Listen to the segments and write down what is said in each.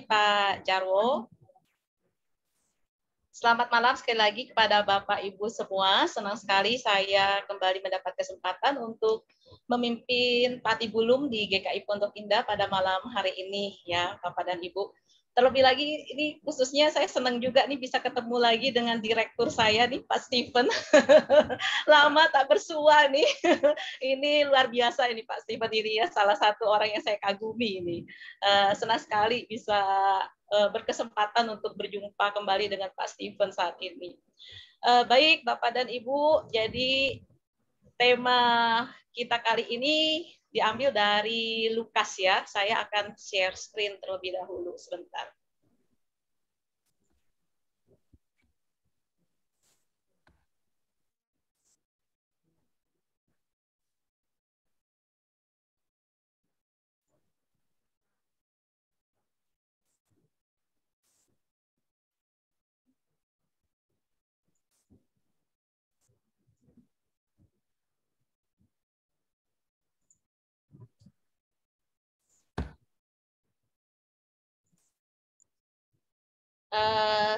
Pak Jarwo. Selamat malam sekali lagi kepada Bapak Ibu semua. Senang sekali saya kembali mendapat kesempatan untuk memimpin Patibulum di GKI Pondok Indah pada malam hari ini ya, Bapak dan Ibu. Terlebih lagi ini khususnya saya senang juga nih bisa ketemu lagi dengan direktur saya nih Pak Steven. Lama tak bersua nih. Ini luar biasa ini Pak Steven ini ya, salah satu orang yang saya kagumi ini. Senang sekali bisa berkesempatan untuk berjumpa kembali dengan Pak Steven saat ini. Baik Bapak dan Ibu, jadi tema kita kali ini diambil dari Lukas ya. Saya akan share screen terlebih dahulu sebentar.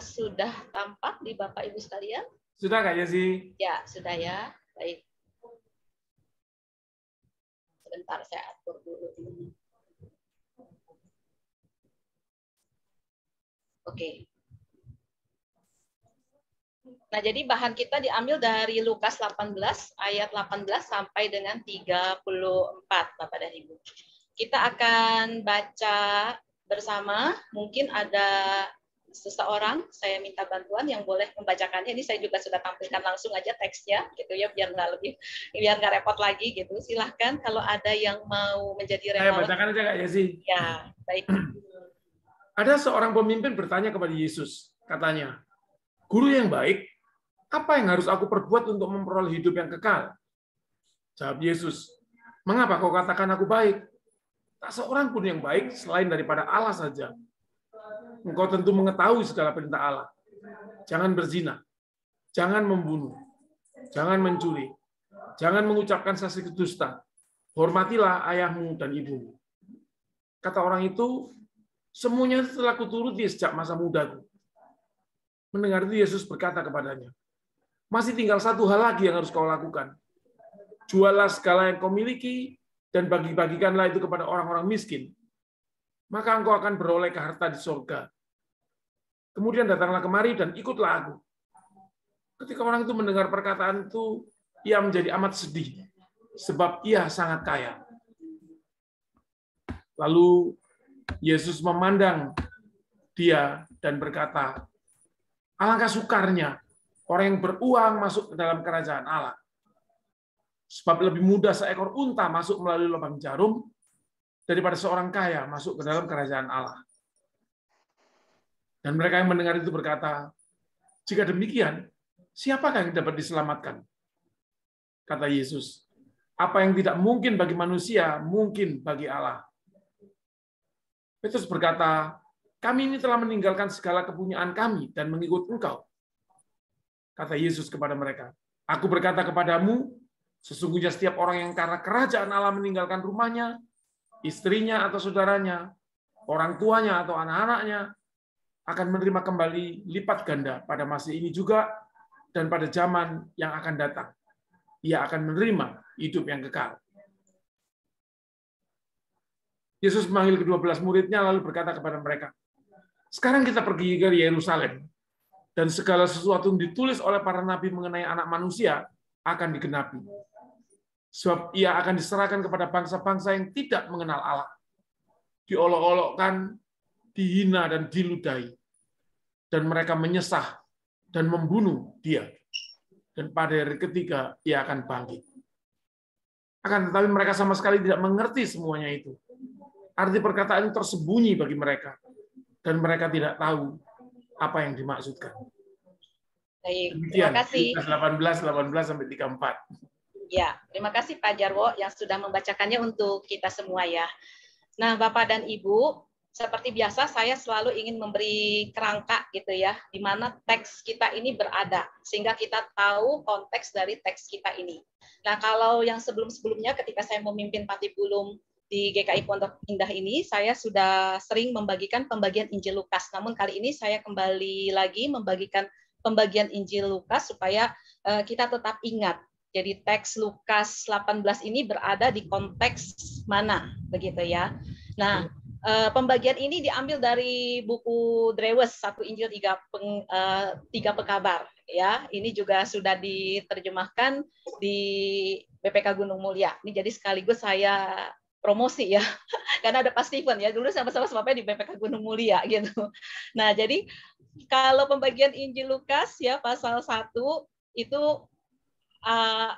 Sudah tampak di Bapak Ibu sekalian? Sudah Kak Yesi? Ya, sudah ya. Baik. Sebentar saya atur dulu ini. Oke. Nah, jadi bahan kita diambil dari Lukas 18 ayat 18 sampai dengan 34 Bapak dan Ibu. Kita akan baca bersama, mungkin ada seseorang, saya minta bantuan yang boleh membacakannya. Ini saya juga sudah tampilkan langsung aja teksnya, gitu ya, biar nggak repot lagi, gitu. Silahkan kalau ada yang mau menjadi relawan. Saya bacakan aja Kak Yesi. Ya, baik. Ada seorang pemimpin bertanya kepada Yesus, katanya, "Guru yang baik, apa yang harus aku perbuat untuk memperoleh hidup yang kekal?" Jawab Yesus, "Mengapa kau katakan aku baik? Tak seorang pun yang baik selain daripada Allah saja. Engkau tentu mengetahui segala perintah Allah. Jangan berzina, jangan membunuh, jangan mencuri, jangan mengucapkan saksi dusta, hormatilah ayahmu dan ibumu." Kata orang itu, "Semuanya telah kuturuti sejak masa mudaku." Mendengar itu Yesus berkata kepadanya, "Masih tinggal satu hal lagi yang harus kau lakukan. Jualah segala yang kau miliki dan bagi-bagikanlah itu kepada orang-orang miskin. Maka engkau akan beroleh harta di surga. Kemudian datanglah kemari dan ikutlah aku." Ketika orang itu mendengar perkataan itu, ia menjadi amat sedih, sebab ia sangat kaya. Lalu Yesus memandang dia dan berkata, "Alangkah sukarnya orang yang beruang masuk ke dalam kerajaan Allah. Sebab lebih mudah seekor unta masuk melalui lubang jarum daripada seorang kaya masuk ke dalam kerajaan Allah." Dan mereka yang mendengar itu berkata, "Jika demikian, siapakah yang dapat diselamatkan?" Kata Yesus, "Apa yang tidak mungkin bagi manusia, mungkin bagi Allah." Petrus berkata, "Kami ini telah meninggalkan segala kepunyaan kami dan mengikut Engkau." Kata Yesus kepada mereka, "Aku berkata kepadamu, sesungguhnya setiap orang yang karena kerajaan Allah meninggalkan rumahnya, istrinya atau saudaranya, orang tuanya atau anak-anaknya, akan menerima kembali lipat ganda pada masa ini juga dan pada zaman yang akan datang. Ia akan menerima hidup yang kekal." Yesus memanggil ke-12 muridnya lalu berkata kepada mereka, "Sekarang kita pergi ke Yerusalem, dan segala sesuatu yang ditulis oleh para nabi mengenai Anak Manusia akan digenapi. Sebab ia akan diserahkan kepada bangsa-bangsa yang tidak mengenal Allah, diolok-olokkan, dihina dan diludahi, dan mereka menyesah dan membunuh dia. Dan pada hari ketiga ia akan bangkit." Akan tetapi mereka sama sekali tidak mengerti semuanya itu. Arti perkataan itu tersembunyi bagi mereka, dan mereka tidak tahu apa yang dimaksudkan. Baik, Demikian, terima kasih. Lukas 18 sampai 34. Ya, terima kasih Pak Jarwo yang sudah membacakannya untuk kita semua ya. Nah, Bapak dan Ibu, seperti biasa saya selalu ingin memberi kerangka gitu ya, di mana teks kita ini berada, sehingga kita tahu konteks dari teks kita ini. Nah, kalau yang sebelum-sebelumnya ketika saya memimpin Patibulum di GKI Pondok Indah ini saya sudah sering membagikan pembagian Injil Lukas. Namun kali ini saya kembali lagi membagikan pembagian Injil Lukas supaya kita tetap ingat. Jadi teks Lukas 18 ini berada di konteks mana, begitu ya. Nah, pembagian ini diambil dari buku Drewes, Satu Injil Tiga Pekabar. Ya, ini juga sudah diterjemahkan di BPK Gunung Mulia. Ini jadi sekaligus saya promosi ya, karena ada Pak Steven ya, dulu sama-sama sebabnya di BPK Gunung Mulia gitu. Nah, jadi kalau pembagian Injil Lukas ya pasal 1 itu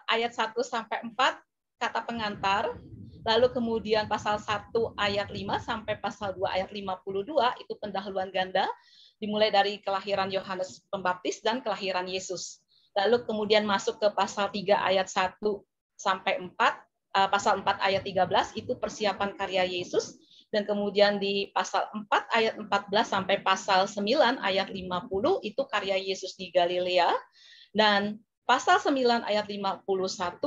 ayat 1 sampai 4 kata pengantar, lalu kemudian pasal 1 ayat 5 sampai pasal 2 ayat 52 itu pendahuluan ganda, dimulai dari kelahiran Yohanes Pembaptis dan kelahiran Yesus. Lalu kemudian masuk ke pasal 3 ayat 1 sampai 4, pasal 4 ayat 13 itu persiapan karya Yesus, dan kemudian di pasal 4 ayat 14 sampai pasal 9 ayat 50 itu karya Yesus di Galilea, dan pasal 9 ayat 51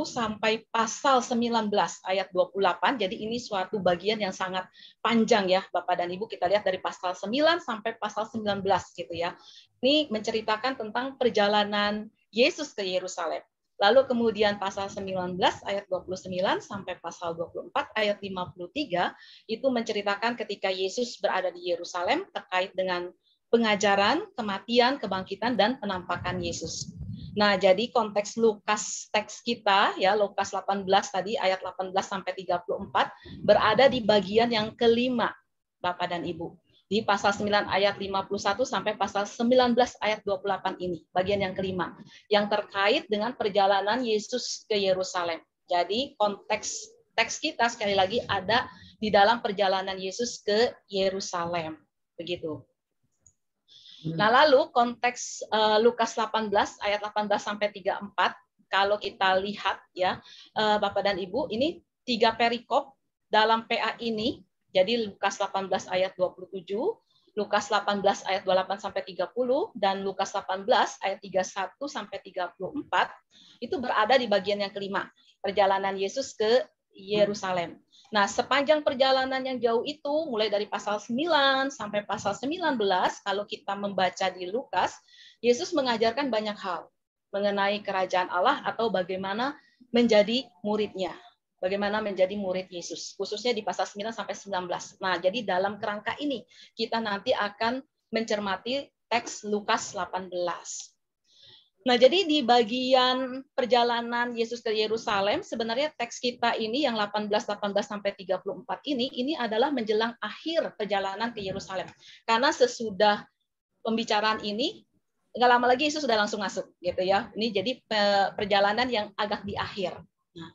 sampai pasal 19 ayat 28. Jadi ini suatu bagian yang sangat panjang ya Bapak dan Ibu. Kita lihat dari pasal 9 sampai pasal 19 gitu ya. Ini menceritakan tentang perjalanan Yesus ke Yerusalem. Lalu kemudian pasal 19 ayat 29 sampai pasal 24 ayat 53 itu menceritakan ketika Yesus berada di Yerusalem terkait dengan pengajaran, kematian, kebangkitan, dan penampakan Yesus. Nah, jadi konteks Lukas teks kita ya Lukas 18 tadi ayat 18 sampai 34 berada di bagian yang kelima Bapak dan Ibu. Di pasal 9 ayat 51 sampai pasal 19 ayat 28 ini, bagian yang kelima yang terkait dengan perjalanan Yesus ke Yerusalem. Jadi konteks teks kita sekali lagi ada di dalam perjalanan Yesus ke Yerusalem. Begitu. Nah, lalu konteks Lukas 18 ayat 18 sampai 34 kalau kita lihat ya Bapak dan Ibu, ini 3 perikop dalam PA ini. Jadi Lukas 18 ayat 27, Lukas 18 ayat 28 sampai 30 dan Lukas 18 ayat 31 sampai 34 itu berada di bagian yang kelima, perjalanan Yesus ke Yerusalem. Nah, sepanjang perjalanan yang jauh itu, mulai dari pasal 9 sampai pasal 19, kalau kita membaca di Lukas, Yesus mengajarkan banyak hal mengenai kerajaan Allah atau bagaimana menjadi muridnya, bagaimana menjadi murid Yesus, khususnya di pasal 9 sampai 19. Nah, jadi dalam kerangka ini, kita nanti akan mencermati teks Lukas 18. Nah, jadi di bagian perjalanan Yesus ke Yerusalem, sebenarnya teks kita ini yang 18 sampai 34 ini adalah menjelang akhir perjalanan ke Yerusalem. Karena sesudah pembicaraan ini, nggak lama lagi Yesus sudah langsung masuk, gitu ya. Ini jadi perjalanan yang agak di akhir. Nah,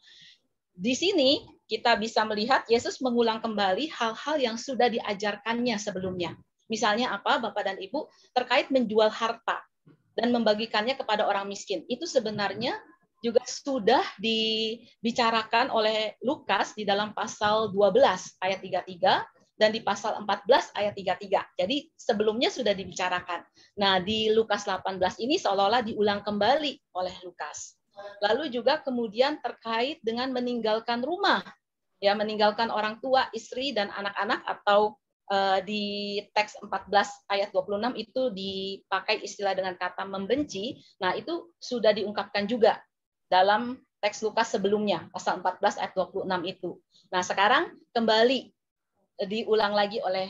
di sini kita bisa melihat Yesus mengulang kembali hal-hal yang sudah diajarkannya sebelumnya. Misalnya apa, Bapak dan Ibu, terkait menjual harta dan membagikannya kepada orang miskin. Itu sebenarnya juga sudah dibicarakan oleh Lukas di dalam pasal 12 ayat 33 dan di pasal 14 ayat 33. Jadi sebelumnya sudah dibicarakan. Nah, di Lukas 18 ini seolah-olah diulang kembali oleh Lukas. Lalu juga kemudian terkait dengan meninggalkan rumah, ya, meninggalkan orang tua, istri, dan anak-anak, atau di teks 14 ayat 26 itu dipakai istilah dengan kata membenci. Nah, itu sudah diungkapkan juga dalam teks Lukas sebelumnya, pasal 14 ayat 26 itu. Nah, sekarang kembali diulang lagi oleh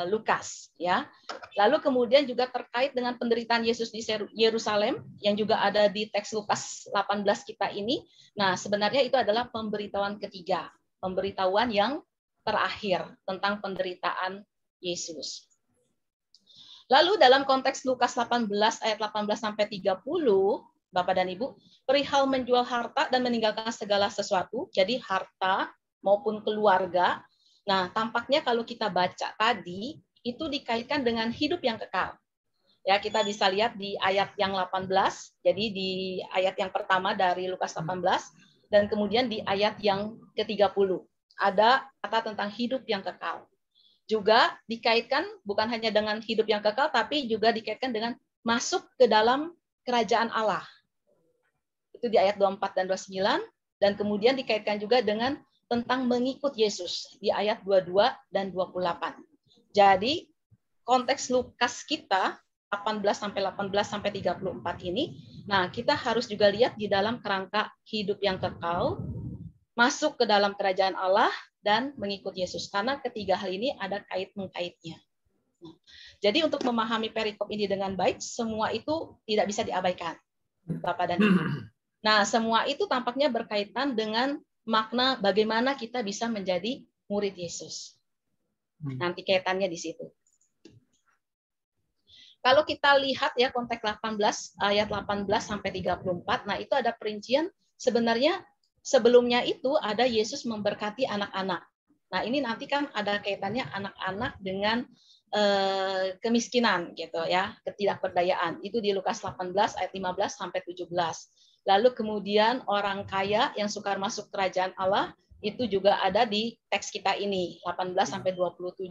Lukas, ya. Lalu kemudian juga terkait dengan penderitaan Yesus di Yerusalem yang juga ada di teks Lukas 18 kita ini. Nah, sebenarnya itu adalah pemberitahuan ketiga, pemberitahuan yang terakhir tentang penderitaan Yesus. Lalu dalam konteks Lukas 18 ayat 18 sampai 30, Bapak dan Ibu, perihal menjual harta dan meninggalkan segala sesuatu, jadi harta maupun keluarga. Nah, tampaknya kalau kita baca tadi itu dikaitkan dengan hidup yang kekal. Ya, kita bisa lihat di ayat yang 18, jadi di ayat yang pertama dari Lukas 18 dan kemudian di ayat yang ke-30. Ada kata tentang hidup yang kekal. Juga dikaitkan bukan hanya dengan hidup yang kekal, tapi juga dikaitkan dengan masuk ke dalam kerajaan Allah. Itu di ayat 24 dan 29, dan kemudian dikaitkan juga dengan tentang mengikut Yesus di ayat 22 dan 28. Jadi konteks Lukas kita 18 sampai 34 ini, nah kita harus juga lihat di dalam kerangka hidup yang kekal, masuk ke dalam kerajaan Allah dan mengikut Yesus. Karena ketiga hal ini ada kait-mengkaitnya. Nah, jadi untuk memahami perikop ini dengan baik, semua itu tidak bisa diabaikan, Bapak dan Ibu. Nah, semua itu tampaknya berkaitan dengan makna bagaimana kita bisa menjadi murid Yesus. Nanti kaitannya di situ. Kalau kita lihat ya konteks 18 ayat 18 sampai 34, nah itu ada perincian sebenarnya sebelumnya itu ada Yesus memberkati anak-anak. Nah, ini nanti kan ada kaitannya anak-anak dengan kemiskinan gitu ya, ketidakberdayaan. Itu di Lukas 18 ayat 15 sampai 17. Lalu kemudian orang kaya yang sukar masuk kerajaan Allah itu juga ada di teks kita ini 18 sampai 27.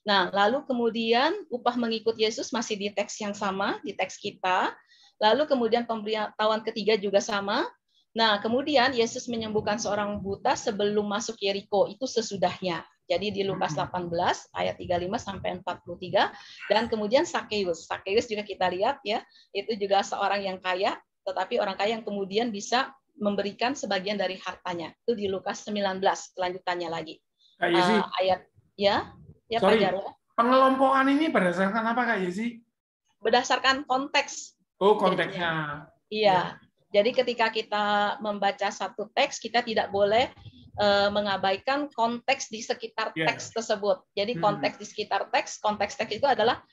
Nah, lalu kemudian upah mengikut Yesus masih di teks yang sama, di teks kita. Lalu kemudian pemberitahuan ketiga juga sama. Nah, kemudian Yesus menyembuhkan seorang buta sebelum masuk Yeriko, itu sesudahnya. Jadi di Lukas 18 ayat 35 sampai 43 dan kemudian Sakeus. Sakeus juga kita lihat ya, itu juga seorang yang kaya, tetapi orang kaya yang kemudian bisa memberikan sebagian dari hartanya. Itu di Lukas 19 kelanjutannya lagi. Ayat ya Pak Jarwo. Pengelompokan ini berdasarkan apa Kak Yesi? Berdasarkan konteks. Oh, konteksnya. Iya. Jadi ketika kita membaca satu teks, kita tidak boleh mengabaikan konteks di sekitar teks tersebut. Jadi konteks di sekitar teks, konteks teks itu adalah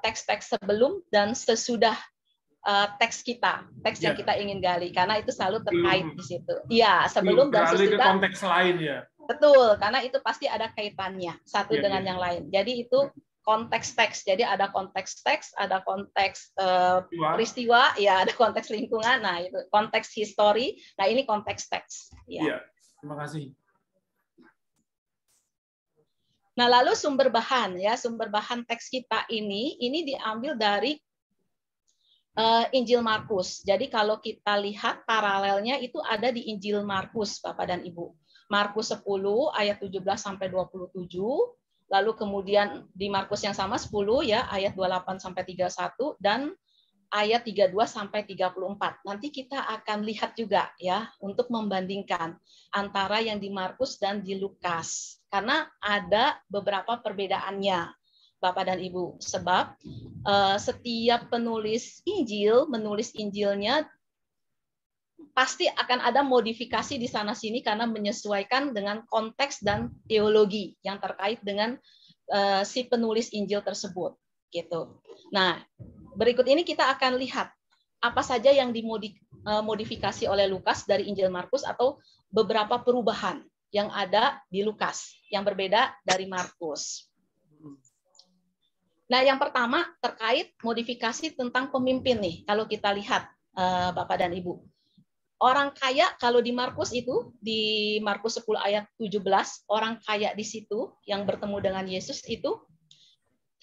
teks-teks sebelum dan sesudah teks kita, teks yang kita ingin gali, karena itu selalu terkait di situ. Iya, sebelum dan sesudah. Ke konteks lain ya. Betul, karena itu pasti ada kaitannya satu dengan yang lain. Jadi itu konteks teks. Jadi ada konteks teks, ada konteks peristiwa, ya ada konteks lingkungan. Nah, itu konteks histori. Nah, ini konteks teks. Iya, terima kasih. Nah, lalu sumber bahan ya, sumber bahan teks kita ini diambil dari Injil Markus. Jadi kalau kita lihat paralelnya itu ada di Injil Markus, Bapak dan Ibu. Markus 10 ayat 17 sampai 27. Lalu kemudian di Markus yang sama 10 ya ayat 28 sampai 31 dan ayat 32 sampai 34. Nanti kita akan lihat juga ya untuk membandingkan antara yang di Markus dan di Lukas. Karena ada beberapa perbedaannya Bapak dan Ibu. Sebab setiap penulis Injil menulis Injilnya pasti akan ada modifikasi di sana sini karena menyesuaikan dengan konteks dan teologi yang terkait dengan si penulis Injil tersebut gitu. Nah, berikut ini kita akan lihat apa saja yang dimodifikasi oleh Lukas dari Injil Markus atau beberapa perubahan yang ada di Lukas yang berbeda dari Markus. Nah, yang pertama terkait modifikasi tentang pemimpin nih. Kalau kita lihat Bapak dan Ibu. Orang kaya kalau di Markus itu, di Markus 10 ayat 17, orang kaya di situ yang bertemu dengan Yesus itu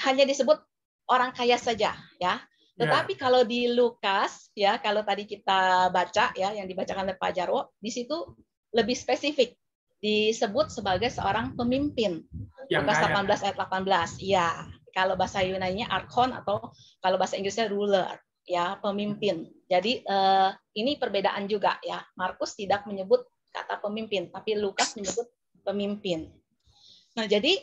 hanya disebut orang kaya saja, ya. Tetapi kalau di Lukas, ya, kalau tadi kita baca ya yang dibacakan oleh Pak Jarwo, di situ lebih spesifik disebut sebagai seorang pemimpin. Lukas 18 ayat 18. Ya, kalau bahasa Yunani-nya archon atau kalau bahasa Inggrisnya ruler, ya, pemimpin. Jadi ini perbedaan juga ya. Markus tidak menyebut kata pemimpin, tapi Lukas menyebut pemimpin. Nah, jadi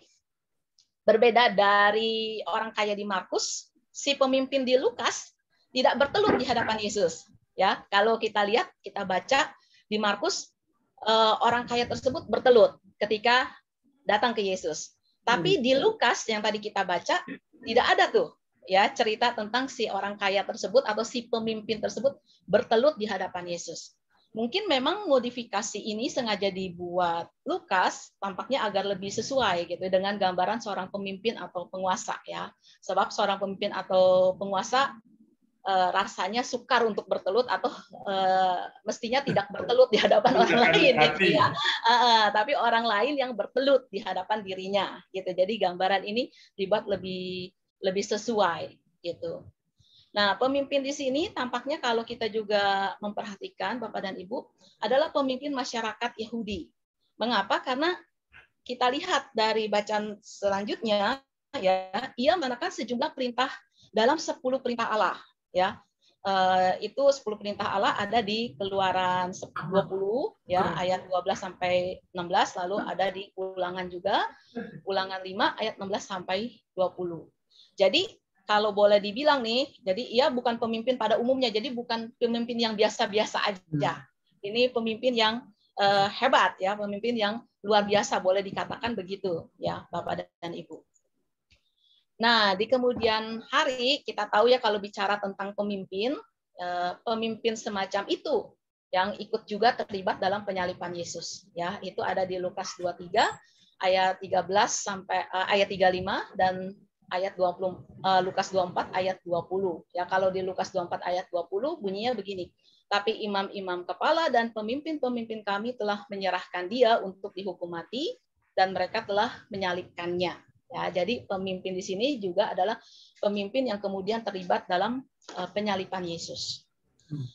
berbeda dari orang kaya di Markus, si pemimpin di Lukas tidak bertelut di hadapan Yesus. Ya, kalau kita lihat, kita baca di Markus, orang kaya tersebut bertelut ketika datang ke Yesus. Tapi di Lukas yang tadi kita baca tidak ada tuh ya cerita tentang si orang kaya tersebut atau si pemimpin tersebut bertelut di hadapan Yesus. Mungkin memang modifikasi ini sengaja dibuat Lukas tampaknya agar lebih sesuai gitu dengan gambaran seorang pemimpin atau penguasa ya. Sebab seorang pemimpin atau penguasa rasanya sukar untuk bertelut atau mestinya tidak bertelut di hadapan orang lain gitu ya. Tapi orang lain yang bertelut di hadapan dirinya gitu. Jadi gambaran ini dibuat lebih sesuai gitu. Nah, pemimpin di sini tampaknya kalau kita juga memperhatikan Bapak dan Ibu adalah pemimpin masyarakat Yahudi. Mengapa? Karena kita lihat dari bacaan selanjutnya, ya, ia menekan sejumlah perintah dalam 10 perintah Allah, ya. Itu 10 perintah Allah ada di Keluaran 20 ya, ayat 12 sampai 16, lalu ada di Ulangan juga, Ulangan 5 ayat 16 sampai 20. Jadi kalau boleh dibilang nih, jadi ia bukan pemimpin pada umumnya, jadi bukan pemimpin yang biasa-biasa aja. Ini pemimpin yang hebat ya, pemimpin yang luar biasa, boleh dikatakan begitu ya, Bapak dan Ibu. Nah, di kemudian hari kita tahu ya kalau bicara tentang pemimpin, pemimpin semacam itu yang ikut juga terlibat dalam penyaliban Yesus. Ya, itu ada di Lukas 23 ayat 13 sampai ayat 35 dan ayat 20 Lukas 24 ayat 20. Ya, kalau di Lukas 24 ayat 20 bunyinya begini. Tapi imam-imam kepala dan pemimpin-pemimpin kami telah menyerahkan dia untuk dihukum mati dan mereka telah menyalibkannya. Ya, jadi pemimpin di sini juga adalah pemimpin yang kemudian terlibat dalam penyaliban Yesus.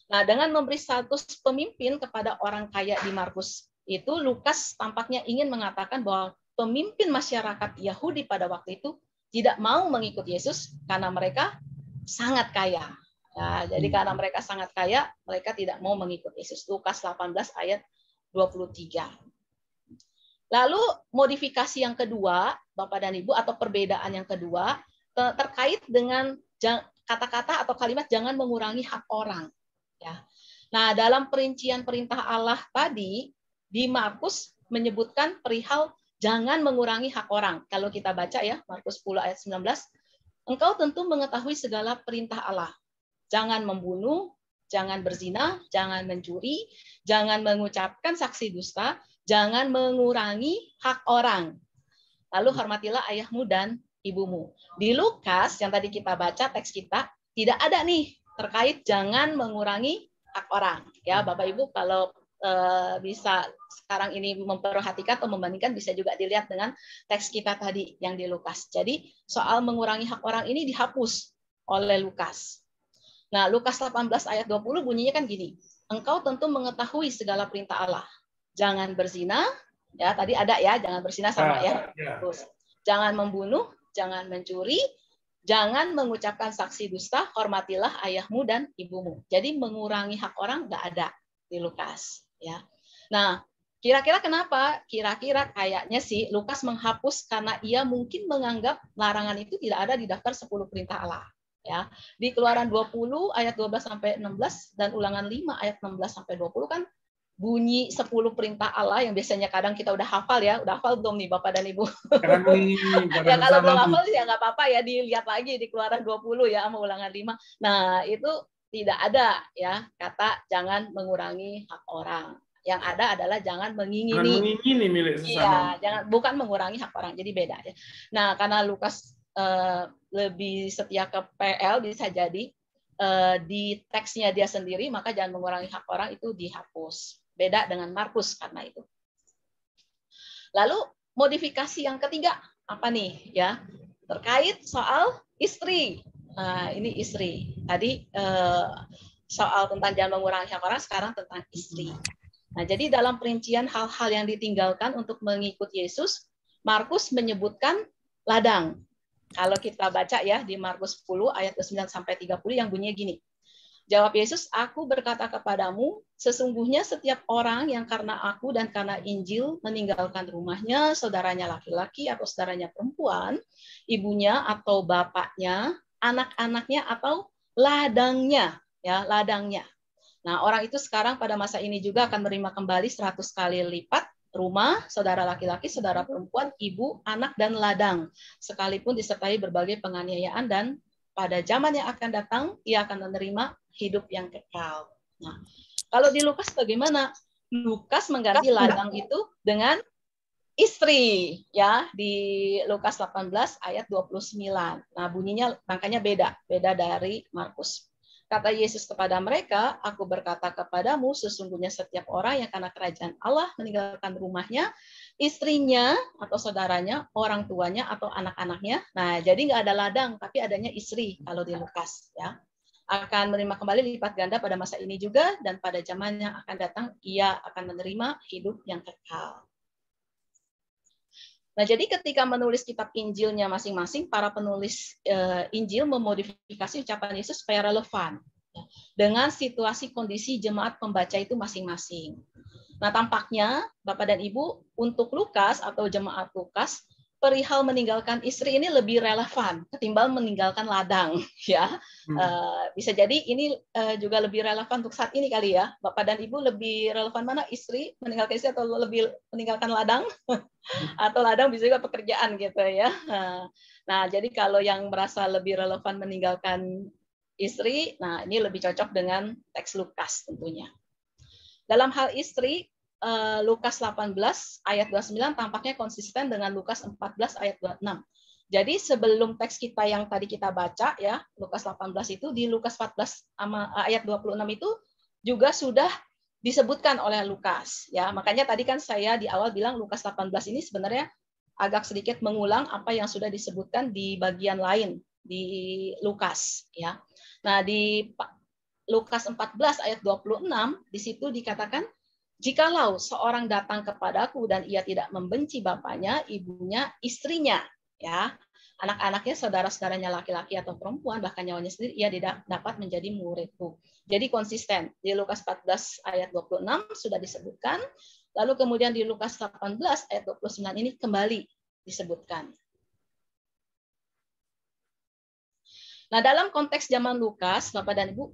Nah, dengan memberi status pemimpin kepada orang kaya di Markus itu, Lukas tampaknya ingin mengatakan bahwa pemimpin masyarakat Yahudi pada waktu itu tidak mau mengikut Yesus karena mereka sangat kaya. Nah, jadi karena mereka sangat kaya, mereka tidak mau mengikut Yesus. Lukas 18 ayat 23. Lalu modifikasi yang kedua, Bapak dan Ibu, atau perbedaan yang kedua terkait dengan kata-kata atau kalimat jangan mengurangi hak orang. Ya. Nah, dalam perincian perintah Allah tadi di Markus menyebutkan perihal jangan mengurangi hak orang. Kalau kita baca ya Markus 10 ayat 19, engkau tentu mengetahui segala perintah Allah. Jangan membunuh, jangan berzina, jangan mencuri, jangan mengucapkan saksi dusta, jangan mengurangi hak orang. Lalu hormatilah ayahmu dan ibumu. Di Lukas yang tadi kita baca teks kita tidak ada nih terkait jangan mengurangi hak orang. Ya, Bapak Ibu kalau bisa sekarang ini memperhatikan atau membandingkan bisa juga dilihat dengan teks kita tadi yang di Lukas. Jadi soal mengurangi hak orang ini dihapus oleh Lukas. Nah, Lukas 18 ayat 20 bunyinya kan gini. Engkau tentu mengetahui segala perintah Allah. Jangan berzina, ya tadi ada ya, jangan berzina sama ya. Terus, jangan membunuh, jangan mencuri, jangan mengucapkan saksi dusta, hormatilah ayahmu dan ibumu. Jadi mengurangi hak orang nggak ada di Lukas, ya. Nah, kira-kira kenapa? Kira-kira kayaknya sih Lukas menghapus karena ia mungkin menganggap larangan itu tidak ada di daftar 10 perintah Allah. Ya, di Keluaran 20 ayat 12 sampai 16 dan Ulangan 5 ayat 16 sampai 20 kan bunyi 10 perintah Allah yang biasanya kadang kita udah hafal ya. Udah hafal belum nih Bapak dan Ibu? Ya kalau belum hafal ya nggak apa-apa ya, dilihat lagi di Keluaran 20 ya sama Ulangan 5. Nah, itu tidak ada ya kata jangan mengurangi hak orang. Yang ada adalah jangan mengingini. Jangan mengingini milik sesama. Iya, jangan, bukan mengurangi hak orang. Jadi beda ya. Nah, karena Lukas lebih setia ke PL bisa jadi di teksnya dia sendiri, maka jangan mengurangi hak orang itu dihapus. Beda dengan Markus karena itu. Lalu modifikasi yang ketiga apa nih ya? Terkait soal istri. Nah, ini istri. Tadi soal tentang jangan mengurangi hak orang, sekarang tentang istri. Nah, jadi dalam perincian hal-hal yang ditinggalkan untuk mengikut Yesus, Markus menyebutkan ladang. Kalau kita baca ya di Markus 10 ayat 9 sampai 30 yang bunyinya gini. Jawab Yesus, aku berkata kepadamu, sesungguhnya setiap orang yang karena aku dan karena Injil meninggalkan rumahnya, saudaranya laki-laki atau saudaranya perempuan, ibunya atau bapaknya, anak-anaknya atau ladangnya, ya, ladangnya. Nah, orang itu sekarang pada masa ini juga akan menerima kembali 100 kali lipat rumah, saudara laki-laki, saudara perempuan, ibu, anak, dan ladang, sekalipun disertai berbagai penganiayaan, dan pada zaman yang akan datang, ia akan menerima hidup yang kekal. Nah, kalau di Lukas bagaimana? Lukas mengganti ladang itu dengan istri, ya, di Lukas 18 ayat 29. Nah, bunyinya makanya beda dari Markus. Kata Yesus kepada mereka, aku berkata kepadamu, sesungguhnya setiap orang yang karena kerajaan Allah meninggalkan rumahnya, istrinya atau saudaranya, orang tuanya atau anak-anaknya. Nah, jadi nggak ada ladang, tapi adanya istri kalau di Lukas. Ya, akan menerima kembali lipat ganda pada masa ini juga, dan pada zaman yang akan datang, ia akan menerima hidup yang kekal. Nah, jadi ketika menulis kitab Injilnya masing-masing, para penulis Injil memodifikasi ucapan Yesus supaya relevan dengan situasi kondisi jemaat pembaca itu masing-masing. Nah, tampaknya Bapak dan Ibu, untuk Lukas atau jemaat Lukas, perihal meninggalkan istri ini lebih relevan ketimbang meninggalkan ladang, ya. Bisa jadi ini juga lebih relevan untuk saat ini kali ya. Bapak dan Ibu lebih relevan mana, istri meninggalkan istri atau lebih meninggalkan ladang? Atau ladang bisa juga pekerjaan gitu ya. Nah, jadi kalau yang merasa lebih relevan meninggalkan istri, nah ini lebih cocok dengan teks Lukas tentunya. Dalam hal istri, Lukas 18 ayat 29 tampaknya konsisten dengan Lukas 14 ayat 26. Jadi sebelum teks kita yang tadi kita baca ya, Lukas 18 itu, di Lukas 14 ayat 26 itu juga sudah disebutkan oleh Lukas ya. Makanya tadi kan saya di awal bilang Lukas 18 ini sebenarnya agak sedikit mengulang apa yang sudah disebutkan di bagian lain di Lukas ya. Nah, di Lukas 14 ayat 26 di situ dikatakan, jikalau seorang datang kepadaku dan ia tidak membenci bapaknya, ibunya, istrinya, ya, anak-anaknya, saudara-saudaranya laki-laki atau perempuan, bahkan nyawanya sendiri, ia tidak dapat menjadi muridku. Jadi konsisten. Di Lukas 14 ayat 26 sudah disebutkan, lalu kemudian di Lukas 18 ayat 29 ini kembali disebutkan. Nah, dalam konteks zaman Lukas, Bapak dan Ibu,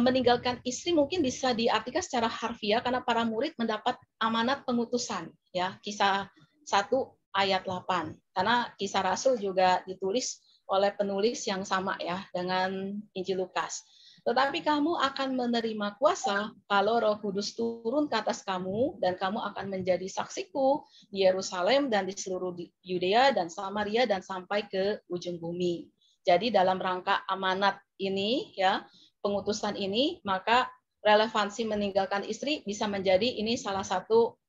meninggalkan istri mungkin bisa diartikan secara harfiah karena para murid mendapat amanat pengutusan, ya, Kisah 1 ayat 8. Karena Kisah Rasul juga ditulis oleh penulis yang sama ya dengan Injil Lukas. Tetapi kamu akan menerima kuasa kalau Roh Kudus turun ke atas kamu, dan kamu akan menjadi saksiku di Yerusalem dan di seluruh Yudea dan Samaria dan sampai ke ujung bumi. Jadi dalam rangka amanat ini ya, pengutusan ini, maka relevansi meninggalkan istri bisa menjadi ini salah satu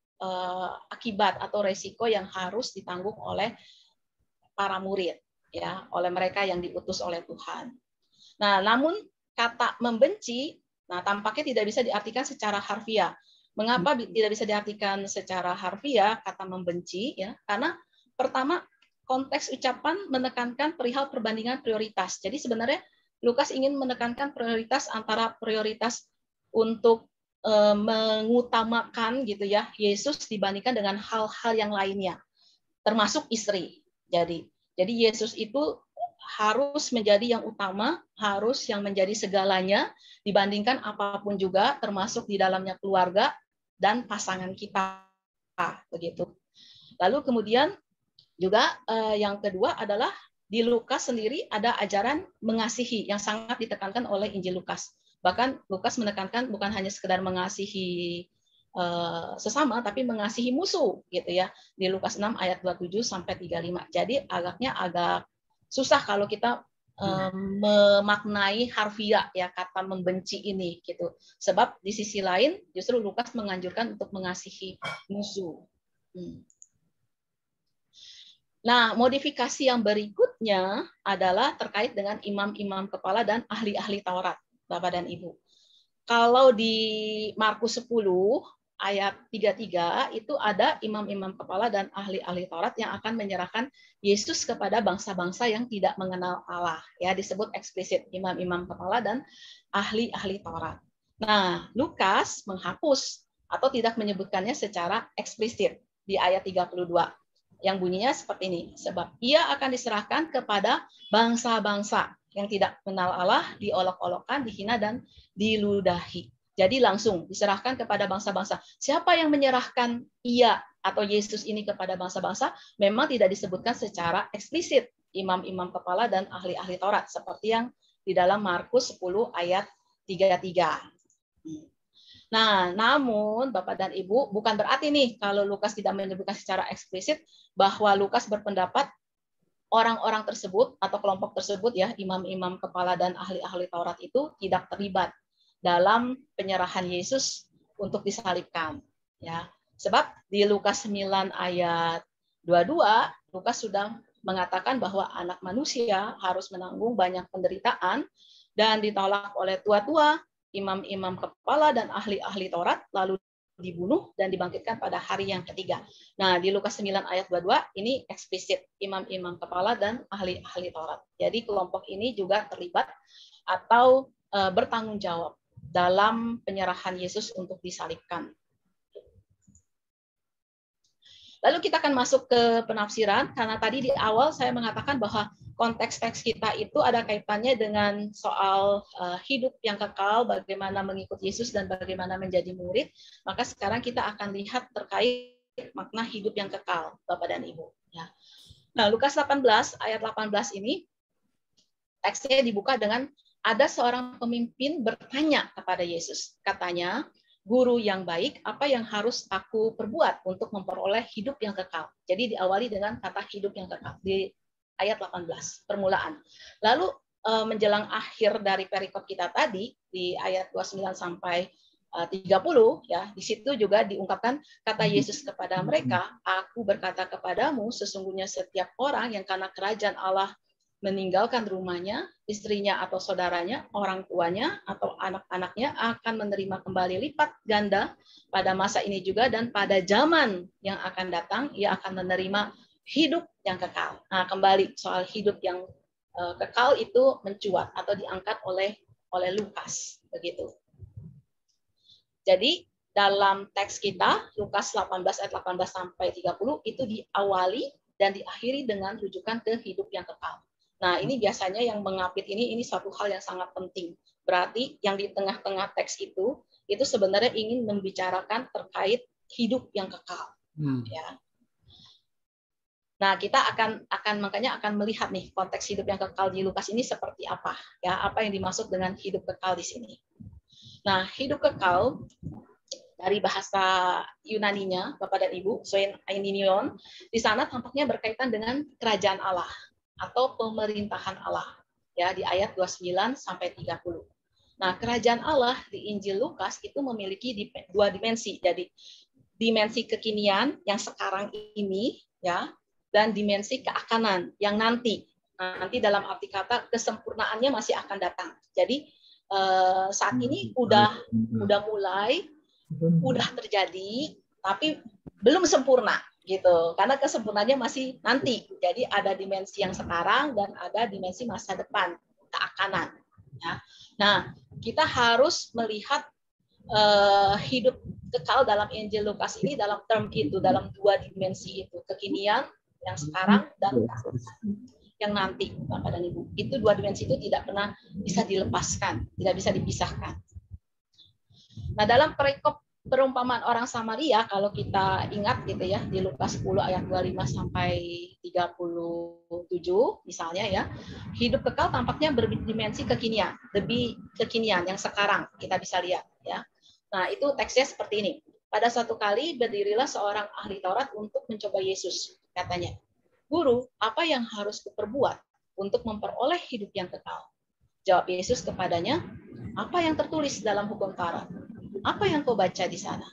akibat atau resiko yang harus ditanggung oleh para murid, ya, oleh mereka yang diutus oleh Tuhan. Nah, namun kata membenci, nah tampaknya tidak bisa diartikan secara harfiah. Mengapa tidak bisa diartikan secara harfiah kata membenci? Ya, karena pertama konteks ucapan menekankan perihal perbandingan prioritas. Jadi sebenarnya Lukas ingin menekankan prioritas antara prioritas untuk mengutamakan gitu ya Yesus dibandingkan dengan hal-hal yang lainnya, termasuk istri. Jadi Yesus itu harus menjadi yang utama, harus yang menjadi segalanya dibandingkan apapun juga, termasuk di dalamnya keluarga dan pasangan kita, begitu. Lalu kemudian juga yang kedua adalah di Lukas sendiri ada ajaran mengasihi yang sangat ditekankan oleh Injil Lukas. Bahkan Lukas menekankan bukan hanya sekedar mengasihi sesama, tapi mengasihi musuh, gitu ya. Di Lukas 6 ayat 27 sampai 35. Jadi agak susah kalau kita memaknai harfiah ya kata membenci ini, gitu. Sebab di sisi lain justru Lukas menganjurkan untuk mengasihi musuh. Nah, modifikasi yang berikutnya adalah terkait dengan imam-imam kepala dan ahli-ahli Taurat, Bapak dan Ibu. Kalau di Markus 10 ayat 33 itu ada imam-imam kepala dan ahli-ahli Taurat yang akan menyerahkan Yesus kepada bangsa-bangsa yang tidak mengenal Allah. Ya, disebut eksplisit imam-imam kepala dan ahli-ahli Taurat. Nah, Lukas menghapus atau tidak menyebutkannya secara eksplisit di ayat 32. Yang bunyinya seperti ini, sebab ia akan diserahkan kepada bangsa-bangsa yang tidak mengenal Allah, diolok-olokkan, dihina, dan diludahi. Jadi langsung diserahkan kepada bangsa-bangsa. Siapa yang menyerahkan ia atau Yesus ini kepada bangsa-bangsa memang tidak disebutkan secara eksplisit imam-imam kepala dan ahli-ahli Taurat, seperti yang di dalam Markus 10 ayat 33. Nah, namun Bapak dan Ibu, bukan berarti nih kalau Lukas tidak menyebutkan secara eksplisit bahwa Lukas berpendapat orang-orang tersebut atau kelompok tersebut ya, imam-imam kepala dan ahli-ahli Taurat itu tidak terlibat dalam penyerahan Yesus untuk disalibkan, ya. Sebab di Lukas 9 ayat 22, Lukas sudah mengatakan bahwa anak manusia harus menanggung banyak penderitaan dan ditolak oleh tua-tua, imam-imam kepala dan ahli-ahli Taurat, lalu dibunuh dan dibangkitkan pada hari yang ketiga. Nah, di Lukas 9 ayat 22 ini eksplisit imam-imam kepala dan ahli-ahli Taurat. Jadi kelompok ini juga terlibat atau bertanggung jawab dalam penyerahan Yesus untuk disalibkan. Lalu kita akan masuk ke penafsiran, karena tadi di awal saya mengatakan bahwa konteks teks kita itu ada kaitannya dengan soal hidup yang kekal, bagaimana mengikut Yesus dan bagaimana menjadi murid. Maka sekarang kita akan lihat terkait makna hidup yang kekal, Bapak dan Ibu. Ya. Nah, Lukas 18 ayat 18 ini teksnya dibuka dengan ada seorang pemimpin bertanya kepada Yesus. Katanya, Guru yang baik, apa yang harus aku perbuat untuk memperoleh hidup yang kekal? Jadi diawali dengan kata hidup yang kekal di ayat 18, permulaan. Lalu menjelang akhir dari perikop kita tadi di ayat 29 sampai 30 ya, di situ juga diungkapkan kata Yesus kepada mereka, aku berkata kepadamu sesungguhnya setiap orang yang karena kerajaan Allah meninggalkan rumahnya, istrinya atau saudaranya, orang tuanya atau anak-anaknya akan menerima kembali lipat ganda pada masa ini juga, dan pada zaman yang akan datang ia akan menerima hidup yang kekal. Nah, kembali soal hidup yang kekal itu mencuat atau diangkat oleh Lukas begitu. Jadi dalam teks kita Lukas 18 ayat 18 sampai 30 itu diawali dan diakhiri dengan rujukan ke hidup yang kekal. Nah, ini biasanya yang mengapit ini suatu hal yang sangat penting. Berarti yang di tengah-tengah teks itu sebenarnya ingin membicarakan terkait hidup yang kekal. Ya. Nah, kita makanya akan melihat nih konteks hidup yang kekal di Lukas ini seperti apa. Ya, apa yang dimaksud dengan hidup kekal di sini. Nah, hidup kekal dari bahasa Yunaninya, Bapak dan Ibu, zoen ainion, di sana tampaknya berkaitan dengan kerajaan Allah atau pemerintahan Allah, ya, di ayat 29 sampai 30. Nah, kerajaan Allah di Injil Lukas itu memiliki dua dimensi. Jadi dimensi kekinian yang sekarang ini, ya, dan dimensi keakanan yang nanti. Nanti dalam arti kata kesempurnaannya masih akan datang. Jadi saat ini udah mulai, udah terjadi, tapi belum sempurna gitu, karena kesempurnaannya masih nanti. Jadi ada dimensi yang sekarang dan ada dimensi masa depan, keakanan. Ya. Nah, kita harus melihat hidup kekal dalam Injil Lukas ini dalam term itu, dalam dua dimensi itu, kekinian yang sekarang dan yang nanti, Bapak dan Ibu. Itu dua dimensi itu tidak pernah bisa dilepaskan, tidak bisa dipisahkan. Nah, dalam perikop perumpamaan orang Samaria, kalau kita ingat gitu ya, di Lukas 10 ayat 25 sampai 37 misalnya ya, hidup kekal tampaknya berdimensi kekinian, lebih kekinian yang sekarang kita bisa lihat ya. Nah, itu teksnya seperti ini. Pada suatu kali berdirilah seorang ahli Taurat untuk mencoba Yesus, katanya, Guru, apa yang harus kuperbuat untuk memperoleh hidup yang kekal? Jawab Yesus kepadanya, apa yang tertulis dalam hukum Taurat? Apa yang kau baca di sana?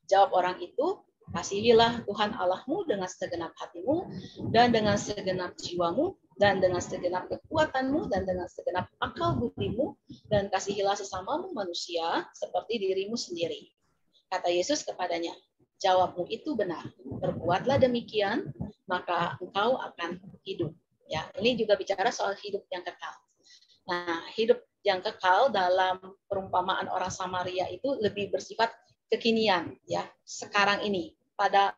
Jawab orang itu, kasihilah Tuhan Allahmu dengan segenap hatimu, dan dengan segenap jiwamu, dan dengan segenap kekuatanmu, dan dengan segenap akal budimu, dan kasihilah sesamamu manusia seperti dirimu sendiri. Kata Yesus kepadanya, jawabmu itu benar, berbuatlah demikian, maka engkau akan hidup. Ya, ini juga bicara soal hidup yang kekal. Nah, hidup yang kekal dalam perumpamaan orang Samaria itu lebih bersifat kekinian, ya, sekarang ini, pada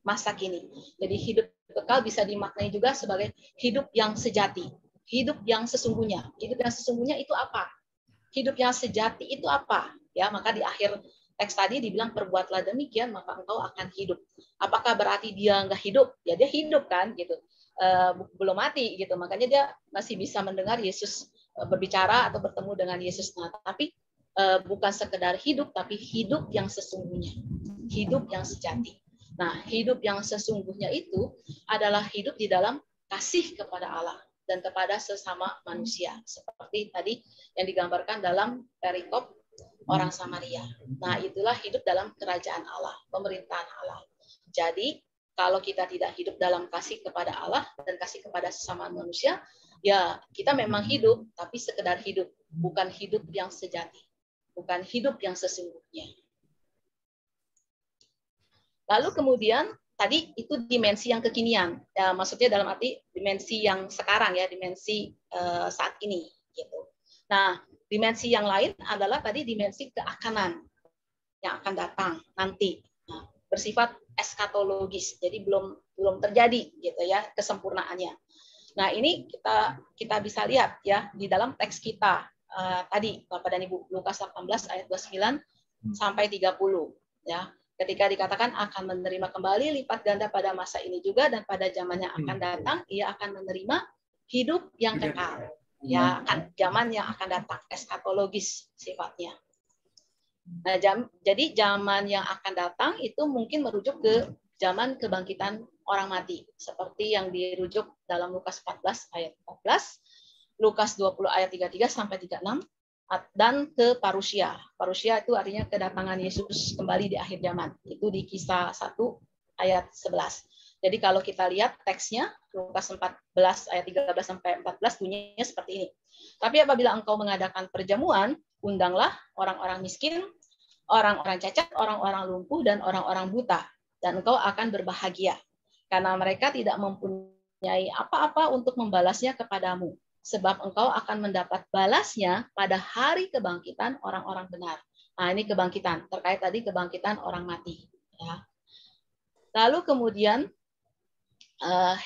masa kini. Jadi hidup kekal bisa dimaknai juga sebagai hidup yang sejati, hidup yang sesungguhnya. Hidup yang sesungguhnya itu apa? Hidup yang sejati itu apa? Ya, maka di akhir teks tadi dibilang perbuatlah demikian, maka engkau akan hidup. Apakah berarti dia nggak hidup? Ya dia hidup kan, gitu. Belum mati gitu. Makanya dia masih bisa mendengar Yesus berbicara atau bertemu dengan Yesus. Nah, tapi bukan sekedar hidup, tapi hidup yang sesungguhnya, hidup yang sejati. Nah, hidup yang sesungguhnya itu adalah hidup di dalam kasih kepada Allah dan kepada sesama manusia, seperti tadi yang digambarkan dalam perikop orang Samaria. Nah, itulah hidup dalam kerajaan Allah, pemerintahan Allah. Jadi, kalau kita tidak hidup dalam kasih kepada Allah dan kasih kepada sesama manusia, ya kita memang hidup, tapi sekedar hidup, bukan hidup yang sejati, bukan hidup yang sesungguhnya. Lalu kemudian tadi itu dimensi yang kekinian, ya, maksudnya dalam arti dimensi yang sekarang ya, dimensi saat ini gitu. Nah, dimensi yang lain adalah tadi dimensi keakanan yang akan datang nanti, nah, bersifat eskatologis, jadi belum terjadi gitu ya kesempurnaannya. Nah, ini kita bisa lihat ya di dalam teks kita tadi Bapak dan Ibu, Lukas 18 ayat 29 sampai 30 ya. Ketika dikatakan akan menerima kembali lipat ganda pada masa ini juga dan pada zaman yang akan datang ia akan menerima hidup yang kekal. Ya, kan zaman yang akan datang, eskatologis sifatnya. Nah, jadi zaman yang akan datang itu mungkin merujuk ke zaman kebangkitan orang mati, seperti yang dirujuk dalam Lukas 14 ayat 14, Lukas 20 ayat 33 sampai 36, dan ke parusia. Parusia itu artinya kedatangan Yesus kembali di akhir zaman. Itu di Kisah 1 ayat 11. Jadi kalau kita lihat teksnya Lukas 14 ayat 13 sampai 14 bunyinya seperti ini. Tapi apabila engkau mengadakan perjamuan, undanglah orang-orang miskin, orang-orang cacat, orang-orang lumpuh dan orang-orang buta, dan engkau akan berbahagia karena mereka tidak mempunyai apa-apa untuk membalasnya kepadamu. Sebab engkau akan mendapat balasnya pada hari kebangkitan orang-orang benar. Nah, ini kebangkitan, terkait tadi kebangkitan orang mati. Ya. Lalu kemudian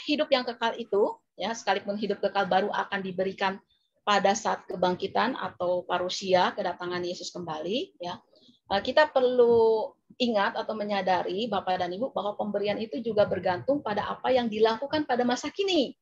hidup yang kekal itu, ya, sekalipun hidup kekal baru akan diberikan pada saat kebangkitan atau parusia, kedatangan Yesus kembali. Ya, kita perlu ingat atau menyadari Bapak dan Ibu bahwa pemberian itu juga bergantung pada apa yang dilakukan pada masa kini.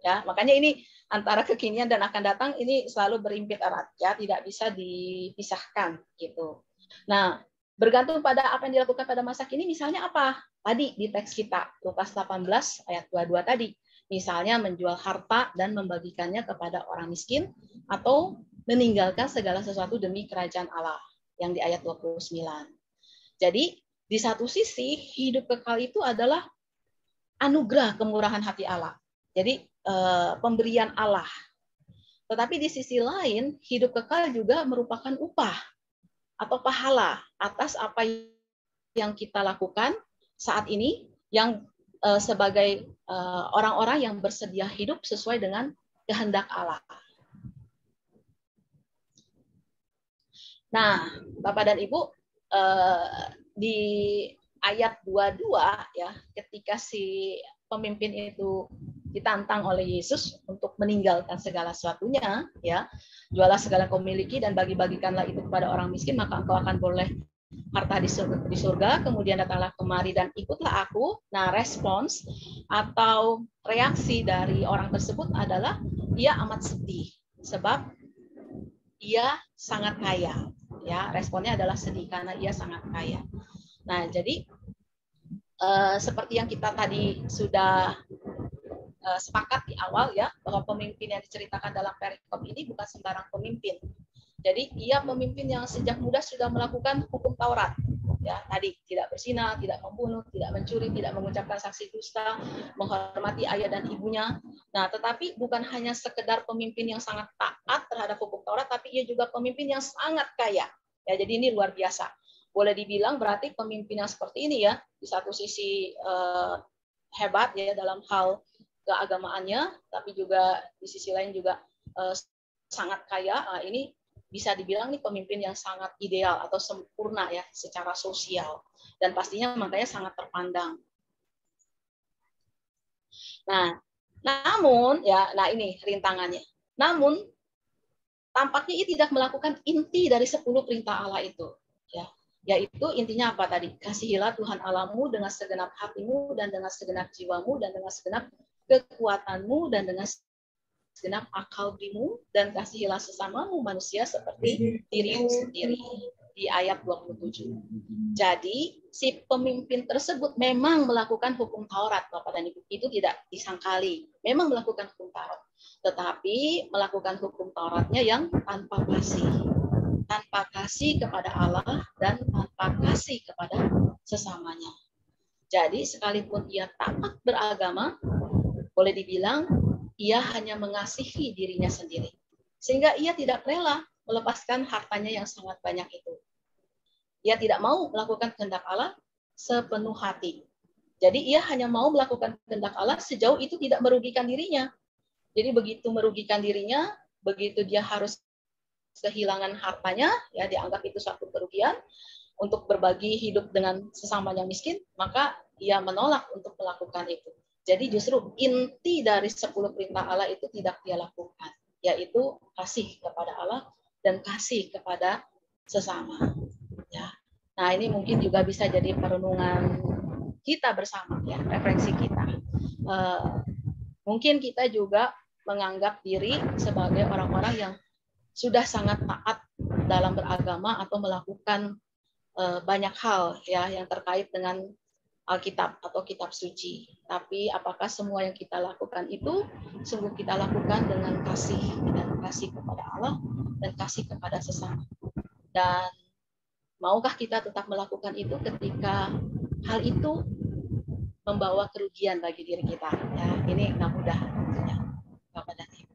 Ya, makanya ini antara kekinian dan akan datang ini selalu berimpit erat, ya, tidak bisa dipisahkan gitu. Nah, bergantung pada apa yang dilakukan pada masa kini, misalnya apa? Tadi di teks kita Lukas 18 ayat 22 tadi, misalnya menjual harta dan membagikannya kepada orang miskin atau meninggalkan segala sesuatu demi kerajaan Allah yang di ayat 29. Jadi di satu sisi hidup kekal itu adalah anugerah kemurahan hati Allah. Jadi pemberian Allah. Tetapi di sisi lain, hidup kekal juga merupakan upah atau pahala atas apa yang kita lakukan saat ini, yang sebagai orang-orang yang bersedia hidup sesuai dengan kehendak Allah. Nah, Bapak dan Ibu, di ayat 22 ya, ketika si pemimpin itu ditantang oleh Yesus untuk meninggalkan segala sesuatunya, ya, jualah segala kau miliki dan bagi-bagikanlah itu kepada orang miskin, maka engkau akan boleh harta di surga, kemudian datanglah kemari dan ikutlah aku. Nah, respons atau reaksi dari orang tersebut adalah ia amat sedih sebab ia sangat kaya. Ya, responnya adalah sedih karena ia sangat kaya. Nah, jadi seperti yang kita tadi sudah sepakat di awal ya, bahwa pemimpin yang diceritakan dalam perikop ini bukan sembarang pemimpin. Jadi ia pemimpin yang sejak muda sudah melakukan hukum Taurat. Ya, tadi tidak berzina, tidak membunuh, tidak mencuri, tidak mengucapkan saksi dusta, menghormati ayah dan ibunya. Nah, tetapi bukan hanya sekedar pemimpin yang sangat taat terhadap hukum Taurat, tapi ia juga pemimpin yang sangat kaya. Ya, jadi ini luar biasa. Boleh dibilang berarti pemimpin yang seperti ini ya, di satu sisi hebat ya dalam hal keagamaannya, tapi juga di sisi lain juga sangat kaya. Ini bisa dibilang nih pemimpin yang sangat ideal atau sempurna ya secara sosial, dan pastinya makanya sangat terpandang. Nah, namun ya, nah ini rintangannya. Namun tampaknya ia tidak melakukan inti dari 10 perintah Allah itu, ya. Yaitu intinya apa tadi? Kasihilah Tuhan Allahmu dengan segenap hatimu dan dengan segenap jiwamu dan dengan segenap kekuatanmu dan dengan segenap akal berimu, dan kasihilah sesamamu manusia seperti dirimu sendiri, di ayat 27. Jadi si pemimpin tersebut memang melakukan hukum Taurat, Bapak dan Ibu, itu tidak disangkali, memang melakukan hukum Taurat, tetapi melakukan hukum Tauratnya yang tanpa kasih kepada Allah dan tanpa kasih kepada sesamanya. Jadi sekalipun ia taat beragama, boleh dibilang ia hanya mengasihi dirinya sendiri, sehingga ia tidak rela melepaskan hartanya yang sangat banyak itu. Ia tidak mau melakukan kehendak Allah, sepenuh hati. Jadi ia hanya mau melakukan kehendak Allah sejauh itu tidak merugikan dirinya. Jadi begitu merugikan dirinya, begitu dia harus kehilangan hartanya, ya dianggap itu suatu kerugian untuk berbagi hidup dengan sesama yang miskin, maka ia menolak untuk melakukan itu. Jadi justru inti dari 10 perintah Allah itu tidak dia lakukan, yaitu kasih kepada Allah dan kasih kepada sesama. Ya. Nah ini mungkin juga bisa jadi perenungan kita bersama, ya referensi kita. Mungkin kita juga menganggap diri sebagai orang-orang yang sudah sangat taat dalam beragama atau melakukan banyak hal ya yang terkait dengan Alkitab atau kitab suci. Tapi apakah semua yang kita lakukan itu sungguh kita lakukan dengan kasih, dan kasih kepada Allah dan kasih kepada sesama? Dan maukah kita tetap melakukan itu ketika hal itu membawa kerugian bagi diri kita? Ya, ini nggak mudah tentunya, Bapak dan Ibu.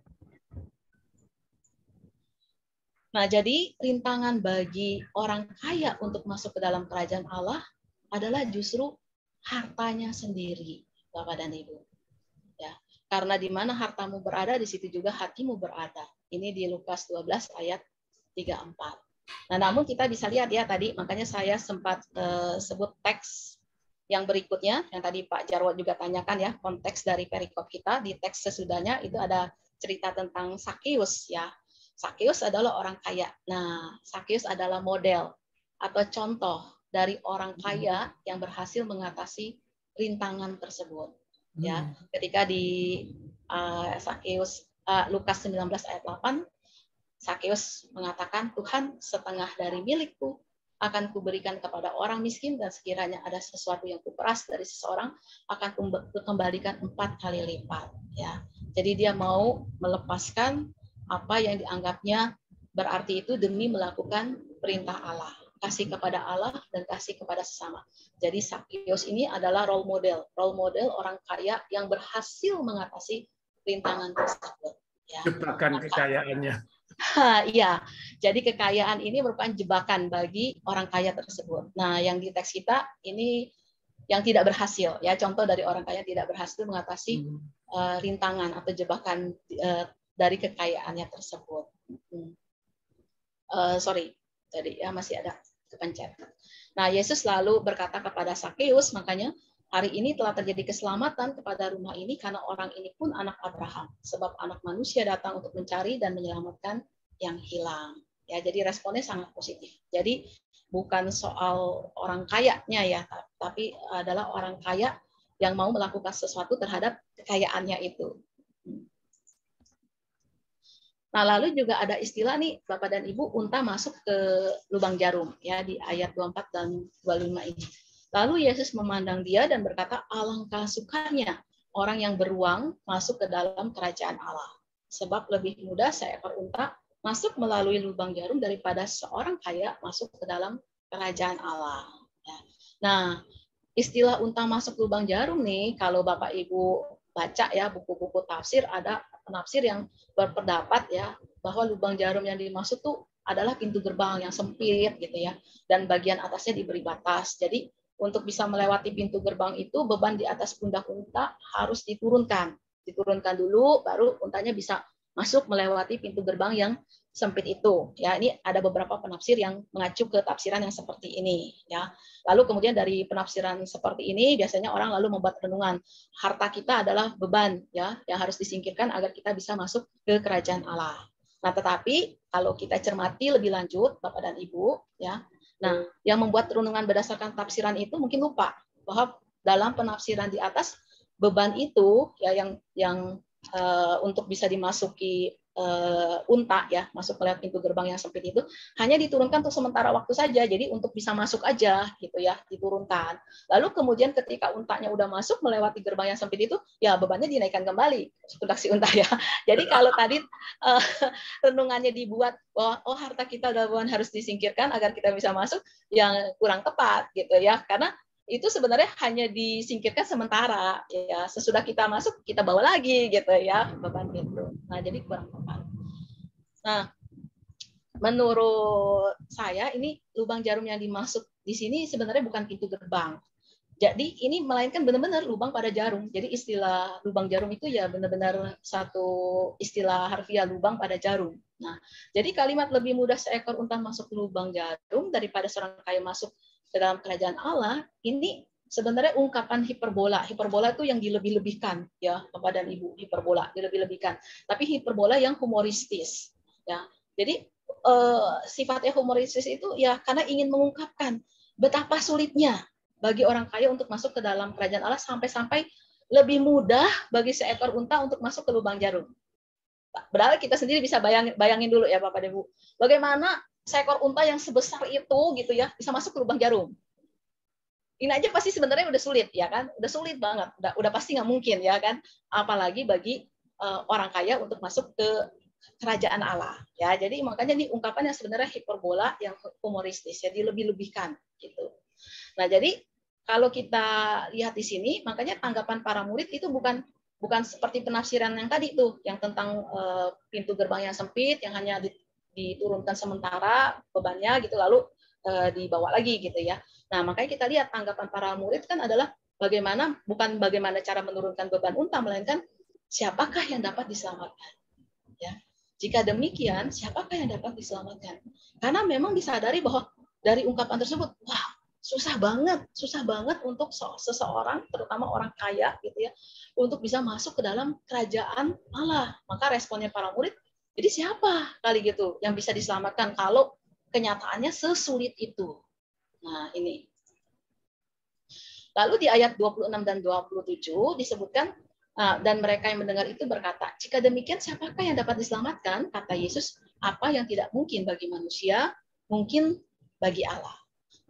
Nah, jadi rintangan bagi orang kaya untuk masuk ke dalam kerajaan Allah adalah justru hartanya sendiri, Bapak dan Ibu. Ya, karena di mana hartamu berada, di situ juga hatimu berada. Ini di Lukas 12 ayat 34. Nah, namun kita bisa lihat ya tadi, makanya saya sempat sebut teks yang berikutnya, yang tadi Pak Jarwo juga tanyakan ya, konteks dari perikop kita, di teks sesudahnya itu ada cerita tentang Sakeus ya. Sakeus adalah orang kaya. Nah, Sakeus adalah model atau contoh dari orang kaya yang berhasil mengatasi rintangan tersebut. Ya, ketika di Sakeus Lukas 19 ayat 8, Sakeus mengatakan, Tuhan, setengah dari milikku akan kuberikan kepada orang miskin, dan sekiranya ada sesuatu yang kuperas dari seseorang akan kembalikan 4 kali lipat. Ya, jadi dia mau melepaskan apa yang dianggapnya berarti itu demi melakukan perintah Allah, kasih kepada Allah dan kasih kepada sesama. Jadi Sakeus ini adalah role model orang kaya yang berhasil mengatasi rintangan tersebut. Ya. Jebakan kekayaannya. Iya, jadi kekayaan ini merupakan jebakan bagi orang kaya tersebut. Nah, yang di teks kita ini yang tidak berhasil, ya contoh dari orang kaya tidak berhasil mengatasi rintangan atau jebakan dari kekayaannya tersebut. Sorry, tadi ya masih ada kepencet. Nah, Yesus lalu berkata kepada Sakeus, makanya hari ini telah terjadi keselamatan kepada rumah ini karena orang ini pun anak Abraham. Sebab anak manusia datang untuk mencari dan menyelamatkan yang hilang. Ya, jadi responnya sangat positif. Jadi bukan soal orang kayanya ya, tapi adalah orang kaya yang mau melakukan sesuatu terhadap kekayaannya itu. Nah, lalu juga ada istilah nih Bapak dan Ibu, unta masuk ke lubang jarum ya di ayat 24 dan 25 ini. Lalu Yesus memandang dia dan berkata, alangkah sukanya orang yang beruang masuk ke dalam kerajaan Allah. Sebab lebih mudah seekor unta masuk melalui lubang jarum daripada seorang kaya masuk ke dalam kerajaan Allah. Nah, istilah unta masuk lubang jarum nih, kalau Bapak Ibu baca ya buku-buku tafsir, ada penafsir yang berpendapat ya bahwa lubang jarum yang dimaksud tuh adalah pintu gerbang yang sempit gitu ya, dan bagian atasnya diberi batas. Jadi untuk bisa melewati pintu gerbang itu beban di atas pundak unta harus diturunkan dulu, baru untanya bisa masuk melewati pintu gerbang yang sempit itu. Ya, ini ada beberapa penafsir yang mengacu ke tafsiran yang seperti ini. Ya, lalu kemudian dari penafsiran seperti ini biasanya orang lalu membuat renungan, harta kita adalah beban ya yang harus disingkirkan agar kita bisa masuk ke kerajaan Allah. Nah, tetapi kalau kita cermati lebih lanjut, Bapak dan Ibu, ya. Nah, yang membuat renungan berdasarkan tafsiran itu mungkin lupa bahwa dalam penafsiran di atas beban itu ya yang untuk bisa dimasuki unta ya masuk lewat pintu gerbang yang sempit itu hanya diturunkan untuk sementara waktu saja, jadi untuk bisa masuk aja gitu ya diturunkan. Lalu kemudian ketika untanya udah masuk melewati gerbang yang sempit itu ya bebannya dinaikkan kembali pundak si unta ya. Jadi kalau tadi renungannya dibuat bahwa oh harta kita dalam harus disingkirkan agar kita bisa masuk, yang kurang tepat gitu ya, karena itu sebenarnya hanya disingkirkan sementara ya, sesudah kita masuk kita bawa lagi gitu ya beban itu. Nah, jadi kurang tepat. Nah, menurut saya ini lubang jarum yang dimaksud di sini sebenarnya bukan pintu gerbang, Jadi ini melainkan benar-benar lubang pada jarum. Jadi istilah lubang jarum itu ya benar-benar satu istilah harfiah, lubang pada jarum. Nah, jadi kalimat lebih mudah seekor unta masuk ke lubang jarum daripada seorang kaya masuk ke dalam kerajaan Allah, ini sebenarnya ungkapan hiperbola. Hiperbola itu yang dilebih-lebihkan, ya, Bapak dan Ibu, hiperbola dilebih-lebihkan. Tapi hiperbola yang humoristis, ya. Jadi sifatnya humoristis itu ya karena ingin mengungkapkan betapa sulitnya bagi orang kaya untuk masuk ke dalam kerajaan Allah, sampai-sampai lebih mudah bagi seekor unta untuk masuk ke lubang jarum. Padahal kita sendiri bisa bayangin dulu ya Bapak dan Ibu, bagaimana seekor unta yang sebesar itu gitu ya bisa masuk ke lubang jarum. Ini aja pasti sebenarnya udah sulit ya kan, udah sulit banget, udah pasti nggak mungkin ya kan, apalagi bagi orang kaya untuk masuk ke kerajaan Allah ya. Jadi makanya ini ungkapan yang sebenarnya hiperbola, yang humoristis ya, dilebih-lebihkan gitu. Nah, jadi kalau kita lihat di sini, makanya tanggapan para murid itu bukan seperti penafsiran yang tadi tuh, yang tentang pintu gerbang yang sempit, yang hanya diturunkan sementara bebannya gitu, lalu dibawa lagi gitu ya. Nah, makanya kita lihat tanggapan para murid kan adalah bukan bagaimana cara menurunkan beban unta, melainkan siapakah yang dapat diselamatkan. Ya. Jika demikian, siapakah yang dapat diselamatkan? Karena memang disadari bahwa dari ungkapan tersebut, wah, susah banget untuk seseorang, terutama orang kaya gitu ya, untuk bisa masuk ke dalam kerajaan Allah. Maka responnya para murid, jadi siapa kali gitu yang bisa diselamatkan kalau kenyataannya sesulit itu. Nah, ini. Lalu di ayat 26 dan 27 disebutkan, dan mereka yang mendengar itu berkata, jika demikian siapakah yang dapat diselamatkan? Kata Yesus, apa yang tidak mungkin bagi manusia, mungkin bagi Allah.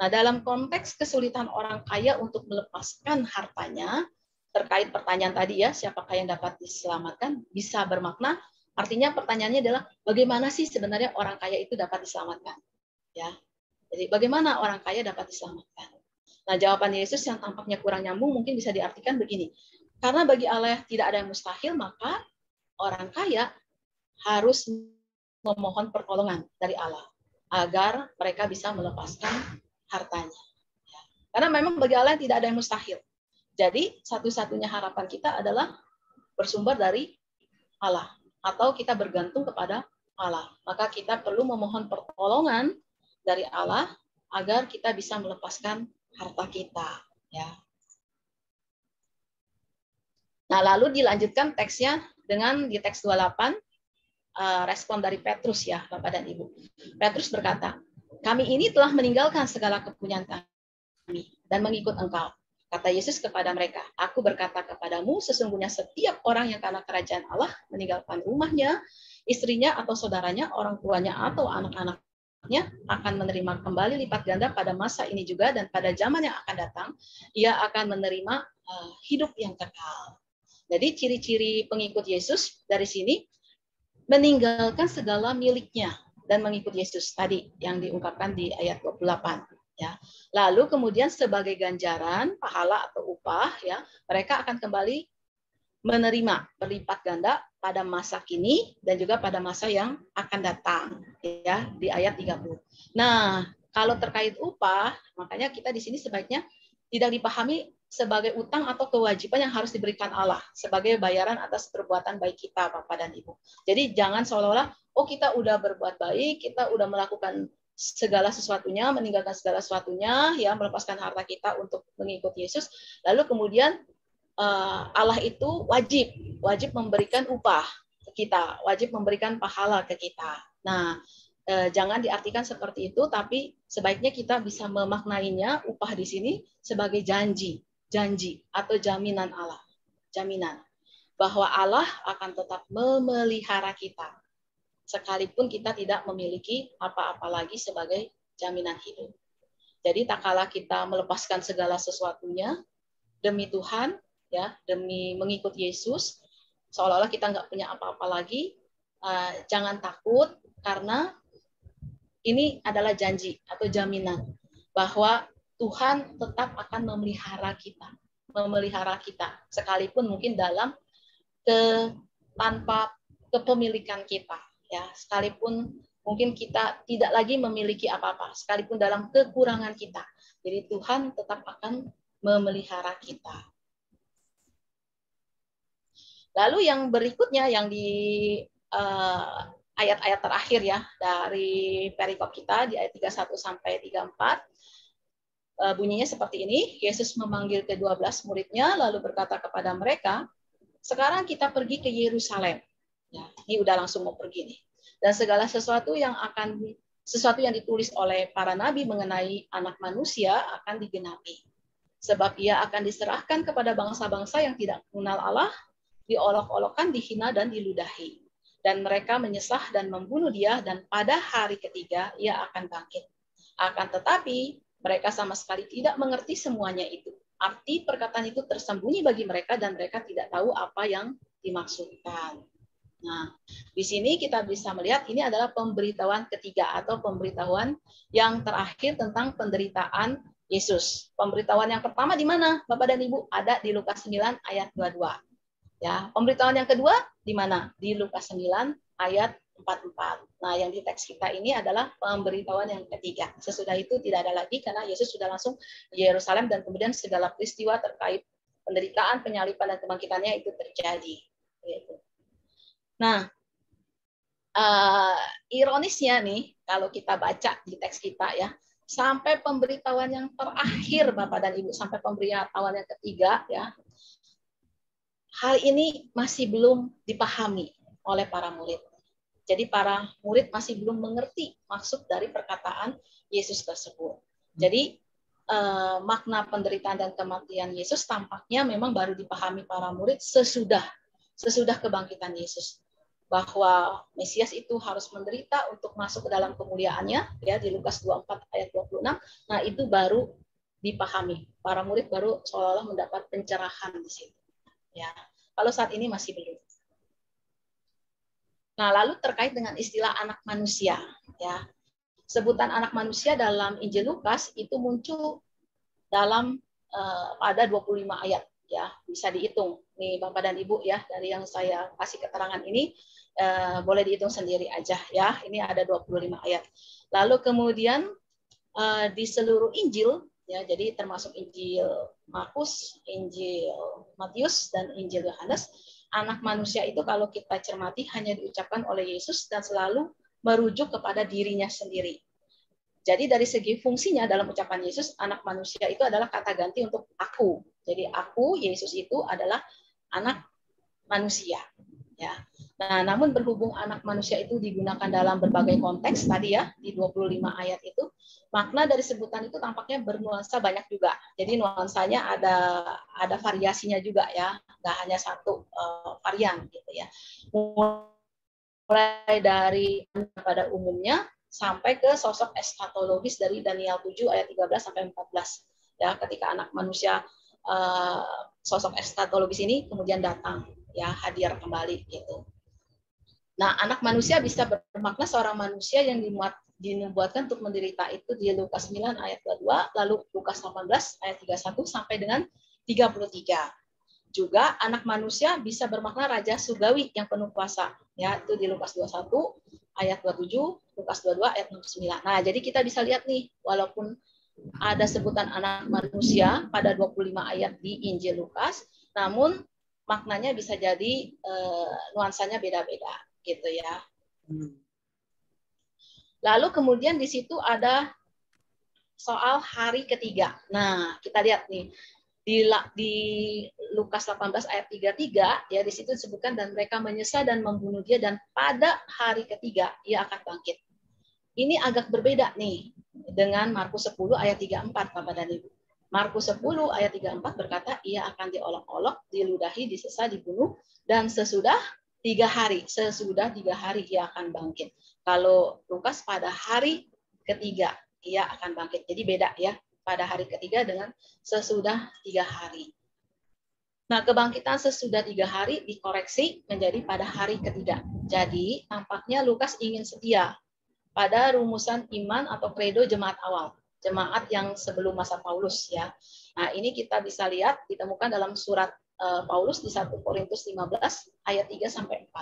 Nah, dalam konteks kesulitan orang kaya untuk melepaskan hartanya, terkait pertanyaan tadi ya, siapakah yang dapat diselamatkan, bisa bermakna, artinya pertanyaannya adalah, bagaimana sih sebenarnya orang kaya itu dapat diselamatkan? Ya, jadi bagaimana orang kaya dapat diselamatkan? Nah, jawaban Yesus yang tampaknya kurang nyambung mungkin bisa diartikan begini. Karena bagi Allah tidak ada yang mustahil, maka orang kaya harus memohon pertolongan dari Allah agar mereka bisa melepaskan hartanya. Karena memang bagi Allah tidak ada yang mustahil. Jadi, satu-satunya harapan kita adalah bersumber dari Allah atau kita bergantung kepada Allah. Maka kita perlu memohon pertolongan dari Allah agar kita bisa melepaskan harta kita, ya. Nah, lalu dilanjutkan teksnya dengan di teks 28 respon dari Petrus ya, Bapak dan Ibu. Petrus berkata, kami ini telah meninggalkan segala kepunyaan kami dan mengikut Engkau. Kata Yesus kepada mereka, aku berkata kepadamu, sesungguhnya setiap orang yang karena kerajaan Allah meninggalkan rumahnya, istrinya atau saudaranya, orang tuanya atau anak-anak akan menerima kembali lipat ganda pada masa ini juga, dan pada zaman yang akan datang ia akan menerima hidup yang kekal. Jadi ciri-ciri pengikut Yesus dari sini meninggalkan segala miliknya dan mengikut Yesus tadi yang diungkapkan di ayat 28 ya. Lalu kemudian sebagai ganjaran pahala atau upah ya, mereka akan kembali menerima berlipat ganda pada masa kini dan juga pada masa yang akan datang ya, di ayat 30. Nah, kalau terkait upah, makanya kita di sini sebaiknya tidak dipahami sebagai utang atau kewajiban yang harus diberikan Allah sebagai bayaran atas perbuatan baik kita, Bapak dan Ibu. Jadi jangan seolah-olah oh kita udah berbuat baik, kita udah melakukan segala sesuatunya, meninggalkan segala sesuatunya ya, melepaskan harta kita untuk mengikut Yesus, lalu kemudian Allah itu wajib memberikan upah ke kita, wajib memberikan pahala ke kita. Nah, jangan diartikan seperti itu, tapi sebaiknya kita bisa memaknainya upah di sini sebagai janji atau jaminan Allah, jaminan bahwa Allah akan tetap memelihara kita, sekalipun kita tidak memiliki apa-apa lagi sebagai jaminan hidup. Jadi tak kala kita melepaskan segala sesuatunya demi Tuhan, ya, demi mengikut Yesus, seolah-olah kita nggak punya apa-apa lagi, jangan takut, karena ini adalah janji atau jaminan bahwa Tuhan tetap akan memelihara kita, sekalipun mungkin dalam tanpa kepemilikan kita, ya, sekalipun mungkin kita tidak lagi memiliki apa-apa, sekalipun dalam kekurangan kita. Jadi Tuhan tetap akan memelihara kita. Lalu yang berikutnya yang di ayat-ayat terakhir ya dari perikop kita di ayat 31 sampai 34 bunyinya seperti ini. Yesus memanggil ke-12 muridnya lalu berkata kepada mereka, sekarang kita pergi ke Yerusalem. Ya, ini udah langsung mau pergi nih. Dan segala sesuatu yang ditulis oleh para nabi mengenai anak manusia akan digenapi. Sebab ia akan diserahkan kepada bangsa-bangsa yang tidak mengenal Allah, diolok-olokkan, dihina, dan diludahi. Dan mereka menyesah dan membunuh dia, dan pada hari ketiga ia akan bangkit. Akan tetapi, mereka sama sekali tidak mengerti semuanya itu. Arti perkataan itu tersembunyi bagi mereka, dan mereka tidak tahu apa yang dimaksudkan. Nah, di sini kita bisa melihat ini adalah pemberitahuan ketiga atau pemberitahuan yang terakhir tentang penderitaan Yesus. Pemberitahuan yang pertama di mana, Bapak dan Ibu? Ada di Lukas 9 ayat 22. Ya, pemberitahuan yang kedua di mana? Di Lukas 9 ayat 44. Nah, yang di teks kita ini adalah pemberitahuan yang ketiga. Sesudah itu tidak ada lagi karena Yesus sudah langsung ke Yerusalem dan kemudian segala peristiwa terkait penderitaan, penyaliban, dan kebangkitannya itu terjadi. Gitu. Nah, ironisnya nih, kalau kita baca di teks kita ya, sampai pemberitahuan yang terakhir Bapak dan Ibu, sampai pemberitahuan yang ketiga ya, hal ini masih belum dipahami oleh para murid. Jadi para murid masih belum mengerti maksud dari perkataan Yesus tersebut. Jadi makna penderitaan dan kematian Yesus tampaknya memang baru dipahami para murid sesudah kebangkitan Yesus. Bahwa Mesias itu harus menderita untuk masuk ke dalam kemuliaannya, ya di Lukas 24 ayat 26. Nah, itu baru dipahami. Para murid baru seolah-olah mendapat pencerahan di situ. Ya, kalau saat ini masih belum. Nah, lalu terkait dengan istilah anak manusia, ya. Sebutan anak manusia dalam Injil Lukas itu muncul dalam pada 25 ayat, ya. Bisa dihitung. Nih Bapak dan Ibu ya, dari yang saya kasih keterangan ini boleh dihitung sendiri aja ya. Ini ada 25 ayat. Lalu kemudian di seluruh Injil ya, jadi termasuk Injil Markus, Injil Matius, dan Injil Yohanes, anak manusia itu kalau kita cermati hanya diucapkan oleh Yesus dan selalu merujuk kepada dirinya sendiri. Jadi dari segi fungsinya dalam ucapan Yesus, anak manusia itu adalah kata ganti untuk aku. Jadi aku, Yesus itu adalah anak manusia. Ya. Nah, namun berhubung anak manusia itu digunakan dalam berbagai konteks tadi ya, di 25 ayat itu, makna dari sebutan itu tampaknya bernuansa banyak juga. Jadi nuansanya ada variasinya juga ya, nggak hanya satu varian gitu ya. Mulai dari pada umumnya sampai ke sosok eskatologis dari Daniel 7 ayat 13 sampai 14. Ya, ketika anak manusia sosok eskatologis ini kemudian datang ya, hadir kembali gitu. Nah, anak manusia bisa bermakna seorang manusia yang dinubuatkan untuk menderita itu di Lukas 9 ayat 22, lalu Lukas 18 ayat 31 sampai dengan 33. Juga anak manusia bisa bermakna raja surgawi yang penuh kuasa, ya, itu di Lukas 21 ayat 27, Lukas 22 ayat 69. Nah, jadi kita bisa lihat nih, walaupun ada sebutan anak manusia pada 25 ayat di Injil Lukas, namun maknanya bisa jadi nuansanya beda-beda gitu ya. Lalu kemudian di situ ada soal hari ketiga. Nah, kita lihat nih di Lukas 18 ayat 33 ya, di situ disebutkan dan mereka menyesal dan membunuh dia dan pada hari ketiga ia akan bangkit. Ini agak berbeda nih dengan Markus 10 ayat 34 Bapak dan Ibu. Markus 10 ayat 34 berkata ia akan diolok-olok, diludahi, disesah, dibunuh dan sesudah 3 hari ia akan bangkit. Kalau Lukas pada hari ketiga ia akan bangkit. Jadi beda ya, pada hari ketiga dengan sesudah 3 hari. Nah, kebangkitan sesudah 3 hari dikoreksi menjadi pada hari ketiga. Jadi tampaknya Lukas ingin setia pada rumusan iman atau kredo jemaat awal, jemaat yang sebelum masa Paulus ya. Nah, ini kita bisa lihat ditemukan dalam surat Paulus di 1 Korintus 15 ayat 3 sampai 4.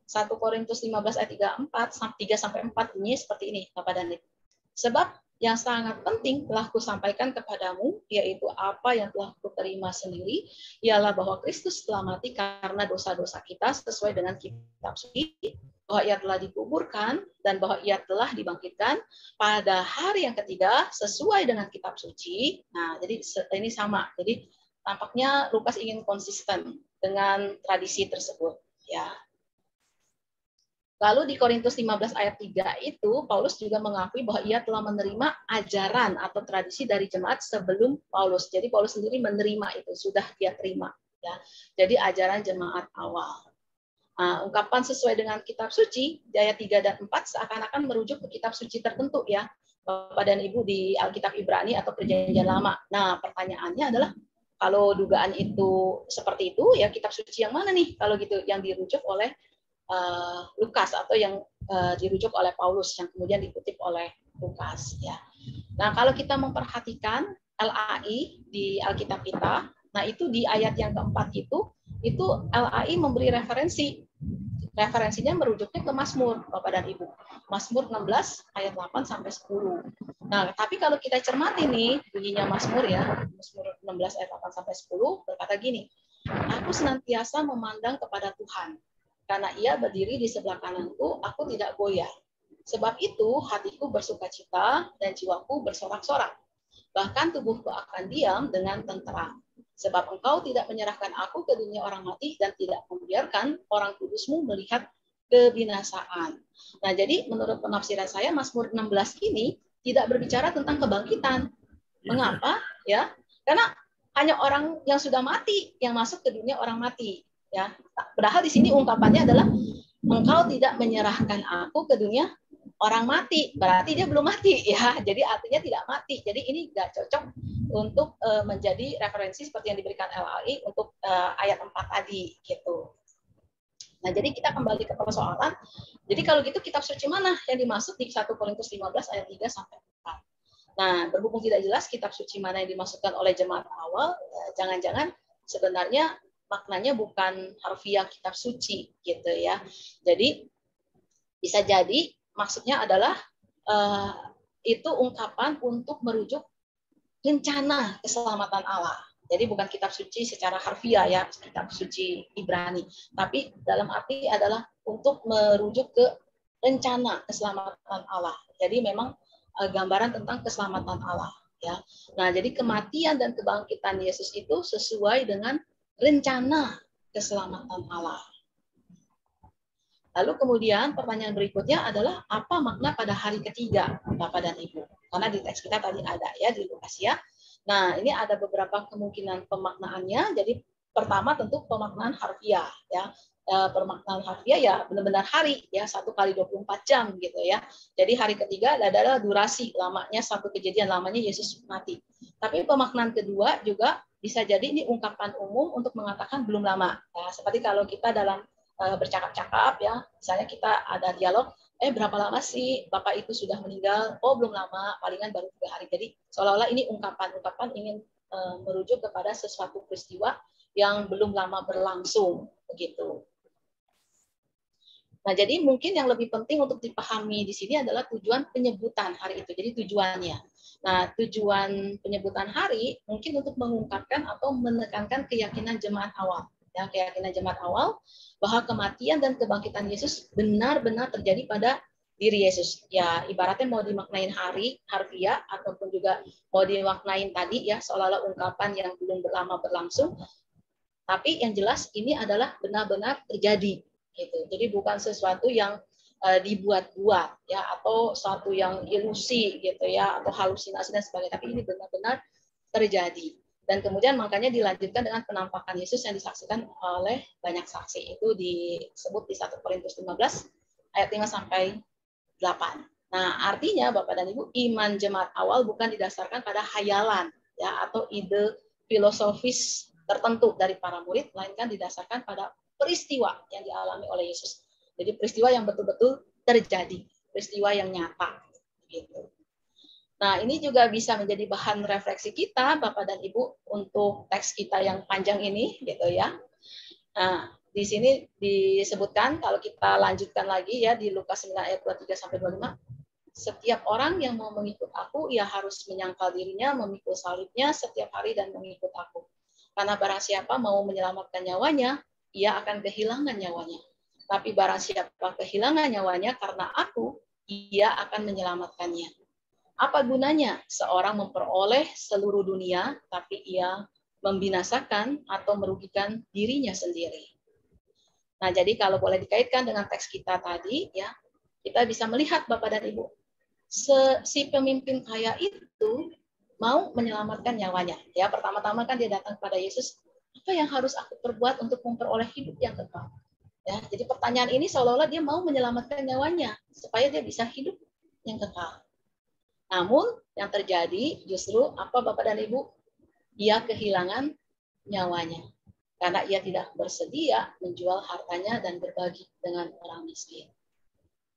1 Korintus 15 ayat 3 sampai 4 bunyi seperti ini, Bapak dan Ibu. Sebab yang sangat penting telah kusampaikan kepadamu, yaitu apa yang telah kuterima sendiri, ialah bahwa Kristus telah mati karena dosa-dosa kita sesuai dengan kitab suci, bahwa ia telah dikuburkan, dan bahwa ia telah dibangkitkan pada hari yang ketiga sesuai dengan kitab suci. Nah, jadi ini sama. Jadi tampaknya Lukas ingin konsisten dengan tradisi tersebut. Ya. Lalu di Korintus 15 ayat 3 itu, Paulus juga mengakui bahwa ia telah menerima ajaran atau tradisi dari jemaat sebelum Paulus. Jadi Paulus sendiri menerima itu, sudah dia terima. Ya. Jadi ajaran jemaat awal. Nah, ungkapan sesuai dengan kitab suci, ayat 3 dan 4 seakan-akan merujuk ke kitab suci tertentu ya, Bapak dan Ibu di Alkitab Ibrani atau Perjanjian Lama. Nah, pertanyaannya adalah, kalau dugaan itu seperti itu, ya kitab suci yang mana nih kalau gitu yang dirujuk oleh Lukas atau yang dirujuk oleh Paulus yang kemudian dikutip oleh Lukas ya. Nah, kalau kita memperhatikan LAI di Alkitab kita, nah itu di ayat yang keempat itu LAI memberi referensi. Referensinya merujuknya ke Mazmur, Bapak dan Ibu. Mazmur 16 ayat 8 sampai 10. Nah, tapi kalau kita cermati nih bunyinya Mazmur ya, Mazmur 16 ayat 8 sampai 10 berkata gini, aku senantiasa memandang kepada Tuhan. Karena ia berdiri di sebelah kananku, aku tidak goyah. Sebab itu hatiku bersukacita dan jiwaku bersorak-sorak. Bahkan tubuhku akan diam dengan tenteram. Sebab engkau tidak menyerahkan aku ke dunia orang mati dan tidak membiarkan orang kudusmu melihat kebinasaan. Nah, jadi menurut penafsiran saya, Mazmur 16 ini tidak berbicara tentang kebangkitan. Mengapa? Ya, karena hanya orang yang sudah mati yang masuk ke dunia orang mati. Ya, padahal di sini ungkapannya adalah engkau tidak menyerahkan aku ke dunia orang mati, berarti dia belum mati ya. Jadi artinya tidak mati. Jadi ini nggak cocok untuk menjadi referensi seperti yang diberikan LAI untuk ayat 4 tadi gitu. Nah, jadi kita kembali ke persoalan. Jadi kalau gitu kitab suci mana yang dimaksud di 1 Korintus 15 ayat 3 sampai 4. Nah, berhubung tidak jelas kitab suci mana yang dimaksudkan oleh jemaat awal, jangan-jangan sebenarnya maknanya bukan harfiah kitab suci gitu ya. Jadi bisa jadi maksudnya adalah itu ungkapan untuk merujuk rencana keselamatan Allah. Jadi bukan kitab suci secara harfiah ya, kitab suci Ibrani, tapi dalam arti adalah untuk merujuk ke rencana keselamatan Allah. Jadi memang gambaran tentang keselamatan Allah ya. Nah, jadi kematian dan kebangkitan Yesus itu sesuai dengan rencana keselamatan Allah. Lalu kemudian pertanyaan berikutnya adalah apa makna pada hari ketiga, Bapak dan Ibu? Karena di teks kita tadi ada ya di Lukas ya. Nah, ini ada beberapa kemungkinan pemaknaannya. Jadi pertama tentu pemaknaan harfiah ya. Pemaknaan harfiah ya benar-benar hari ya, 1 kali 24 jam gitu ya. Jadi hari ketiga adalah durasi lamanya satu kejadian, lamanya Yesus mati. Tapi pemaknaan kedua juga bisa jadi ini ungkapan umum untuk mengatakan belum lama. Ya, seperti kalau kita dalam bercakap-cakap ya, misalnya kita ada dialog, berapa lama sih Bapak itu sudah meninggal? Oh, belum lama, palingan baru 3 hari. Jadi seolah-olah ini ungkapan ingin merujuk kepada sesuatu peristiwa yang belum lama berlangsung begitu. Nah, jadi mungkin yang lebih penting untuk dipahami di sini adalah tujuan penyebutan hari itu. Jadi tujuannya. Nah, tujuan penyebutan hari mungkin untuk mengungkapkan atau menekankan keyakinan jemaat awal. Ya, keyakinan jemaat awal bahwa kematian dan kebangkitan Yesus benar-benar terjadi pada diri Yesus. Ya, ibaratnya mau dimaknain hari, harfiah, ataupun juga mau dimaknain tadi ya, seolah-olah ungkapan yang belum lama berlangsung. Tapi yang jelas ini adalah benar-benar terjadi. Gitu. Jadi bukan sesuatu yang dibuat-buat ya, atau suatu yang ilusi gitu ya, atau halusinasi dan sebagainya. Tapi ini benar-benar terjadi. Dan kemudian makanya dilanjutkan dengan penampakan Yesus yang disaksikan oleh banyak saksi. Itu disebut di 1 Korintus 15 ayat 5 sampai 8. Nah, artinya Bapak dan Ibu, iman jemaat awal bukan didasarkan pada hayalan ya, atau ide filosofis tertentu dari para murid, melainkan didasarkan pada peristiwa yang dialami oleh Yesus. Jadi peristiwa yang betul-betul terjadi, peristiwa yang nyata gitu. Nah, ini juga bisa menjadi bahan refleksi kita, Bapak dan Ibu, untuk teks kita yang panjang ini, gitu ya. Nah, di sini disebutkan, kalau kita lanjutkan lagi ya, di Lukas 9 ayat 23 sampai 25, setiap orang yang mau mengikut aku, ia harus menyangkal dirinya, memikul salibnya setiap hari dan mengikut aku. Karena barang siapa mau menyelamatkan nyawanya, ia akan kehilangan nyawanya. Tapi barang siapa kehilangan nyawanya karena aku, ia akan menyelamatkannya. Apa gunanya seorang memperoleh seluruh dunia, tapi ia membinasakan atau merugikan dirinya sendiri? Nah, jadi kalau boleh dikaitkan dengan teks kita tadi, ya, kita bisa melihat Bapak dan Ibu, si pemimpin kaya itu mau menyelamatkan nyawanya. Ya, pertama-tama kan dia datang kepada Yesus, apa yang harus aku perbuat untuk memperoleh hidup yang kekal? Ya, jadi pertanyaan ini seolah-olah dia mau menyelamatkan nyawanya supaya dia bisa hidup yang kekal. Namun yang terjadi justru apa Bapak dan Ibu? Ia kehilangan nyawanya karena ia tidak bersedia menjual hartanya dan berbagi dengan orang miskin.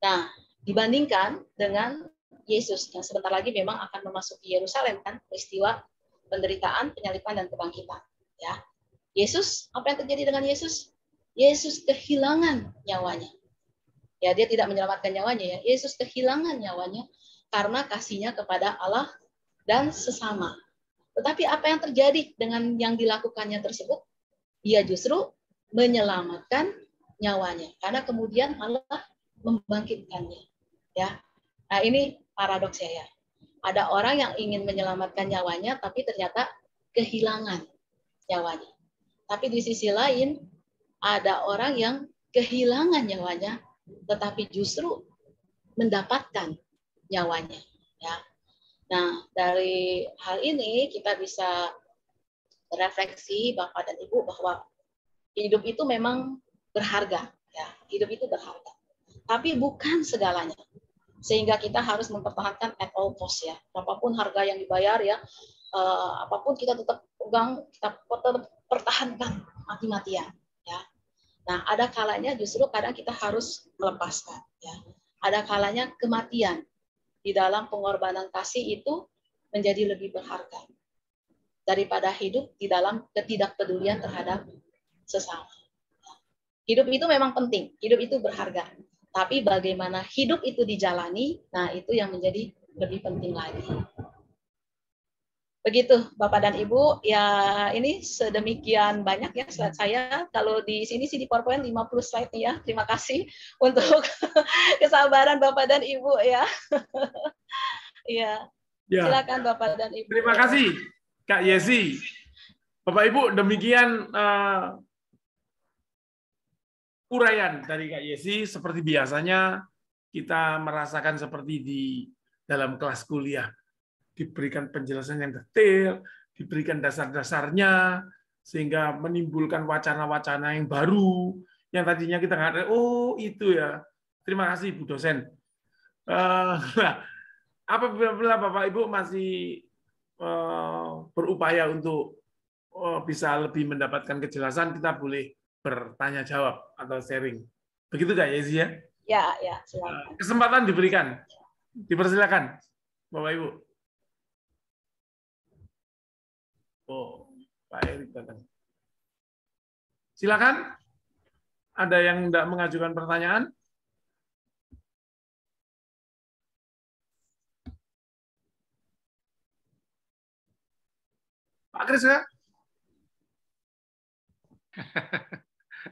Nah, dibandingkan dengan Yesus yang sebentar lagi memang akan memasuki Yerusalem, kan, peristiwa penderitaan, penyaliban dan kebangkitan, ya. Yesus, apa yang terjadi dengan Yesus? Yesus kehilangan nyawanya. Ya, dia tidak menyelamatkan nyawanya, ya. Yesus kehilangan nyawanya karena kasihnya kepada Allah dan sesama. Tetapi apa yang terjadi dengan yang dilakukannya tersebut? Ia justru menyelamatkan nyawanya karena kemudian Allah membangkitkannya, ya. Nah, ini paradoks ya. Ada orang yang ingin menyelamatkan nyawanya tapi ternyata kehilangan nyawanya. Tapi di sisi lain ada orang yang kehilangan nyawanya tetapi justru mendapatkan nyawanya, ya. Nah, dari hal ini kita bisa refleksi Bapak dan Ibu bahwa hidup itu memang berharga, ya. Hidup itu berharga. Tapi bukan segalanya. Sehingga kita harus mempertahankan at all cost, ya. Apapun harga yang dibayar, ya, apapun kita tetap pegang, kita tetap pertahankan mati-matian, ya. Nah, ada kalanya justru kadang kita harus melepaskan, ya. Ada kalanya kematian di dalam pengorbanan kasih itu menjadi lebih berharga daripada hidup di dalam ketidakpedulian terhadap sesama. Hidup itu memang penting, hidup itu berharga. Tapi bagaimana hidup itu dijalani, nah itu yang menjadi lebih penting lagi. Begitu Bapak dan Ibu, ya ini sedemikian banyak ya slide saya. Kalau di sini sih di PowerPoint 50 slide ya. Terima kasih untuk kesabaran Bapak dan Ibu ya. Iya. Ya. Silakan Bapak dan Ibu. Terima kasih Kak Yesi. Bapak Ibu, demikian uraian dari Kak Yesi. Seperti biasanya kita merasakan seperti di dalam kelas kuliah. Diberikan penjelasan yang detail, diberikan dasar-dasarnya, sehingga menimbulkan wacana-wacana yang baru, yang tadinya kita nggak ada, oh itu ya. Terima kasih Bu dosen. Apabila Bapak Ibu masih berupaya untuk bisa lebih mendapatkan kejelasan, kita boleh bertanya jawab atau sharing. Begitu nggak Yesi ya? Ya, silakan. Kesempatan diberikan. Dipersilakan, Bapak Ibu. Oh, Pak Erik datang. Silakan. Ada yang tidak mengajukan pertanyaan? Pak Kris ya?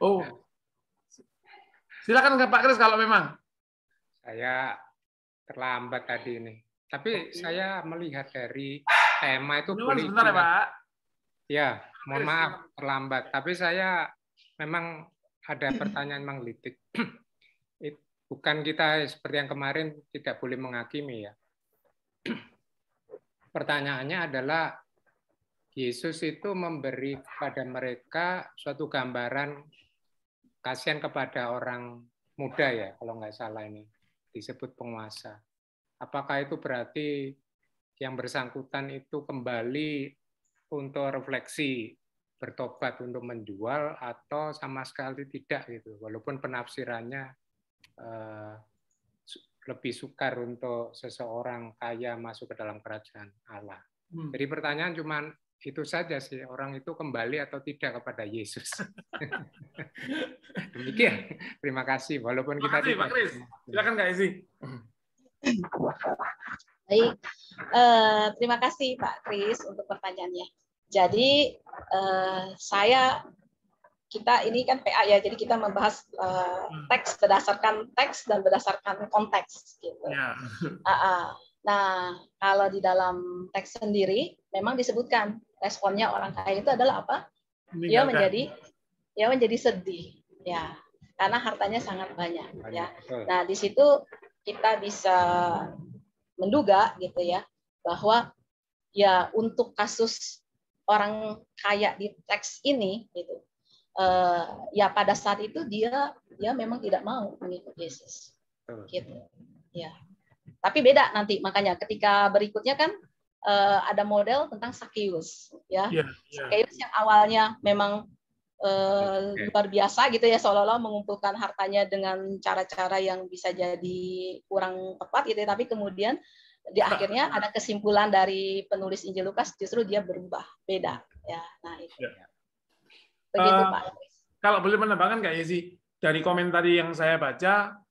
Oh, silakan Pak Kris kalau memang. Saya terlambat tadi ini. Tapi saya melihat dari tema itu politik. Sebentar ya Pak. Ya, mohon maaf terlambat. Tapi saya memang ada pertanyaan menggelitik. Bukan kita seperti yang kemarin tidak boleh menghakimi ya. Pertanyaannya adalah Yesus itu memberi kepada mereka suatu gambaran kasihan kepada orang muda ya, kalau nggak salah ini disebut penguasa. Apakah itu berarti yang bersangkutan itu kembali untuk refleksi, bertobat untuk menjual atau sama sekali tidak gitu, walaupun penafsirannya lebih sukar untuk seseorang kaya masuk ke dalam kerajaan Allah. Jadi pertanyaan cuma itu saja sih, orang itu kembali atau tidak kepada Yesus. Demikian. Terima kasih. Walaupun kita Terima kasih, Pak Kris. Silakan Kak Isi. Baik, terima kasih Pak Kris untuk pertanyaannya. Jadi kita ini kan PA ya, jadi kita membahas teks berdasarkan teks dan berdasarkan konteks gitu. Ya. Nah, kalau di dalam teks sendiri memang disebutkan responnya orang kaya itu adalah apa? Dia menjadi sedih, ya, karena hartanya sangat banyak, ya. Nah, di situ kita bisa menduga gitu ya bahwa ya untuk kasus orang kaya di teks ini gitu ya pada saat itu dia memang tidak mau mengikuti Yesus gitu ya. Tapi beda nanti, makanya ketika berikutnya kan ada model tentang Sakeus ya. Sakeus yang awalnya memang luar biasa gitu ya, seolah-olah mengumpulkan hartanya dengan cara-cara yang bisa jadi kurang tepat gitu ya, tapi kemudian di akhirnya ada kesimpulan dari penulis Injil Lukas justru dia berubah, beda ya. Nah itu begitu Pak. Kalau boleh menambahkan Kak Yesi, dari komentar yang saya baca,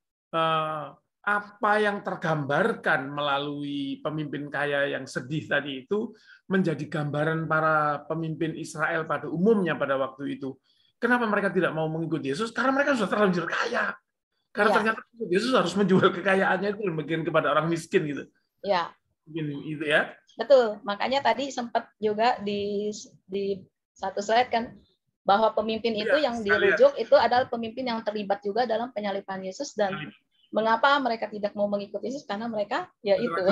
apa yang tergambarkan melalui pemimpin kaya yang sedih tadi itu menjadi gambaran para pemimpin Israel pada umumnya pada waktu itu. Kenapa mereka tidak mau mengikuti Yesus? Karena mereka sudah terlanjur kaya. Karena ternyata Yesus harus menjual kekayaannya itu dan bagian kepada orang miskin gitu. Ya. Begini itu ya. Betul. Makanya tadi sempat juga di satu slide kan bahwa pemimpin itu yang dirujuk itu adalah pemimpin yang terlibat juga dalam penyaliban Yesus, dan mengapa mereka tidak mau mengikuti Yesus? Karena mereka ya itu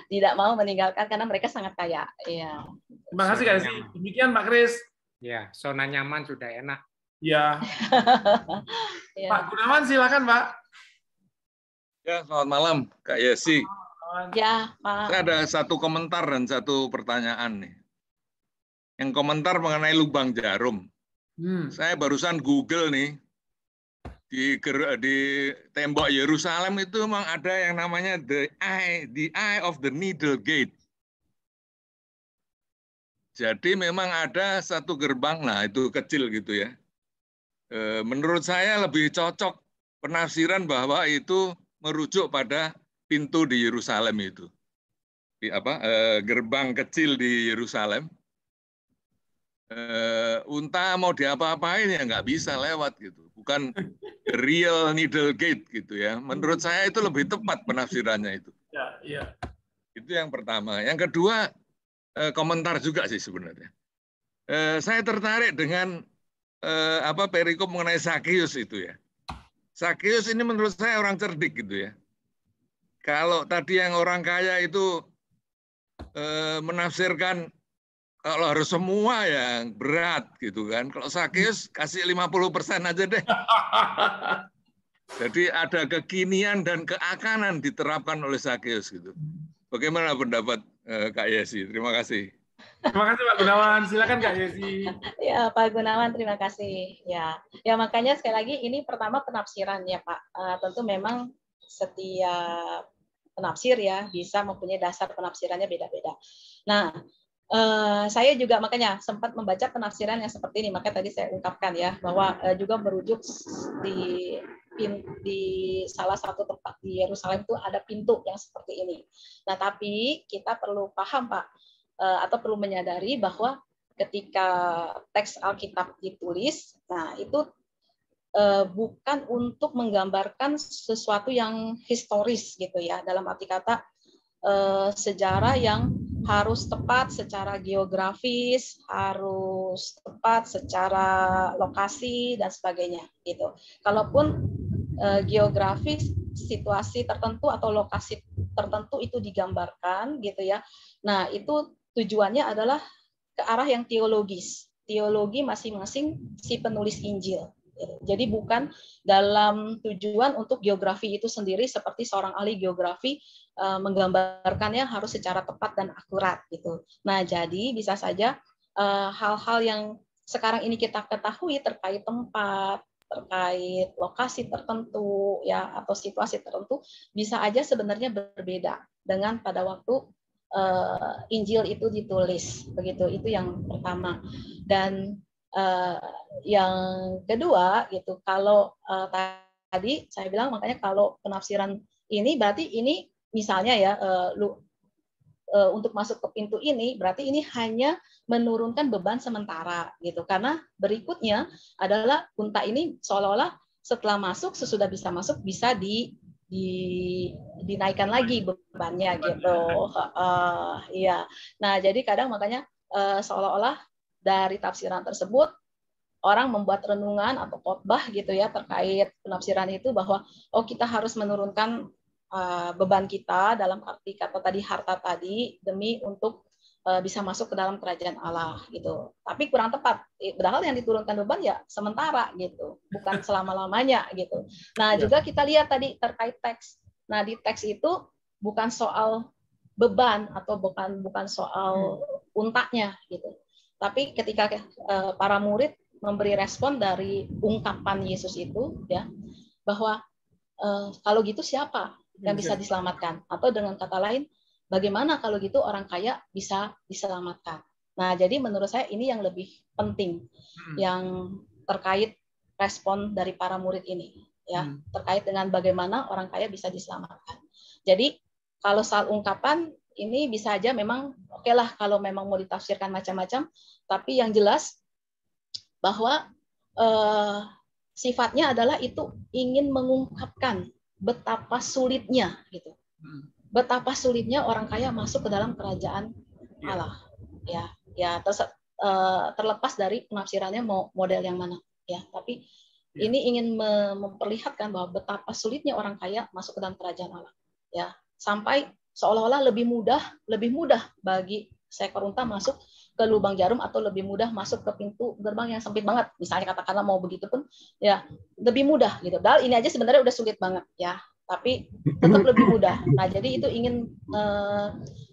tidak mau meninggalkan karena mereka sangat kaya. Ya. Terima kasih Kak Yesi. Demikian Pak Kris. Ya, zona nyaman sudah enak. Ya. Pak Gunawan silakan Pak. Ya, selamat malam Kak Yesi. Ya, Pak. Saya ada satu komentar dan satu pertanyaan nih. Yang komentar mengenai lubang jarum. Saya barusan Google nih, di tembok Yerusalem itu memang ada yang namanya the eye of the needle gate. Jadi memang ada satu gerbang, nah itu kecil gitu ya. Menurut saya lebih cocok penafsiran bahwa itu merujuk pada pintu di Yerusalem itu. Gerbang kecil di Yerusalem. Unta mau diapa-apain ya nggak bisa lewat gitu. Bukan the real needle gate gitu ya. Menurut saya itu lebih tepat penafsirannya itu. Ya. Itu yang pertama. Yang kedua, komentar juga sih sebenarnya. Saya tertarik dengan perikop mengenai Sakeus itu ya. Sakeus ini menurut saya orang cerdik gitu ya. Kalau tadi yang orang kaya itu menafsirkan kalau harus semua yang berat gitu kan. Kalau Sakeus kasih 50% aja deh. Jadi ada kekinian dan keakanan diterapkan oleh Sakeus gitu. Bagaimana pendapat Kak Yesi? Terima kasih. Terima kasih Pak Gunawan. Silakan Kak Yesi. Ya Pak Gunawan, terima kasih. Ya makanya sekali lagi ini pertama penafsiran ya Pak. Tentu memang setiap penafsir ya bisa mempunyai dasar penafsirannya beda-beda. Nah, saya juga makanya sempat membaca penafsiran yang seperti ini, maka tadi saya ungkapkan ya bahwa juga merujuk di salah satu tempat di Yerusalem itu ada pintu yang seperti ini. Nah, tapi kita perlu paham Pak, atau perlu menyadari bahwa ketika teks Alkitab ditulis, nah itu bukan untuk menggambarkan sesuatu yang historis gitu ya, dalam arti kata sejarah yang harus tepat secara geografis, harus tepat secara lokasi dan sebagainya gitu. Kalaupun geografis situasi tertentu atau lokasi tertentu itu digambarkan gitu ya. Nah, itu tujuannya adalah ke arah yang teologis. Teologi masing-masing si penulis Injil. Jadi bukan dalam tujuan untuk geografi itu sendiri seperti seorang ahli geografi menggambarkannya harus secara tepat dan akurat gitu. Nah, jadi bisa saja hal-hal yang sekarang ini kita ketahui terkait tempat, terkait lokasi tertentu ya atau situasi tertentu bisa aja sebenarnya berbeda dengan pada waktu Injil itu ditulis. Begitu, itu yang pertama. Dan yang kedua gitu, kalau tadi saya bilang, makanya kalau penafsiran ini berarti ini misalnya ya, untuk masuk ke pintu ini berarti ini hanya menurunkan beban sementara gitu, karena berikutnya adalah unta ini seolah-olah setelah masuk, sesudah bisa masuk bisa dinaikkan lagi bebannya gitu. Iya. Nah, jadi kadang makanya seolah-olah dari tafsiran tersebut orang membuat renungan atau khotbah gitu ya terkait penafsiran itu, bahwa kita harus menurunkan beban kita, dalam arti kata tadi harta tadi, demi untuk bisa masuk ke dalam kerajaan Allah gitu. Tapi kurang tepat. Padahal yang diturunkan beban ya sementara gitu, bukan selama-lamanya gitu. Nah, juga kita lihat tadi terkait teks. Nah, di teks itu bukan soal beban atau bukan soal untanya gitu. Tapi ketika para murid memberi respon dari ungkapan Yesus itu ya, bahwa kalau gitu siapa yang bisa diselamatkan? Atau dengan kata lain, bagaimana kalau gitu orang kaya bisa diselamatkan? Nah, jadi menurut saya ini yang lebih penting, yang terkait respon dari para murid ini, ya, terkait dengan bagaimana orang kaya bisa diselamatkan. Jadi kalau soal ungkapan ini bisa aja memang oke lah kalau memang mau ditafsirkan macam-macam, tapi yang jelas bahwa sifatnya adalah itu ingin mengungkapkan betapa sulitnya gitu. Betapa sulitnya orang kaya masuk ke dalam kerajaan Allah. Ya, terlepas dari penafsirannya mau model yang mana ya, tapi ini ingin memperlihatkan bahwa betapa sulitnya orang kaya masuk ke dalam kerajaan Allah. Ya, sampai seolah-olah lebih mudah bagi seekor unta masuk ke lubang jarum, atau lebih mudah masuk ke pintu gerbang yang sempit banget. Misalnya katakanlah mau begitu pun ya lebih mudah gitu. Padahal ini aja sebenarnya udah sulit banget ya, tapi tetap lebih mudah. Nah, jadi itu ingin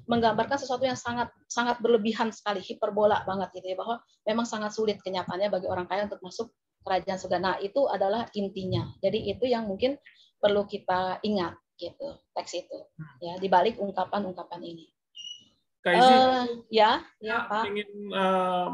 menggambarkan sesuatu yang sangat berlebihan sekali, hiperbola banget gitu ya, bahwa memang sangat sulit kenyataannya bagi orang kaya untuk masuk kerajaan surga. Nah, itu adalah intinya. Jadi itu yang mungkin perlu kita ingat gitu, teks itu ya, di balik ungkapan-ungkapan ini. Kak Isi, Pak. ingin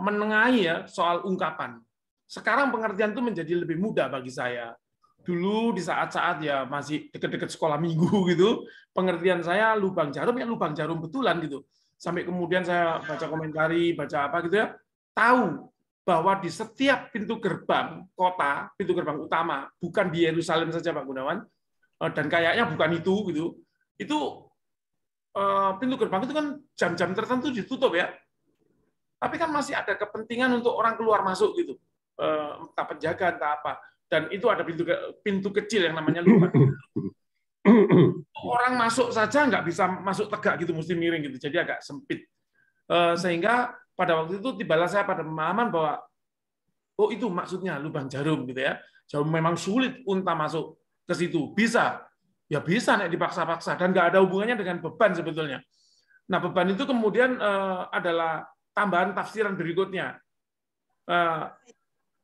menengahi ya soal ungkapan. Sekarang pengertian itu menjadi lebih mudah bagi saya. Dulu di saat-saat ya masih dekat-dekat sekolah minggu gitu, pengertian saya lubang jarum ya lubang jarum betulan gitu. Sampai kemudian saya baca komentari, baca apa gitu ya, tahu bahwa di setiap pintu gerbang kota, pintu gerbang utama, bukan di Yerusalem saja Pak Gunawan, dan kayaknya bukan itu gitu. Itu pintu gerbang itu kan jam-jam tertentu ditutup ya. Tapi kan masih ada kepentingan untuk orang keluar masuk gitu. Entah penjaga, entah apa. Dan itu ada pintu kecil yang namanya lubang. Orang masuk saja nggak bisa masuk tegak gitu, mesti miring gitu. Jadi agak sempit. Sehingga pada waktu itu tibalah saya pada pemahaman bahwa oh itu maksudnya lubang jarum gitu ya. Jarum memang sulit unta masuk ke situ. Bisa. Ya bisa nek dipaksa-paksa, dan nggak ada hubungannya dengan beban sebetulnya. Nah, beban itu kemudian adalah tambahan tafsiran berikutnya.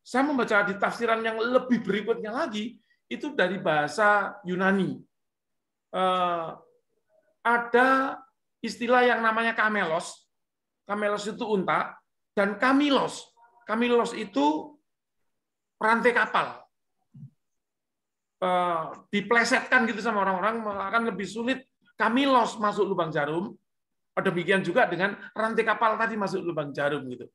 Saya membaca di tafsiran yang lebih berikutnya lagi, itu dari bahasa Yunani. Ada istilah yang namanya kamelos. Kamelos itu unta, dan kamilos. Kamilos itu rantai kapal. Diplesetkan gitu sama orang-orang, akan lebih sulit kamilos masuk lubang jarum. Demikian juga dengan rantai kapal tadi masuk lubang jarum gitu.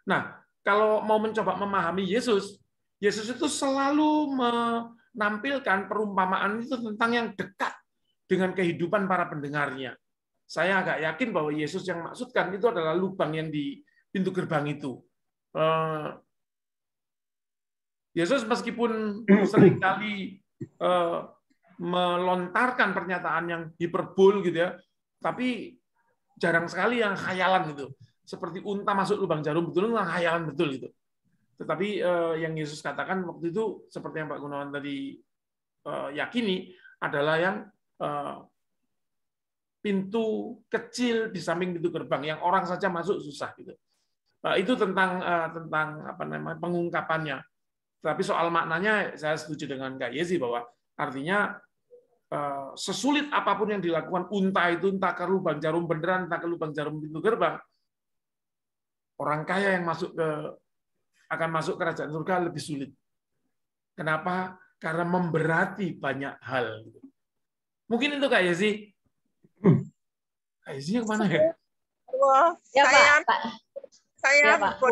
Nah, kalau mau mencoba memahami Yesus, Yesus itu selalu menampilkan perumpamaan itu tentang yang dekat dengan kehidupan para pendengarnya. Saya agak yakin bahwa Yesus yang maksudkan itu adalah lubang yang di pintu gerbang itu. Yesus meskipun seringkali melontarkan pernyataan yang hiperbol gitu ya, tapi jarang sekali yang khayalan gitu. Seperti unta masuk lubang jarum betul, itu khayalan betul gitu. Tetapi yang Yesus katakan waktu itu seperti yang Pak Gunawan tadi yakini adalah yang pintu kecil di samping pintu gerbang yang orang saja masuk susah gitu. Itu tentang apa namanya pengungkapannya. Tapi soal maknanya saya setuju dengan Kak Yezi bahwa artinya sesulit apapun yang dilakukan unta itu, entah ke lubang jarum beneran, entah ke lubang jarum pintu gerbang, orang kaya yang akan masuk kerajaan surga lebih sulit. Kenapa? karena memberati banyak hal. Mungkin itu Kak Yesi. Kak Yesi yang mana ya? Ya, Saya ya, Pak.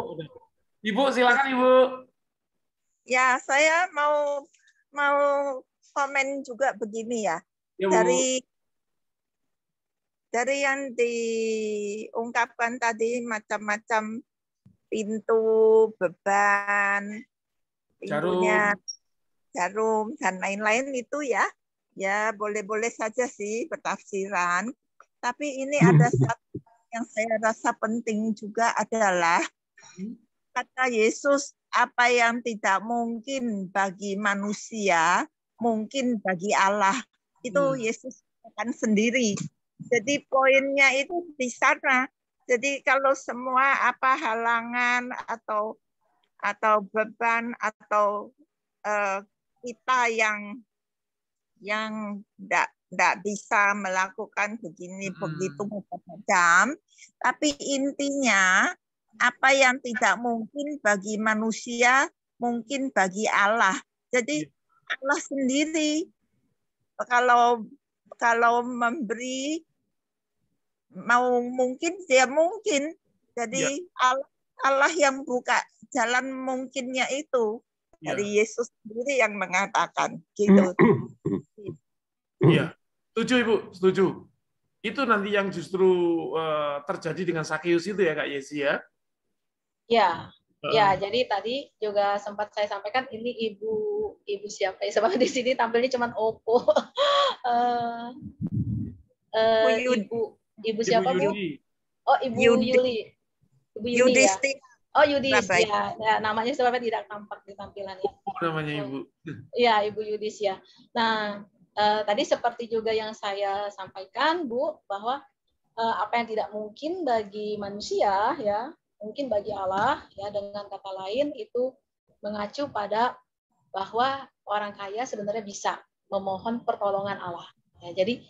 Ibu, silakan Ibu. Ya, saya mau komen juga begini ya. Ya, Bu. Dari yang diungkapkan tadi macam-macam pintu, beban, pintunya jarum dan lain-lain itu ya boleh-boleh saja sih bertafsiran. Tapi ini ada satu yang saya rasa penting juga adalah kata Yesus, apa yang tidak mungkin bagi manusia, mungkin bagi Allah. Itu Yesus katakan sendiri. Jadi poinnya itu di sana. Jadi kalau semua halangan atau beban atau kita yang tidak bisa melakukan begitu macam-macam, tapi intinya apa yang tidak mungkin bagi manusia mungkin bagi Allah. Jadi Allah sendiri kalau memberi mungkin dia mungkin. Jadi Allah yang buka jalan mungkinnya itu. Dari Yesus sendiri yang mengatakan gitu. Iya, setuju Ibu, setuju. Itu nanti yang justru terjadi dengan Sakeus itu ya Kak Yesi ya? Ya, jadi tadi juga sempat saya sampaikan ini ibu siapa ya? Sebab di sini tampilnya cuma Oppo. Ibu siapa Bu? Oh, Ibu Yuli. Ibu Yuli ya. Oh, Yudis ya. Namanya sebabnya tidak tampak di tampilannya. Namanya Ibu. Iya, Ibu Yudis ya. Nah, tadi seperti juga yang saya sampaikan Bu, bahwa apa yang tidak mungkin bagi manusia ya mungkin bagi Allah ya. Dengan kata lain itu mengacu pada bahwa orang kaya sebenarnya bisa memohon pertolongan Allah ya. Jadi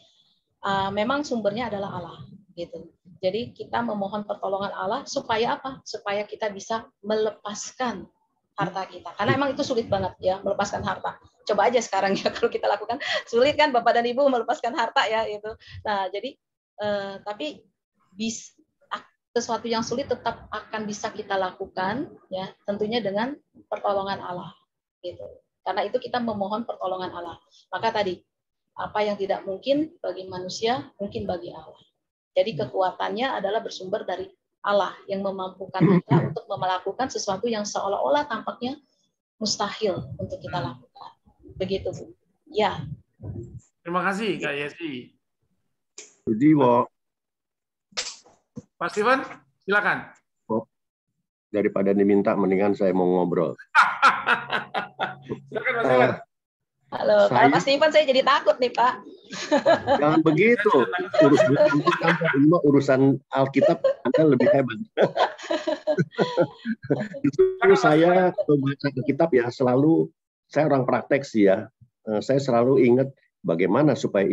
memang sumbernya adalah Allah gitu. Jadi kita memohon pertolongan Allah supaya apa? Supaya kita bisa melepaskan harta kita. Karena emang itu sulit banget ya melepaskan harta. Coba aja sekarang ya kalau kita lakukan sulit kan Bapak dan Ibu melepaskan harta ya itu. Nah jadi tapi sesuatu yang sulit tetap akan bisa kita lakukan ya tentunya dengan pertolongan Allah gitu. Karena itu kita memohon pertolongan Allah. Maka tadi apa yang tidak mungkin bagi manusia mungkin bagi Allah. Jadi kekuatannya adalah bersumber dari Allah yang memampukan kita untuk melakukan sesuatu yang seolah-olah tampaknya mustahil untuk kita lakukan. Begitu Bu. Ya. Terima kasih Kak Yesi. Jadi, Pak Steven, silakan. Daripada diminta, mendingan saya mau ngobrol. Silakan Pak Steven. Halo, kalau Pak Steven saya jadi takut nih Pak. Jangan begitu. Urusan Alkitab Anda lebih hebat. Justru saya membaca Alkitab ya selalu, saya orang praktek sih ya. Saya selalu ingat bagaimana supaya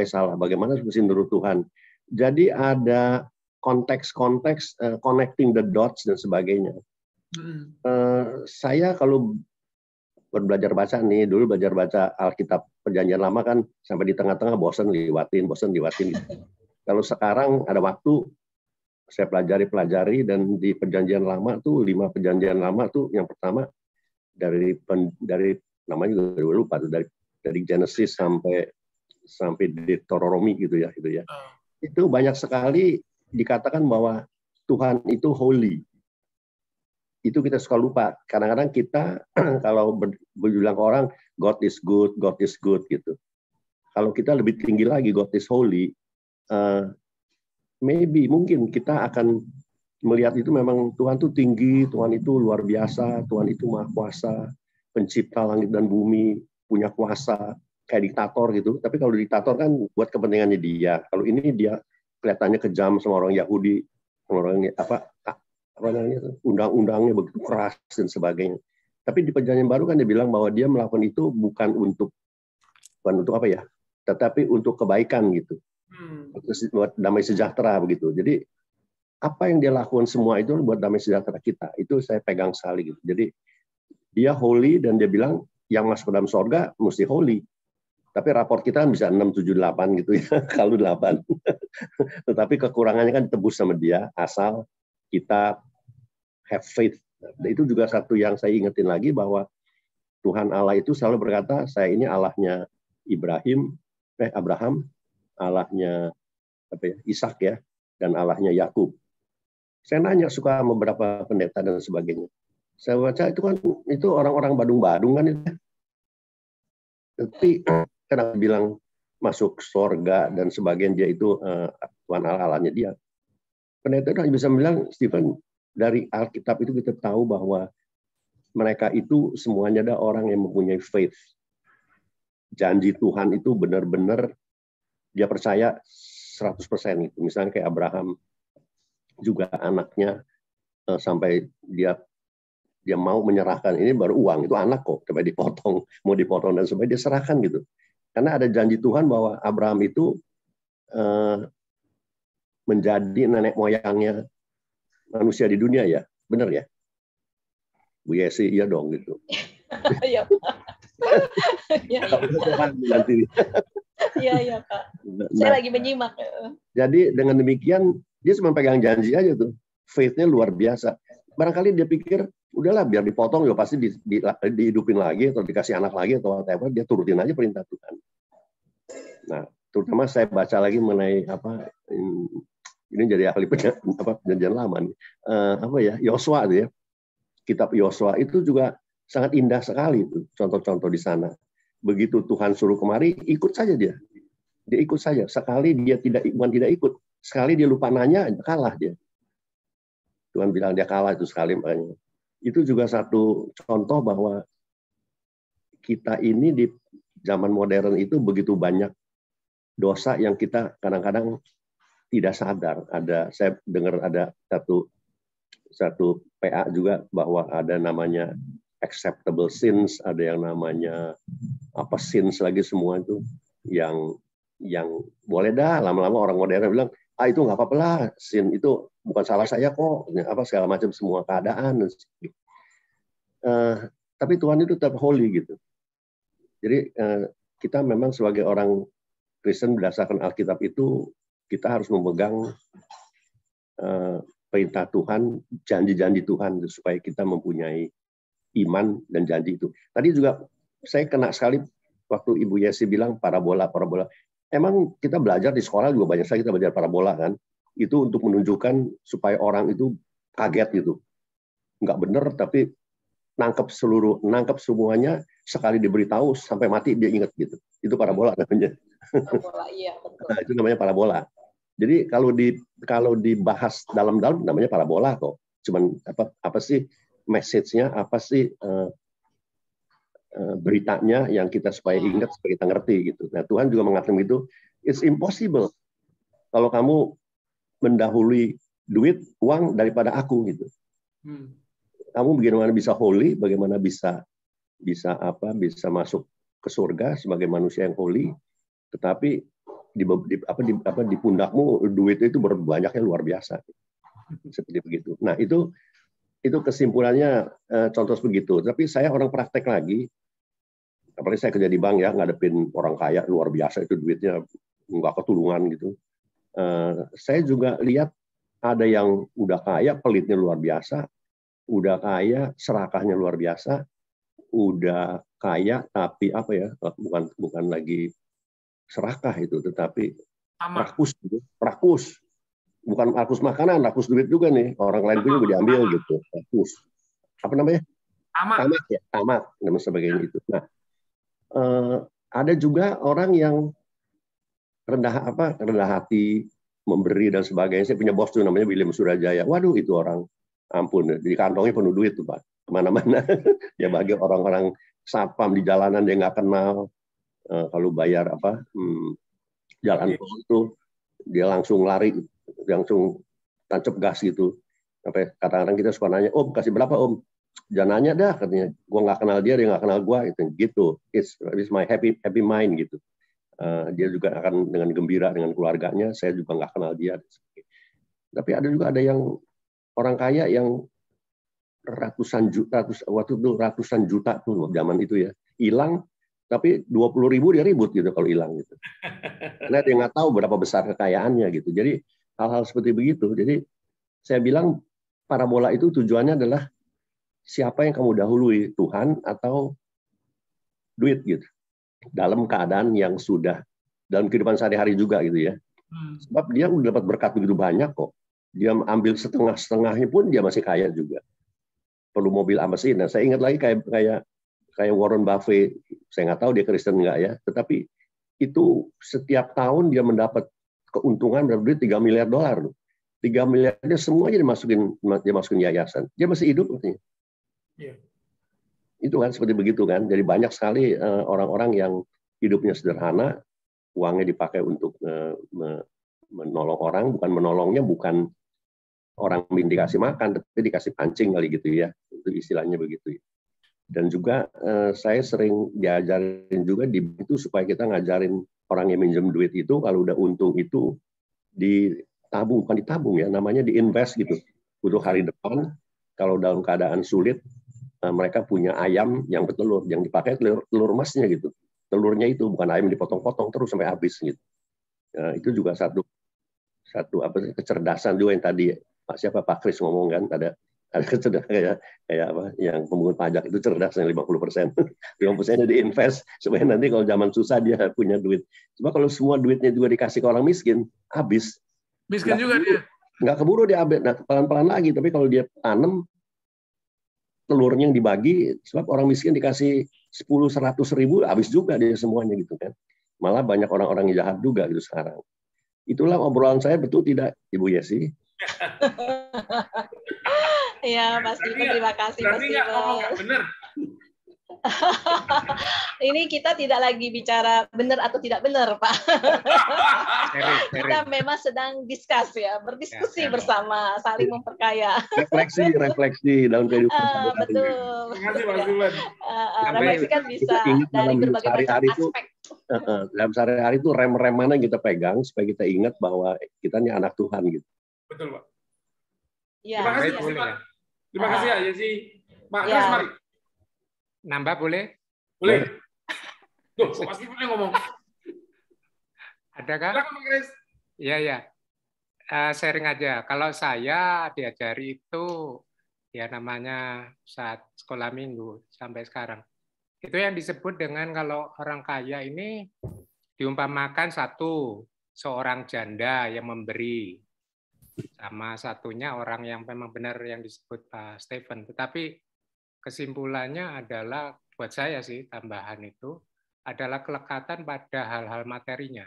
salah, bagaimana supaya menurut Tuhan. Jadi ada konteks-konteks, connecting the dots dan sebagainya. Saya kalau belajar baca nih, dulu belajar baca Alkitab Perjanjian Lama kan sampai di tengah-tengah bosan liwatin. Kalau sekarang ada waktu, saya pelajari dan di Perjanjian Lama tuh 5 Perjanjian Lama tuh yang pertama dari namanya juga lupa tuh dari Genesis sampai Deuteronomi gitu ya. Itu banyak sekali dikatakan bahwa Tuhan itu holy. Itu kita suka lupa. Kadang-kadang kita kalau bilang ke orang God is good gitu. Kalau kita lebih tinggi lagi God is holy, mungkin kita akan melihat itu memang Tuhan itu tinggi, Tuhan itu luar biasa, Tuhan itu maha kuasa, pencipta langit dan bumi, punya kuasa kayak diktator gitu. Tapi kalau diktator kan buat kepentingannya dia. Kalau ini dia kelihatannya kejam sama orang Yahudi, sama orang undang-undangnya begitu keras dan sebagainya. Tapi di Perjanjian Baru kan dia bilang bahwa dia melakukan itu bukan untuk apa ya, tetapi untuk kebaikan gitu, buat damai sejahtera begitu. Jadi apa yang dia lakukan semua itu buat damai sejahtera kita. Itu saya pegang sekali gitu. Jadi dia holy dan dia bilang yang masuk ke dalam sorga mesti holy. Tapi raport kita kan bisa 6, 7, 8 gitu ya, kalau 8. Tetapi kekurangannya kan ditebus sama dia, asal kita have faith. Dan itu juga satu yang saya ingetin lagi, bahwa Tuhan Allah itu selalu berkata, saya ini Allahnya Abraham, Allahnya Ishak ya, dan Allahnya Yakub. Saya nanya suka sama beberapa pendeta dan sebagainya. Saya baca itu orang-orang Badung-Badung kan itu. Tapi kadang bilang masuk surga dan sebagian dia itu Tuhan Allahnya dia. Pendeta itu bisa bilang, Stephen, dari Alkitab itu kita tahu bahwa mereka itu semuanya ada orang yang mempunyai faith. Janji Tuhan itu benar-benar dia percaya 100% itu. Misalnya kayak Abraham, juga anaknya sampai dia mau menyerahkan, ini baru uang, itu anak kok, sampai dipotong, mau dipotong dan sampai dia serahkan gitu. Karena ada janji Tuhan bahwa Abraham itu menjadi nenek moyangnya manusia di dunia ya, benar ya? Bu Yesi, iya dong gitu. Iya, Pak. Iya, Pak. Saya lagi menyimak. Jadi dengan demikian dia cuma pegang janji aja tuh. Faith-nya luar biasa. Barangkali dia pikir, udahlah biar dipotong ya pasti dihidupin lagi atau dikasih anak lagi atau whatever, dia turutin aja perintah Tuhan. Nah, terutama saya baca lagi mengenai ini jadi ahli perjanjian lama nih. Yosua ya. Kitab Yosua itu juga sangat indah sekali itu contoh-contoh di sana. Begitu Tuhan suruh kemari, ikut saja dia. Dia ikut saja. Sekali dia bukan tidak ikut, sekali dia lupa nanya, kalah dia. Tuhan bilang dia kalah itu sekali makanya. Itu juga satu contoh bahwa kita ini di zaman modern itu begitu banyak dosa yang kita kadang-kadang tidak sadar. Saya dengar ada satu PA juga bahwa ada namanya acceptable sins, ada yang namanya sins lagi, semua itu yang boleh dah lama-lama orang modern bilang itu nggak apa-apa lah, sin itu bukan salah saya kok, segala macam semua keadaan. Tapi Tuhan itu tetap holy gitu. Jadi kita memang sebagai orang Kristen berdasarkan Alkitab itu kita harus memegang perintah Tuhan, janji-janji Tuhan supaya kita mempunyai iman dan janji itu. Tadi juga saya kena sekali waktu Ibu Yesi bilang parabola. Emang kita belajar di sekolah juga banyak sekali kita belajar parabola kan. Itu untuk menunjukkan supaya orang itu kaget gitu. Nggak benar tapi nangkep semuanya, sekali diberitahu sampai mati dia ingat gitu. Itu parabola namanya. Parabola, iya betul. Nah, itu namanya parabola. Jadi kalau dibahas dalam-dalam namanya parabola kok. Cuman apa sih message-nya, apa sih beritanya yang kita supaya ingat, supaya kita ngerti gitu. Nah, Tuhan juga mengatakan gitu, it's impossible kalau kamu mendahului uang daripada aku gitu. Kamu bagaimana bisa holy, bagaimana bisa masuk ke surga sebagai manusia yang holy, tetapi di pundakmu duit itu berbanyaknya luar biasa. Seperti begitu. Nah, itu kesimpulannya contoh begitu. Tapi saya orang praktek lagi, apalagi saya kerja di bank ya, ngadepin orang kaya luar biasa itu duitnya nggak ketulungan gitu. Saya juga lihat ada yang udah kaya, pelitnya luar biasa, udah kaya, serakahnya luar biasa, udah kaya tapi bukan lagi serakah itu, tetapi rakus. Bukan rakus makanan, rakus duit juga nih. Orang lain punya juga diambil gitu. Rakus. Apa namanya? Tamak dan sebagainya itu. Nah, ada juga orang yang rendah hati, memberi dan sebagainya. Saya punya bos tuh namanya William Surajaya. Waduh, itu orang ampun, di kantongnya penuh duit tuh Pak. Kemana-mana. Dia bagi orang-orang satpam di jalanan dia nggak kenal. Kalau bayar jalan tol itu dia langsung lari, langsung tancap gas gitu. Sampai kadang-kadang kita suka nanya, Om kasih berapa Om? Jangan nanya dah katanya, gua nggak kenal dia nggak kenal gua gitu. It's my happy mind gitu. Dia juga akan dengan gembira dengan keluarganya. Saya juga nggak kenal dia. Tapi ada yang orang kaya yang ratusan juta tuh zaman itu ya, hilang, tapi 20.000 dia ribut gitu kalau hilang gitu. Karena dia nggak tahu berapa besar kekayaannya gitu. Jadi hal-hal seperti begitu. Jadi saya bilang parabola itu tujuannya adalah siapa yang kamu dahului, Tuhan atau duit gitu. Dalam keadaan yang sudah dalam kehidupan sehari-hari juga gitu ya. Sebab dia udah dapat berkat begitu banyak kok. Dia ambil setengah-setengahnya pun dia masih kaya juga. Perlu mobil apa sih? Nah, saya ingat lagi kayak Warren Buffett. Saya nggak tahu dia Kristen nggak ya. Tetapi itu setiap tahun dia mendapat keuntungan berapa 3 miliar dolar. 3 miliarnya semuanya dimasukin yayasan. Dia masih hidup artinya. Yeah. Itu kan seperti begitu kan. Jadi banyak sekali orang-orang yang hidupnya sederhana, uangnya dipakai untuk menolong orang, bukan orang dikasih makan, tapi dikasih pancing kali gitu ya. Itu istilahnya begitu. Dan juga saya sering diajarin juga itu supaya kita ngajarin orang yang minjem duit itu kalau udah untung itu ditabung, bukan ditabung ya, namanya diinvest gitu. Untuk hari depan kalau dalam keadaan sulit mereka punya ayam yang bertelur, yang dipakai telur emasnya gitu. Telurnya itu bukan ayam dipotong-potong terus sampai habis gitu. Itu juga satu kecerdasan juga yang tadi Pak Kris ngomong kan, ada kecerdasan kayak apa yang pemungut pajak itu cerdasnya 50%. 50%-nya diinvest supaya nanti kalau zaman susah dia punya duit. Cuma kalau semua duitnya juga dikasih ke orang miskin, habis. Miskin juga dia. Nggak keburu dia ambil, nah, pelan-pelan lagi. Tapi kalau dia tanam, telurnya yang dibagi, sebab orang miskin dikasih 10-100 ribu, habis juga dia semuanya gitu kan. Malah banyak orang-orang yang jahat juga gitu sekarang. Itulah obrolan saya, betul tidak, Ibu Yesi? Iya, Mas Steven, terima kasih. Berarti nggak benar. Ini kita tidak lagi bicara benar atau tidak benar, Pak. Kita memang sedang berdiskusi bersama, saling memperkaya. Refleksi dalam kehidupan. Betul. Terima kasih, Mas Steven. Refleksi kan bisa dari berbagai macam aspek. Dalam sehari-hari itu rem-rem mana yang kita pegang supaya kita ingat bahwa kita ini anak Tuhan gitu. Betul, Pak. Ya, terima kasih, Pak. Terima kasih ya, Yesi. Pak Kris, mari. Nambah boleh? Boleh. Tuh, pasti boleh ngomong. Adakah? Silakan, Pak Kris. Iya. Sharing aja. Kalau saya diajari itu ya namanya saat sekolah minggu sampai sekarang. Itu yang disebut dengan kalau orang kaya ini diumpamakan seorang janda yang memberi. Sama satunya orang yang memang benar yang disebut Pak Steven. Tetapi kesimpulannya adalah buat saya sih tambahan itu adalah kelekatan pada hal-hal materinya.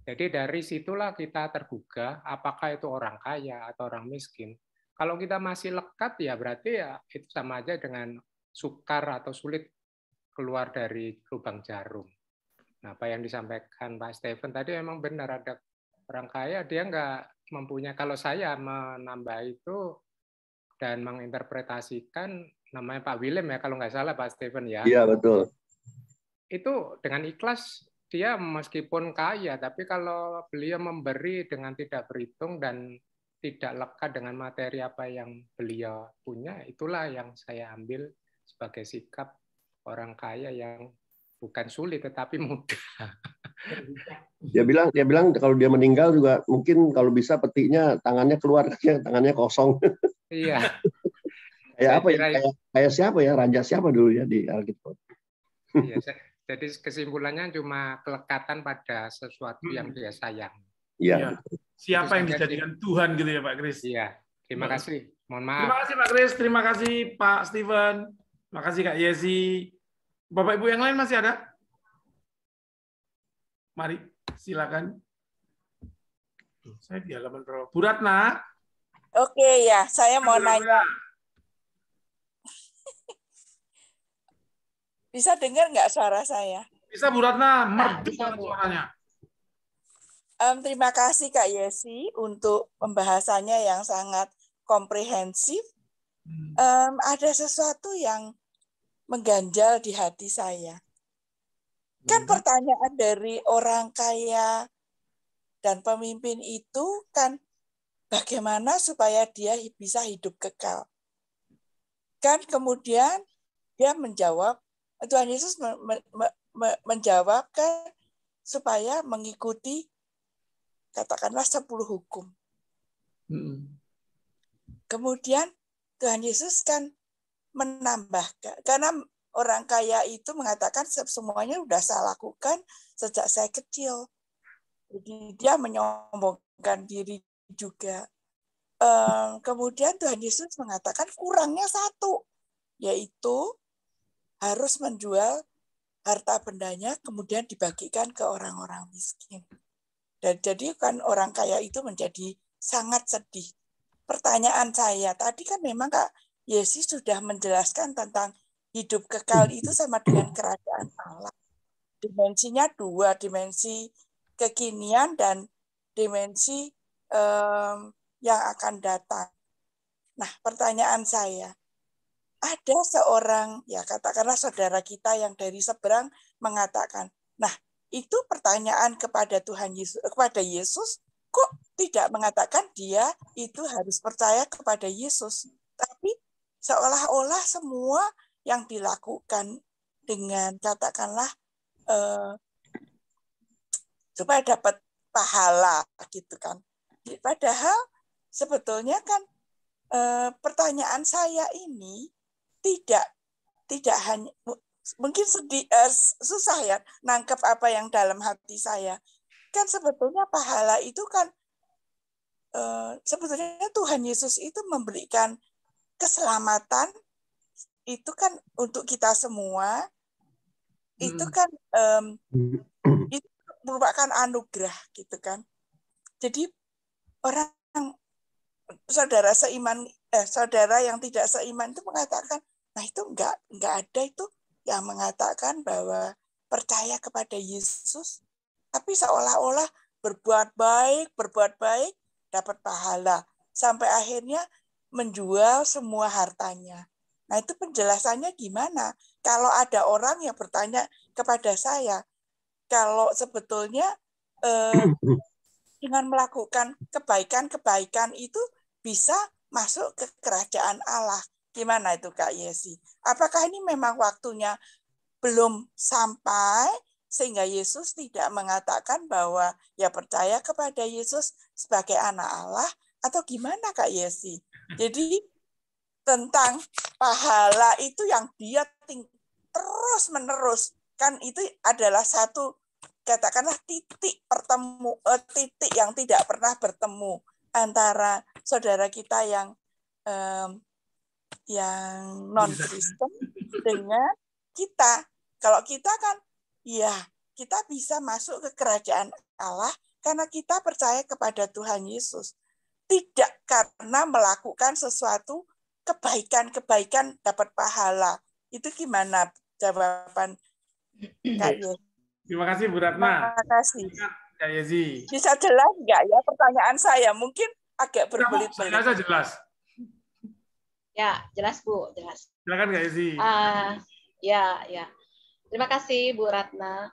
Jadi dari situlah kita tergugah apakah itu orang kaya atau orang miskin. Kalau kita masih lekat ya berarti ya itu sama aja dengan sukar atau sulit keluar dari lubang jarum. Nah, apa yang disampaikan Pak Steven tadi memang benar, ada orang kaya dia nggak mempunyai, kalau saya menambah itu dan menginterpretasikan namanya Pak Willem ya kalau nggak salah Pak Steven ya. Iya betul. Itu dengan ikhlas dia meskipun kaya tapi kalau beliau memberi dengan tidak berhitung dan tidak lekat dengan materi apa yang beliau punya, itulah yang saya ambil sebagai sikap orang kaya yang bukan sulit tetapi mudah. Dia bilang kalau dia meninggal juga mungkin kalau bisa petinya tangannya keluar, tangannya kosong. Iya. Kayak siapa ya, raja siapa dulu ya di Alkitab. Iya, jadi kesimpulannya cuma kelekatan pada sesuatu yang dia sayang. Iya. Siapa yang dijadikan Tuhan gitu ya Pak Kris? Iya. Terima kasih. Mohon maaf. Terima kasih Pak Kris, terima kasih Pak Steven, terima kasih Kak Yesi. Bapak Ibu yang lain masih ada? Mari, silakan. Saya di halaman berapa? Bu Ratna. Oke ya, saya mau nanya. Bisa dengar nggak suara saya? Bisa Bu Ratna, merdu suaranya. Terima kasih Kak Yesi untuk pembahasannya yang sangat komprehensif. Ada sesuatu yang mengganjal di hati saya. Kan pertanyaan dari orang kaya dan pemimpin itu kan bagaimana supaya dia bisa hidup kekal. Kan kemudian dia menjawab Tuhan Yesus menjawabkan supaya mengikuti katakanlah 10 hukum. Kemudian Tuhan Yesus kan menambahkan, karena orang kaya itu mengatakan semuanya sudah saya lakukan sejak saya kecil. Jadi dia menyombongkan diri juga. Kemudian Tuhan Yesus mengatakan kurangnya satu, yaitu harus menjual harta bendanya kemudian dibagikan ke orang-orang miskin. Dan jadi kan orang kaya itu menjadi sangat sedih. Pertanyaan saya, tadi kan memang Kak Yesus sudah menjelaskan tentang hidup kekal itu sama dengan kerajaan Allah. Dimensinya 2, dimensi kekinian dan dimensi yang akan datang. Nah, pertanyaan saya, ada seorang, ya katakanlah saudara kita yang dari seberang mengatakan, nah itu pertanyaan kepada Tuhan Yesus, kepada Yesus, kok tidak mengatakan dia itu harus percaya kepada Yesus, tapi seolah-olah semua yang dilakukan dengan katakanlah supaya dapat pahala gitu kan. Padahal sebetulnya kan pertanyaan saya ini tidak hanya mungkin susah ya nangkep apa yang dalam hati saya. Kan sebetulnya pahala itu kan sebetulnya Tuhan Yesus itu memberikan keselamatan itu kan untuk kita semua. Itu kan itu merupakan anugerah gitu kan. Jadi orang saudara seiman saudara yang tidak seiman itu mengatakan, nah itu enggak ada itu yang mengatakan bahwa percaya kepada Yesus tapi seolah-olah berbuat baik dapat pahala sampai akhirnya menjual semua hartanya. Nah, itu penjelasannya gimana? Kalau ada orang yang bertanya kepada saya, kalau sebetulnya dengan melakukan kebaikan itu bisa masuk ke kerajaan Allah. Gimana itu Kak Yesi? Apakah ini memang waktunya belum sampai sehingga Yesus tidak mengatakan bahwa ya percaya kepada Yesus sebagai anak Allah atau gimana Kak Yesi? Jadi tentang pahala itu yang dia terus menerus kan itu adalah satu katakanlah titik yang tidak pernah bertemu antara saudara kita yang non Kristen dengan kita. Kalau kita kan ya kita bisa masuk ke kerajaan Allah karena kita percaya kepada Tuhan Yesus, tidak karena melakukan sesuatu kebaikan dapat pahala. Itu gimana jawaban Kak Yesi? Terima kasih Bu Ratna. Terima kasih. Kak Yesi. Bisa jelas nggak ya pertanyaan saya? Mungkin agak berbelit-belit. Saya jelas. Ya, jelas Bu, jelas. Silakan Kak Yesi. Ya. Terima kasih Bu Ratna.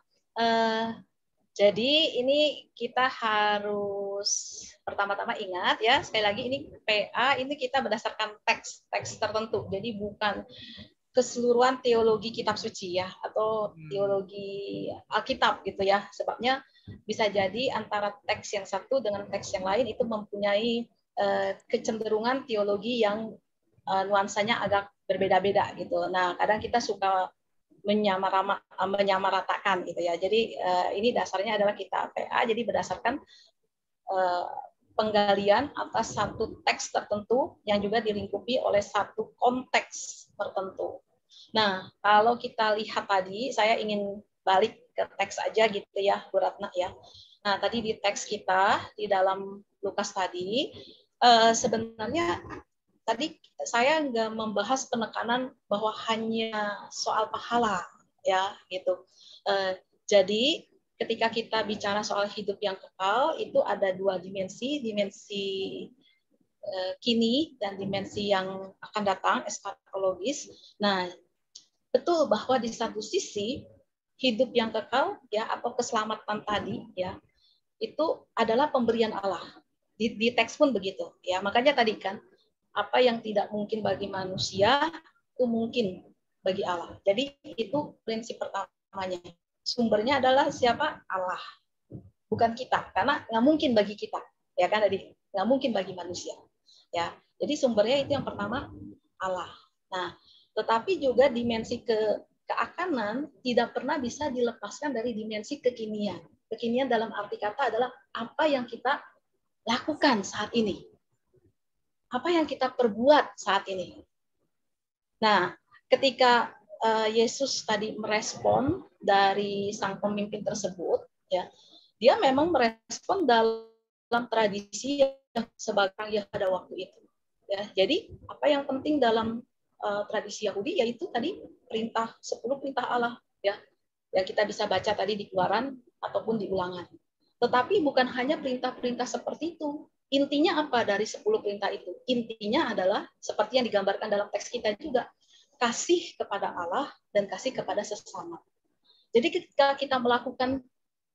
Jadi ini kita harus pertama-tama ingat ya, sekali lagi ini PA ini kita berdasarkan teks tertentu. Jadi bukan keseluruhan teologi kitab suci ya atau teologi Alkitab gitu ya. Sebabnya bisa jadi antara teks yang satu dengan teks yang lain itu mempunyai kecenderungan teologi yang nuansanya agak berbeda-beda gitu. Nah, kadang kita suka menyamaratakan gitu ya. Jadi ini dasarnya adalah kitab PA. Jadi berdasarkan penggalian atas satu teks tertentu yang juga dilingkupi oleh satu konteks tertentu. Nah, kalau kita lihat tadi, saya ingin balik ke teks aja gitu ya, Bu Ratna ya. Nah, tadi di teks kita di dalam Lukas tadi sebenarnya tadi saya nggak membahas penekanan bahwa hanya soal pahala ya gitu. Jadi ketika kita bicara soal hidup yang kekal itu ada dua dimensi kini dan dimensi yang akan datang eskatologis. Nah, betul bahwa di satu sisi hidup yang kekal ya atau keselamatan tadi ya itu adalah pemberian Allah. Di teks pun begitu ya. Makanya tadi kan apa yang tidak mungkin bagi manusia itu mungkin bagi Allah. Jadi itu prinsip pertamanya. Sumbernya adalah siapa? Allah, bukan kita. Karena nggak mungkin bagi kita, ya kan tadi, nggak mungkin bagi manusia. Ya, jadi sumbernya itu yang pertama Allah. Nah, tetapi juga dimensi keakanan tidak pernah bisa dilepaskan dari dimensi kekinian. Kekinian dalam arti kata adalah apa yang kita lakukan saat ini. Apa yang kita perbuat saat ini. Nah, ketika Yesus tadi merespon dari sang pemimpin tersebut, ya, dia memang merespon dalam tradisi yang sebagai ya pada waktu itu. Ya, jadi apa yang penting dalam tradisi Yahudi yaitu tadi 10 perintah Allah, ya, yang kita bisa baca tadi di Keluaran ataupun di Ulangan. Tetapi bukan hanya perintah-perintah seperti itu. Intinya apa dari 10 perintah itu? Intinya adalah seperti yang digambarkan dalam teks kita juga, kasih kepada Allah dan kasih kepada sesama. Jadi ketika kita melakukan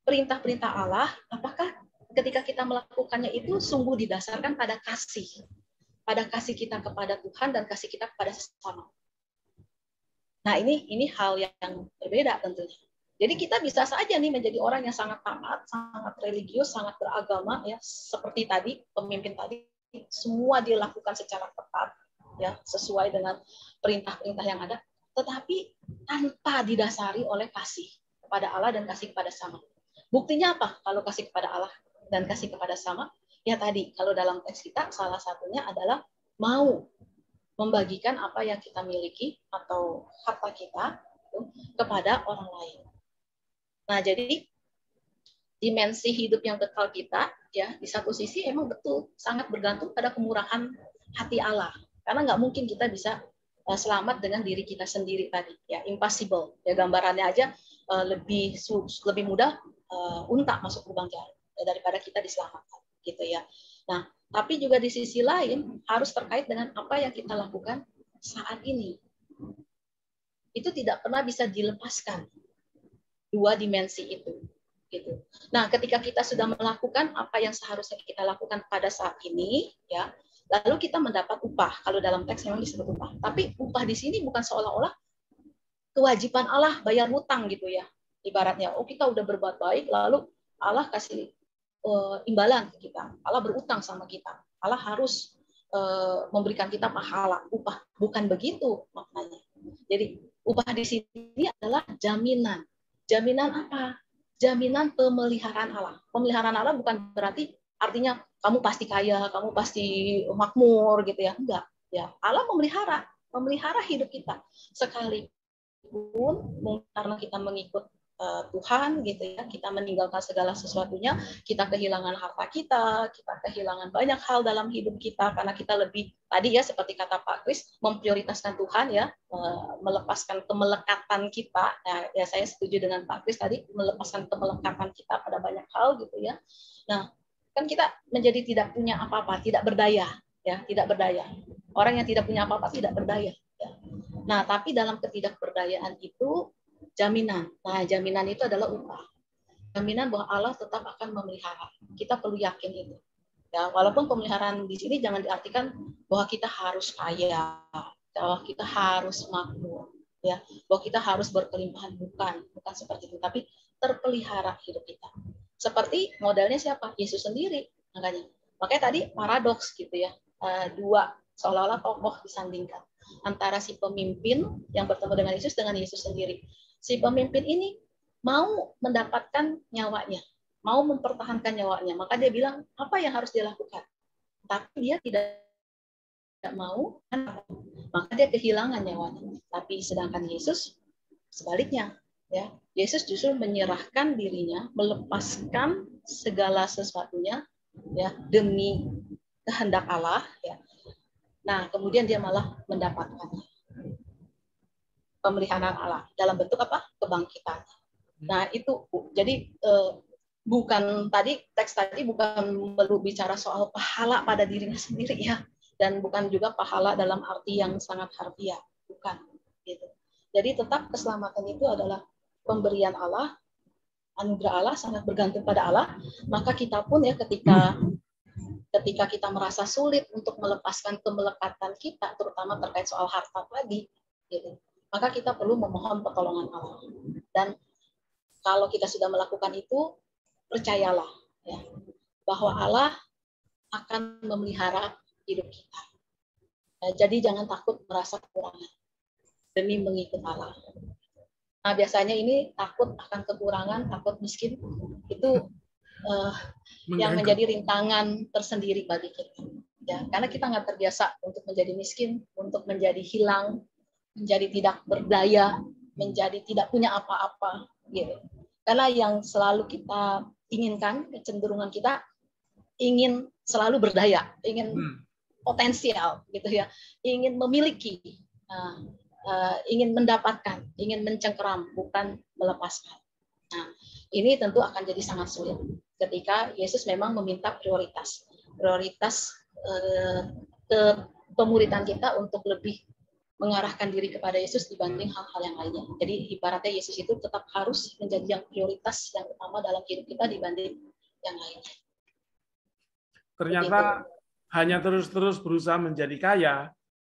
perintah-perintah Allah, apakah ketika kita melakukannya itu sungguh didasarkan pada kasih kita kepada Tuhan dan kasih kita kepada sesama. Nah, ini hal yang berbeda tentunya. Jadi kita bisa saja nih menjadi orang yang sangat taat, sangat religius, sangat beragama, ya, seperti tadi pemimpin tadi, semua dilakukan secara ketat, ya, sesuai dengan perintah-perintah yang ada, tetapi tanpa didasari oleh kasih kepada Allah dan kasih kepada sama. Buktinya apa? Kalau kasih kepada Allah dan kasih kepada sama, ya tadi kalau dalam teks kita salah satunya adalah mau membagikan apa yang kita miliki atau harta kita kepada orang lain. Nah, jadi dimensi hidup yang kekal kita, ya, di satu sisi emang betul sangat bergantung pada kemurahan hati Allah. Karena nggak mungkin kita bisa selamat dengan diri kita sendiri tadi, ya, impossible. Ya, gambarannya aja lebih mudah unta masuk lubang jarum daripada kita diselamatkan, gitu ya. Nah, tapi juga di sisi lain harus terkait dengan apa yang kita lakukan saat ini. Itu tidak pernah bisa dilepaskan. Dua dimensi itu, gitu. Nah, ketika kita sudah melakukan apa yang seharusnya kita lakukan pada saat ini, ya, lalu kita mendapat upah. Kalau dalam teks memang disebut upah. Tapi upah di sini bukan seolah-olah kewajiban Allah bayar hutang gitu ya. Ibaratnya, oh kita udah berbuat baik, lalu Allah kasih imbalan ke kita. Allah berutang sama kita. Allah harus memberikan kita pahala, upah. Bukan begitu maknanya. Jadi upah di sini adalah jaminan. Jaminan apa? Jaminan pemeliharaan Allah. Pemeliharaan Allah bukan berarti artinya kamu pasti kaya, kamu pasti makmur gitu ya. Enggak. Ya, Allah memelihara hidup kita. Sekalipun karena kita mengikut Tuhan gitu ya, kita meninggalkan segala sesuatunya, kita kehilangan harta kita kehilangan banyak hal dalam hidup kita karena kita lebih tadi ya seperti kata Pak Kris memprioritaskan Tuhan ya, melepaskan kemelekatan kita. Nah, ya saya setuju dengan Pak Kris tadi melepaskan kemelekatan kita pada banyak hal gitu ya. Nah, kan kita menjadi tidak punya apa-apa, tidak berdaya ya, tidak berdaya. Orang yang tidak punya apa-apa tidak berdaya ya. Nah, tapi dalam ketidakberdayaan itu jaminan. Nah, jaminan itu adalah upah. Jaminan bahwa Allah tetap akan memelihara. Kita perlu yakin itu. Ya, walaupun pemeliharaan di sini jangan diartikan bahwa kita harus kaya, bahwa kita harus makmur, ya, bahwa kita harus berkelimpahan, bukan seperti itu, tapi terpelihara hidup kita. Seperti modelnya siapa? Yesus sendiri. Makanya tadi paradoks gitu ya. Dua seolah-olah tokoh disandingkan antara si pemimpin yang bertemu dengan Yesus sendiri. Si pemimpin ini mau mendapatkan nyawanya, mau mempertahankan nyawanya. Maka dia bilang, apa yang harus dia lakukan? Tapi dia tidak mau, maka dia kehilangan nyawanya. Tapi sedangkan Yesus, sebaliknya. Ya, Yesus justru menyerahkan dirinya, melepaskan segala sesuatunya ya, demi kehendak Allah. Ya. Nah, kemudian dia malah mendapatkannya. Pemeliharaan Allah dalam bentuk apa? Kebangkitan. Nah, itu jadi bukan tadi teks tadi bukan perlu bicara soal pahala pada dirinya sendiri ya, dan bukan juga pahala dalam arti yang sangat harfiah, bukan gitu. Jadi tetap keselamatan itu adalah pemberian Allah, anugerah Allah, sangat bergantung pada Allah. Maka kita pun ya ketika kita merasa sulit untuk melepaskan kemelekatan kita, terutama terkait soal harta tadi, gitu. maka kita perlu memohon pertolongan Allah. Dan kalau kita sudah melakukan itu, percayalah ya, bahwa Allah akan memelihara hidup kita. Jadi jangan takut merasa kekurangan demi mengikut Allah. Nah, biasanya ini takut akan kekurangan, takut miskin, itu yang menjadi rintangan tersendiri bagi kita. Ya, karena kita nggak terbiasa untuk menjadi miskin, untuk menjadi hilang, menjadi tidak berdaya, menjadi tidak punya apa-apa, gitu. Karena yang selalu kita inginkan, kecenderungan kita ingin selalu berdaya, ingin potensial, gitu ya, ingin memiliki, ingin mendapatkan, ingin mencengkeram, bukan melepaskan. Nah, ini tentu akan jadi sangat sulit ketika Yesus memang meminta prioritas ke pemuridan kita untuk lebih mengarahkan diri kepada Yesus dibanding hal-hal yang lainnya. Jadi ibaratnya Yesus itu tetap harus menjadi yang prioritas yang utama dalam hidup kita dibanding yang lainnya. Ternyata hanya terus-terus berusaha menjadi kaya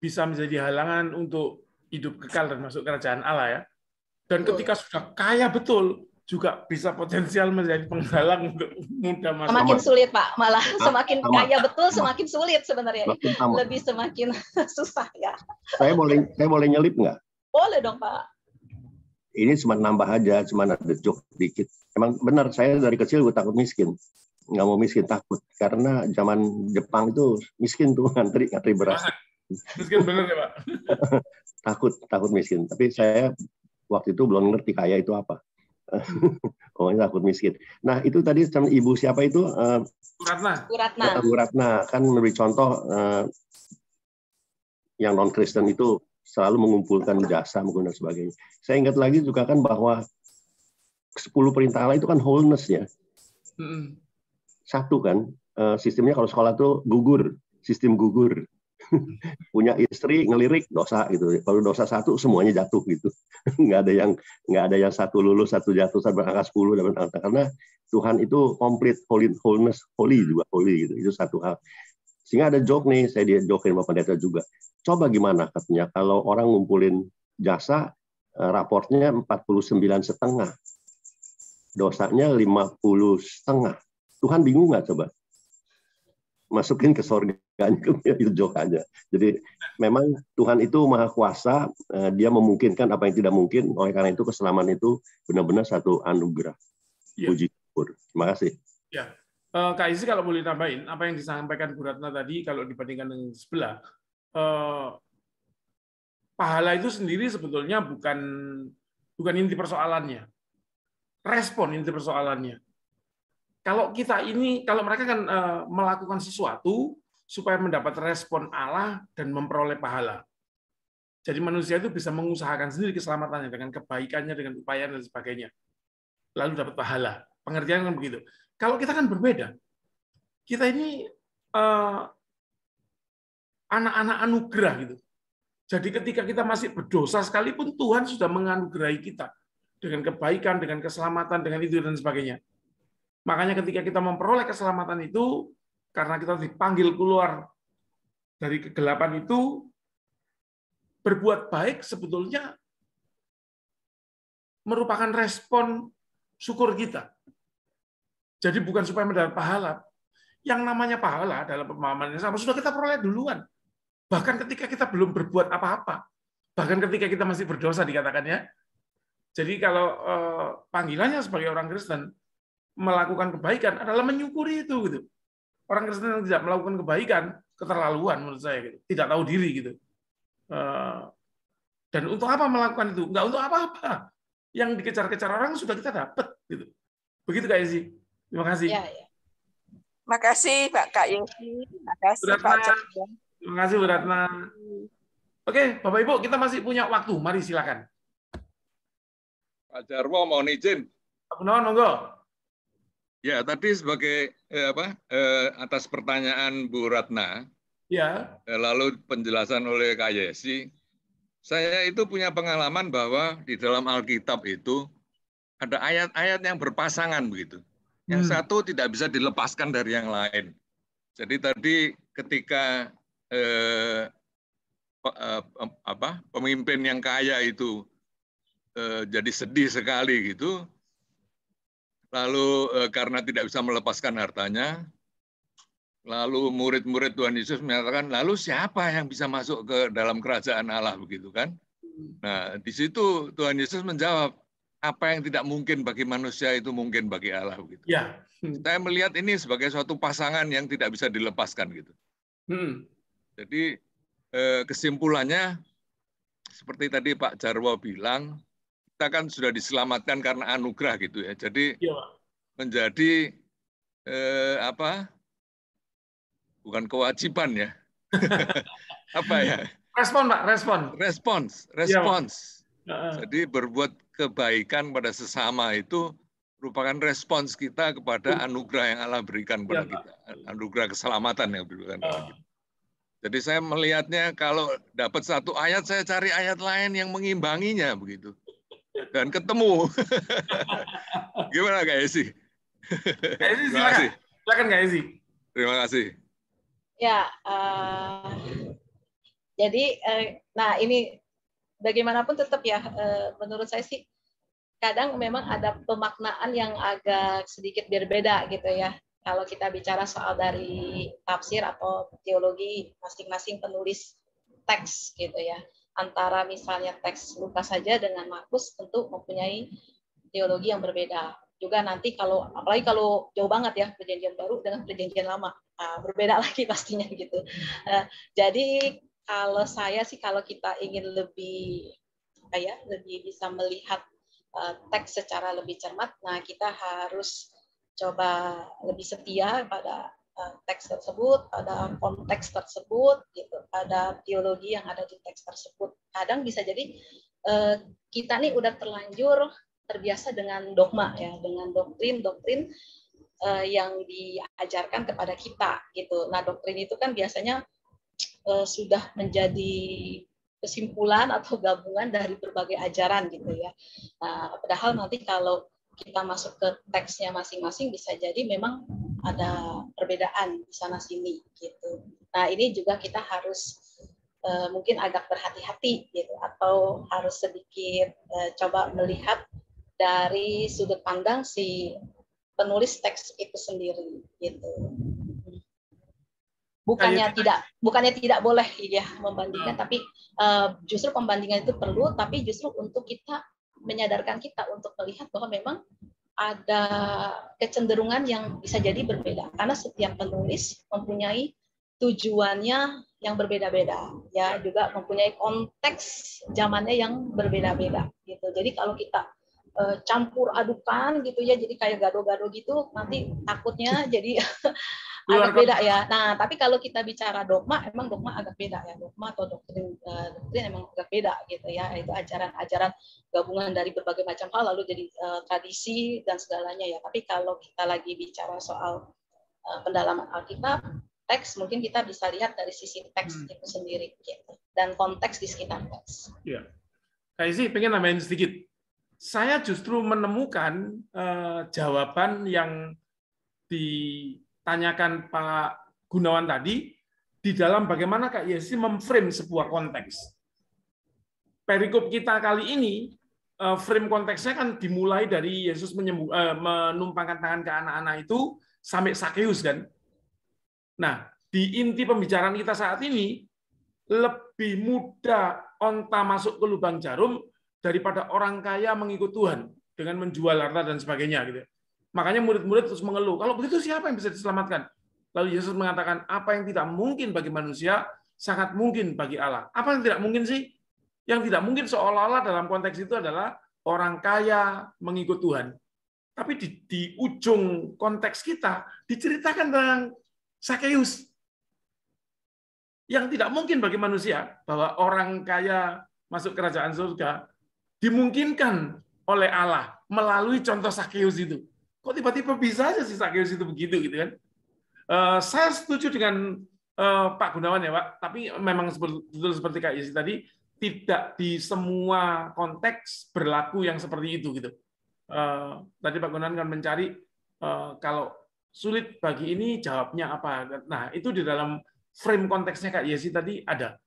bisa menjadi halangan untuk hidup kekal dan masuk kerajaan Allah ya. Dan ketika sudah kaya betul juga bisa potensial menjadi penghalang untuk mudah masuk. Semakin sulit Pak, malah semakin kaya betul semakin sulit sebenarnya. Lebih semakin susah ya. Saya boleh nyelip nggak? Boleh dong Pak. Ini cuma nambah aja, cuma ada joke dikit. Emang benar, saya dari kecil gue takut miskin. Nggak mau miskin, takut. Karena zaman Jepang itu miskin tuh, ngantri beras. Miskin bener ya Pak? Takut miskin. Tapi saya waktu itu belum ngerti kaya itu apa. Pokoknya takut miskin. Nah itu tadi ibu siapa itu? Bu Ratna kan memberi contoh yang non Kristen itu selalu mengumpulkan jasa dan sebagainya. Saya ingat lagi juga kan bahwa 10 perintah Allah itu kan wholeness ya. Satu kan sistemnya kalau sekolah tuh gugur, sistem gugur. Punya istri ngelirik dosa gitu. Kalau dosa satu semuanya jatuh gitu. Nggak ada yang satu lulus satu jatuh sampai angka 10 dan karena Tuhan itu complete wholeness, holy juga holy gitu. Itu satu hal. Sehingga ada joke nih, saya jokein sama pendeta juga. Coba gimana katanya kalau orang ngumpulin jasa raportnya 49,5. Dosanya 50,5. Tuhan bingung nggak coba? Masukin ke surganya, itu joke aja. Jadi memang Tuhan itu maha kuasa, dia memungkinkan apa yang tidak mungkin, oleh karena itu keselamatan itu benar-benar satu anugerah. Puji syukur. Terima kasih. Ya. Kak Isi kalau boleh tambahin, apa yang disampaikan Bu Ratna tadi, kalau dibandingkan dengan sebelah, pahala itu sendiri sebetulnya bukan inti persoalannya. Respon inti persoalannya. Kalau mereka kan melakukan sesuatu supaya mendapat respon Allah dan memperoleh pahala. Jadi manusia itu bisa mengusahakan sendiri keselamatannya dengan kebaikannya, dengan upaya dan sebagainya. Lalu dapat pahala. Pengertian kan begitu. Kalau kita kan berbeda. Kita ini anak-anak anugerah gitu. Jadi ketika kita masih berdosa sekalipun Tuhan sudah menganugerahi kita dengan kebaikan, dengan keselamatan, dengan itu dan sebagainya. Makanya ketika kita memperoleh keselamatan itu, karena kita dipanggil keluar dari kegelapan itu, berbuat baik sebetulnya merupakan respon syukur kita. Jadi bukan supaya mendapat pahala. Yang namanya pahala dalam pemahaman yang sama sudah kita peroleh duluan. Bahkan ketika kita belum berbuat apa-apa. Bahkan ketika kita masih berdosa dikatakan ya. Jadi kalau panggilannya sebagai orang Kristen, melakukan kebaikan adalah menyukuri itu gitu. Orang Kristen yang tidak melakukan kebaikan keterlaluan menurut saya gitu. Tidak tahu diri gitu. Dan untuk apa melakukan itu? Enggak untuk apa-apa. Yang dikejar-kejar orang sudah kita dapat gitu. Begitu Kak Yesi. Terima kasih. Ya. Terima kasih Kak Yesi. Terima kasih Pak Chandra. Terima kasih Bu Ratna. Oke, Bapak Ibu, kita masih punya waktu. Mari silakan. Pak Jarwo mohon izin. Pak Gunawan, monggo. Ya, tadi sebagai atas pertanyaan Bu Ratna, ya, lalu penjelasan oleh Kak Yesi, saya itu punya pengalaman bahwa di dalam Alkitab itu ada ayat-ayat yang berpasangan begitu. Yang satu tidak bisa dilepaskan dari yang lain. Jadi tadi ketika pemimpin yang kaya itu jadi sedih sekali gitu. Lalu karena tidak bisa melepaskan hartanya, lalu murid-murid Tuhan Yesus menyatakan, lalu siapa yang bisa masuk ke dalam kerajaan Allah begitu kan? Nah, di situ Tuhan Yesus menjawab, apa yang tidak mungkin bagi manusia itu mungkin bagi Allah begitu. Ya. Saya melihat ini sebagai suatu pasangan yang tidak bisa dilepaskan gitu. Jadi kesimpulannya seperti tadi Pak Jarwo bilang, kita kan sudah diselamatkan karena anugerah gitu ya. Jadi menjadi bukan kewajiban ya. Apa ya? Respon, Pak, respons. Jadi berbuat kebaikan pada sesama itu merupakan respons kita kepada anugerah yang Allah berikan kepada kita. Anugerah keselamatan yang diberikan kepada kita. Jadi saya melihatnya kalau dapat satu ayat, saya cari ayat lain yang mengimbanginya begitu. Dan ketemu. Gimana Kak Esi? Terima kasih. Silakan Kak Esi. Terima kasih. Ya, jadi, nah ini bagaimanapun tetap ya, menurut saya sih kadang memang ada pemaknaan yang agak sedikit berbeda gitu ya. Kalau kita bicara soal dari tafsir atau teologi masing-masing penulis teks gitu ya. Antara misalnya teks Lukas saja dengan Markus tentu mempunyai teologi yang berbeda. Juga nanti kalau, apalagi kalau jauh banget ya perjanjian baru dengan perjanjian lama, berbeda lagi pastinya gitu. Jadi kalau saya sih kalau kita ingin lebih bisa melihat teks secara lebih cermat, nah kita harus coba lebih setia pada teks tersebut, pada konteks tersebut, gitu, pada teologi yang ada di teks tersebut. Kadang bisa jadi kita nih udah terlanjur terbiasa dengan dogma ya, dengan doktrin yang diajarkan kepada kita, gitu. Nah doktrin itu kan biasanya sudah menjadi kesimpulan atau gabungan dari berbagai ajaran gitu ya. Nah, padahal nanti kalau kita masuk ke teksnya masing-masing bisa jadi memang ada perbedaan di sana sini gitu. Nah, ini juga kita harus mungkin agak berhati-hati gitu, atau harus sedikit coba melihat dari sudut pandang si penulis teks itu sendiri gitu. Bukannya tidak boleh ya membandingkan, tapi justru pembandingan itu perlu, tapi justru untuk kita menyadarkan kita untuk melihat bahwa memang ada kecenderungan yang bisa jadi berbeda karena setiap penulis mempunyai tujuannya yang berbeda-beda ya, juga mempunyai konteks zamannya yang berbeda-beda gitu. Jadi kalau kita campur adukan gitu ya, jadi kayak gado-gado gitu, nanti takutnya jadi agak beda ya. Nah, tapi kalau kita bicara dogma, emang dogma agak beda ya. Dogma atau doktrin emang agak beda gitu ya. Itu ajaran-ajaran gabungan dari berbagai macam hal, lalu jadi tradisi dan segalanya ya. Tapi kalau kita lagi bicara soal pendalaman Alkitab, teks mungkin kita bisa lihat dari sisi teks itu sendiri gitu, dan konteks di sekitar teks. Iya. Kak Isi pengen nambahin sedikit. Saya justru menemukan jawaban yang ditanyakan Pak Gunawan tadi di dalam bagaimana Kak Yesi memframe sebuah konteks. Perikop kita kali ini, frame konteksnya kan dimulai dari Yesus menumpangkan tangan ke anak-anak itu sampai Sakeus kan. Nah, di inti pembicaraan kita saat ini, lebih mudah onta masuk ke lubang jarum daripada orang kaya mengikut Tuhan dengan menjual harta dan sebagainya gitu. Makanya murid-murid terus mengeluh, kalau begitu siapa yang bisa diselamatkan? Lalu Yesus mengatakan, apa yang tidak mungkin bagi manusia sangat mungkin bagi Allah. Apa yang tidak mungkin sih? Yang tidak mungkin seolah-olah dalam konteks itu adalah orang kaya mengikut Tuhan. Tapi di ujung konteks kita diceritakan tentang Sakeus. Yang tidak mungkin bagi manusia bahwa orang kaya masuk kerajaan surga dimungkinkan oleh Allah melalui contoh Sakeus itu. Kok tiba-tiba bisa aja si Sakeus itu begitu gitu kan? Saya setuju dengan Pak Gunawan ya Pak, tapi memang betul seperti Kak Yesi tadi, tidak di semua konteks berlaku yang seperti itu gitu. Tadi Pak Gunawan kan mencari kalau sulit bagi ini jawabnya apa. Nah itu di dalam frame konteksnya Kak Yesi tadi ada.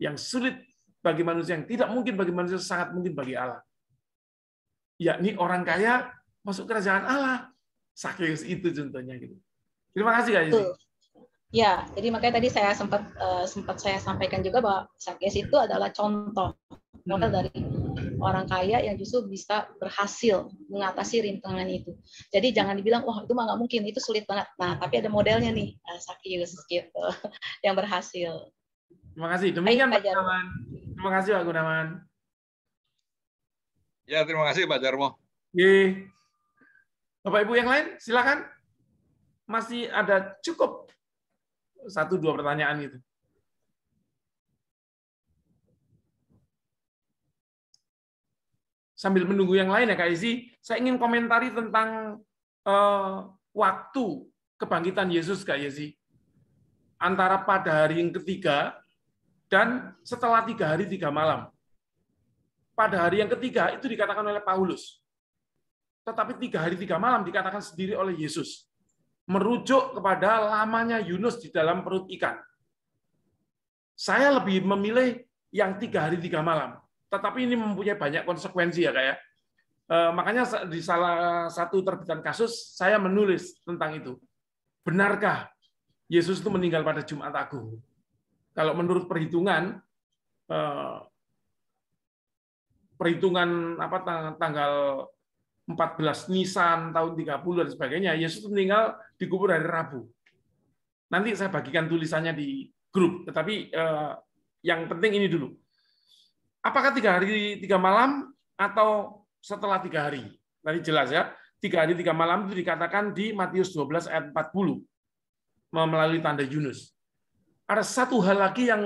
yang sulit bagi manusia, yang tidak mungkin bagi manusia, sangat mungkin bagi Allah. Yakni orang kaya masuk kerajaan Allah. Sakeus itu contohnya gitu. Terima kasih Kak Yesi. Ya, jadi makanya tadi saya sempat saya sampaikan juga bahwa Sakeus itu adalah contoh model dari orang kaya yang justru bisa berhasil mengatasi rintangan itu. Jadi jangan dibilang, wah itu mah nggak mungkin, itu sulit banget. Nah, tapi ada modelnya nih, Sakeus gitu, yang berhasil. Terima kasih. Demikian Pak Gunawan. Terima kasih Pak Gunawan. Ya, terima kasih Pak Jarmo. Bapak Ibu yang lain, silakan. Masih ada cukup 1-2 pertanyaan gitu. Sambil menunggu yang lain ya Kak Isi, saya ingin komentari tentang waktu kebangkitan Yesus Kak Isi. Antara pada hari yang ketiga dan setelah 3 hari 3 malam. Pada hari yang ketiga itu dikatakan oleh Paulus. Tetapi 3 hari 3 malam dikatakan sendiri oleh Yesus. Merujuk kepada lamanya Yunus di dalam perut ikan. Saya lebih memilih yang 3 hari 3 malam. Tetapi ini mempunyai banyak konsekuensi ya Kak ya. Makanya di salah satu terbitan kasus saya menulis tentang itu. Benarkah Yesus itu meninggal pada Jumat Agung? Kalau menurut perhitungan tanggal 14 Nisan tahun 30 dan sebagainya, Yesus meninggal dikubur hari Rabu. Nanti saya bagikan tulisannya di grup, tetapi yang penting ini dulu. Apakah 3 hari 3 malam atau setelah 3 hari? Tadi jelas ya, 3 hari 3 malam itu dikatakan di Matius 12 ayat 40 melalui tanda Yunus. Ada satu hal lagi yang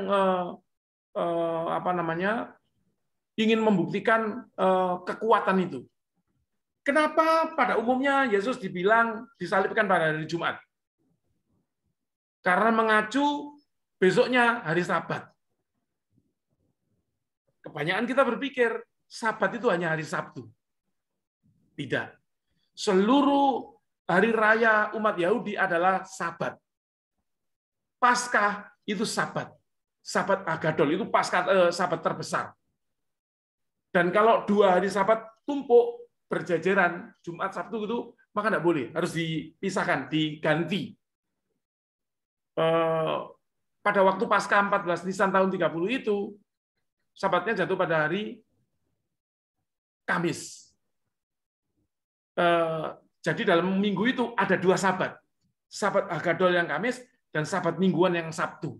ingin membuktikan kekuatan itu. Kenapa pada umumnya Yesus dibilang disalibkan pada hari Jumat? Karena mengacu besoknya hari Sabat. Kebanyakan kita berpikir Sabat itu hanya hari Sabtu. Tidak. Seluruh hari raya umat Yahudi adalah Sabat. Paskah itu Sabat. Sabat Agadol itu Paskah Sabat terbesar. Dan kalau 2 hari Sabat tumpuk berjajaran Jumat Sabtu itu maka tidak boleh, harus dipisahkan, diganti. Pada waktu Paskah 14 Nisan tahun 30 itu Sabatnya jatuh pada hari Kamis. Jadi dalam minggu itu ada 2 Sabat. Sabat Agadol yang Kamis dan Sabat mingguan yang Sabtu.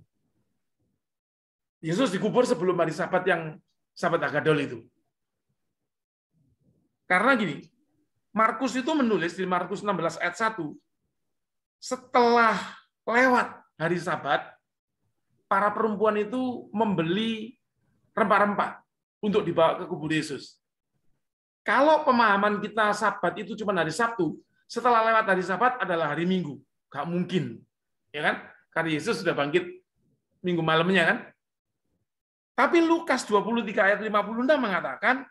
Yesus dikubur sebelum hari Sabat yang Sabat Agadol itu. Karena gini, Markus itu menulis di Markus 16 ayat 1, setelah lewat hari Sabat, para perempuan itu membeli rempah-rempah untuk dibawa ke kubur Yesus. Kalau pemahaman kita Sabat itu cuma hari Sabtu, setelah lewat hari Sabat adalah hari Minggu. Nggak mungkin. Ya kan? Karena Yesus sudah bangkit Minggu malamnya kan? Tapi Lukas 23 ayat 56 mengatakan,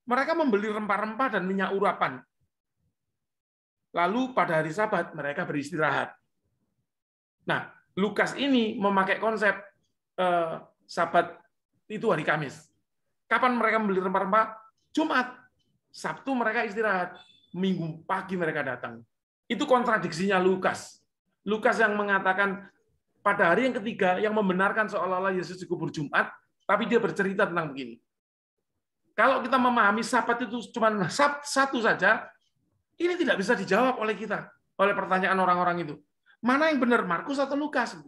mereka membeli rempah-rempah dan minyak urapan. Lalu pada hari Sabat mereka beristirahat. Nah, Lukas ini memakai konsep Sabat itu hari Kamis. Kapan mereka membeli rempah-rempah? Jumat. Sabtu mereka istirahat. Minggu pagi mereka datang. Itu kontradiksinya Lukas. Lukas yang mengatakan pada hari yang ketiga yang membenarkan seolah-olah Yesus dikubur Jumat, tapi dia bercerita tentang begini. Kalau kita memahami Sabat itu cuma satu saja, ini tidak bisa dijawab oleh kita, oleh pertanyaan orang-orang itu. Mana yang benar, Markus atau Lukas?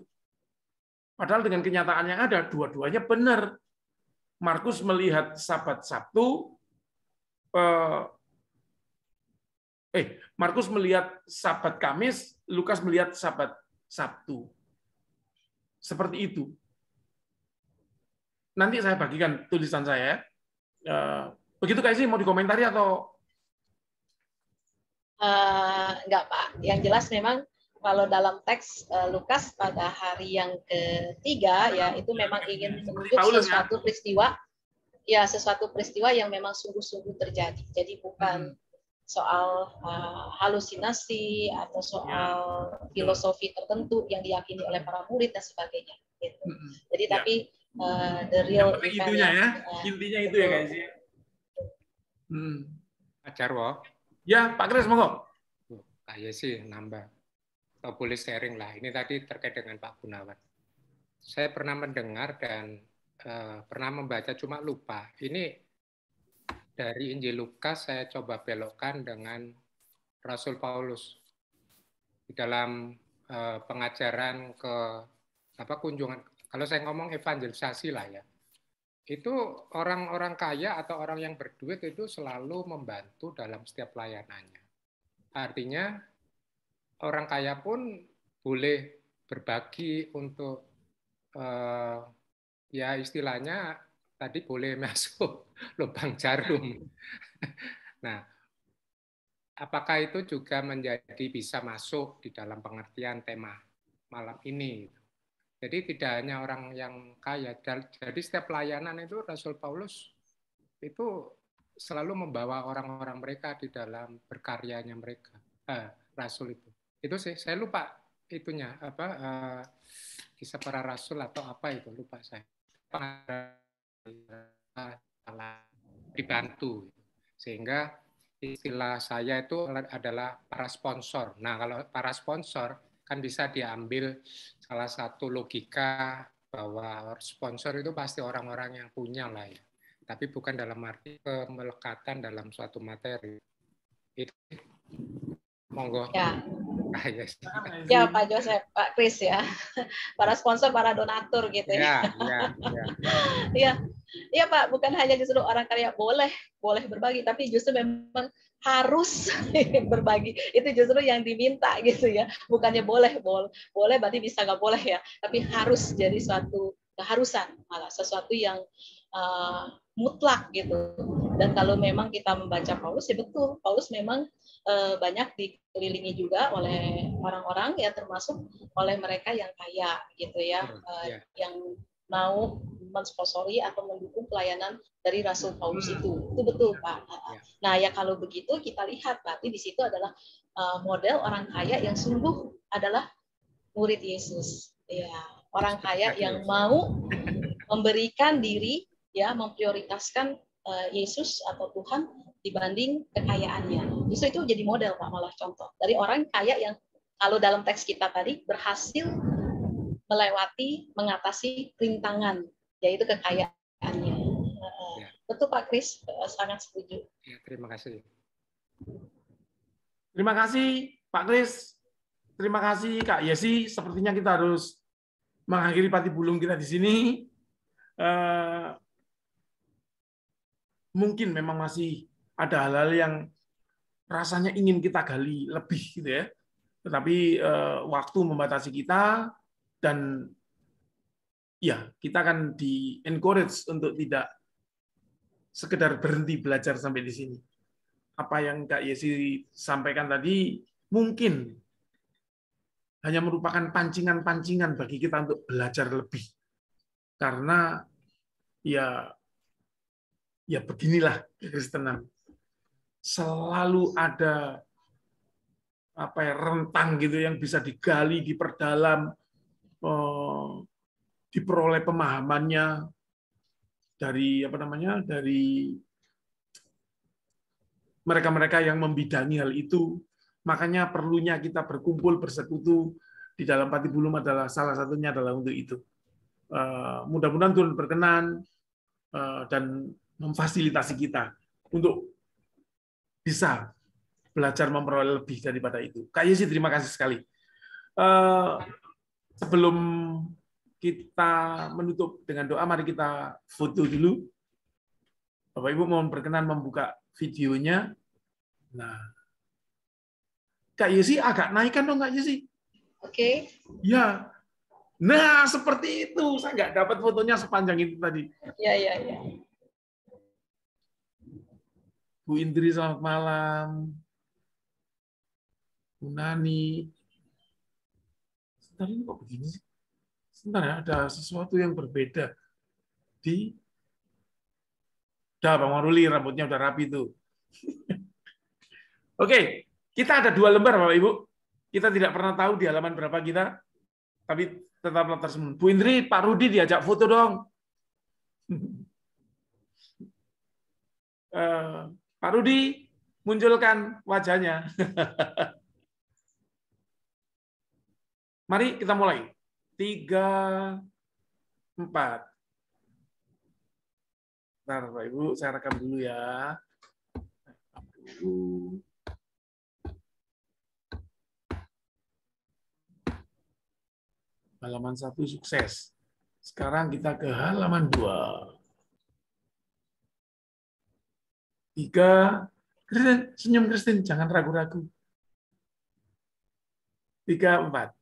Padahal dengan kenyataan yang ada, dua-duanya benar. Markus melihat Sabat Sabtu, Markus melihat Sabat Kamis, Lukas melihat Sabat Sabtu. Seperti itu. Nanti saya bagikan tulisan saya. Begitu Kak Isi, mau dikomentari atau? Enggak Pak. Yang jelas memang kalau dalam teks Lukas pada hari yang ketiga ya itu memang ingin menunjuk sesuatu peristiwa, ya sesuatu peristiwa yang memang sungguh-sungguh terjadi. Jadi bukan soal halusinasi atau soal filosofi tertentu yang diyakini oleh para murid dan sebagainya. Gitu. Jadi tapi the real event event itunya ya. Nah, Intinya itu ya guys ya. Pak Jarwo. Ya, Pak Kris, monggo. Kayak sih nambah. Atau boleh sharing lah. Ini tadi terkait dengan Pak Gunawan. Saya pernah mendengar dan pernah membaca, cuma lupa. Ini dari Injil Lukas saya coba belokkan dengan Rasul Paulus. Di dalam pengajaran ke kunjungan, kalau saya ngomong evangelisasi lah ya, itu orang-orang kaya atau orang yang berduit itu selalu membantu dalam setiap pelayanannya. Artinya orang kaya pun boleh berbagi untuk ya istilahnya tadi boleh masuk lubang jarum. Nah, apakah itu juga menjadi bisa masuk di dalam pengertian tema malam ini? Jadi tidak hanya orang yang kaya. Jadi setiap pelayanan itu Rasul Paulus itu selalu membawa orang-orang mereka di dalam berkaryanya mereka. Rasul itu sih saya lupa itunya kisah para rasul atau apa itu, lupa saya. Dibantu sehingga istilah saya itu adalah para sponsor. Nah, kalau para sponsor kan bisa diambil salah satu logika bahwa sponsor itu pasti orang-orang yang punya lah ya. Tapi bukan dalam arti pemelekatan dalam suatu materi. Itu monggo. Ya. Yes. Ya Pak Joseph, Pak Kris ya, para sponsor, para donatur gitu ya. Iya Pak, bukan hanya justru orang kaya boleh berbagi, tapi justru memang harus berbagi. Itu justru yang diminta gitu ya. Bukannya boleh berarti bisa nggak boleh ya, tapi harus jadi suatu keharusan, malah sesuatu yang mutlak gitu. Dan kalau memang kita membaca Paulus, ya betul, Paulus memang banyak dikelilingi juga oleh orang-orang ya, termasuk oleh mereka yang kaya gitu ya, yang mau mensponsori atau mendukung pelayanan dari Rasul Paulus itu betul Pak. Nah ya kalau begitu kita lihat berarti di situ adalah model orang kaya yang sungguh adalah murid Yesus ya, orang kaya yang mau memberikan diri ya, memprioritaskan Yesus atau Tuhan dibanding kekayaannya. Justru itu jadi model Pak, malah contoh dari orang kaya yang kalau dalam teks kita tadi berhasil mengatasi rintangan, yaitu kekayaannya. Ya. Betul Pak Kris, sangat setuju. Ya, terima kasih. Terima kasih Pak Kris. Terima kasih Kak Yesi. Sepertinya kita harus mengakhiri Patibulum kita di sini. Mungkin memang masih ada hal-hal yang rasanya ingin kita gali lebih gitu ya. Tetapi waktu membatasi kita, dan ya kita akan di-encourage untuk tidak sekedar berhenti belajar sampai di sini. Apa yang Kak Yesi sampaikan tadi mungkin hanya merupakan pancingan-pancingan bagi kita untuk belajar lebih. Karena ya beginilah kekristenan. Selalu ada rentang gitu yang bisa digali, diperdalam, diperoleh pemahamannya dari dari mereka-mereka yang membidangi hal itu. Makanya perlunya kita berkumpul, bersekutu di dalam Patibulum adalah salah satunya adalah untuk itu. Mudah-mudahan Tuhan berkenan dan memfasilitasi kita untuk bisa belajar memperoleh lebih daripada itu. Kak Yesi, terima kasih sekali. Sebelum kita menutup dengan doa, mari kita foto dulu. Bapak Ibu mohon berkenan membuka videonya. Nah, Kak Yesi agak naikkan dong Kak Yesi. Oke. Ya. Nah, seperti itu. Saya nggak dapat fotonya sepanjang itu tadi. Ya. Bu Indri, selamat malam. Bu Nani. Sebentar, ini kok begini sih? Sebentar ya, ada sesuatu yang berbeda. Udah, Bang Maruli, rambutnya udah rapi tuh. Oke, kita ada 2 lembar, Bapak Ibu. Kita tidak pernah tahu di halaman berapa kita, tapi tetaplah tersenyum. Bu Indri, Pak Rudi diajak foto dong. Pak Rudi, munculkan wajahnya. Mari kita mulai. 3, 4. Bentar, Bapak Ibu, saya rekam dulu ya. Halaman 1 sukses. Sekarang kita ke halaman 2. 3. Kristen, senyum Kristen, jangan ragu-ragu. 3, 4.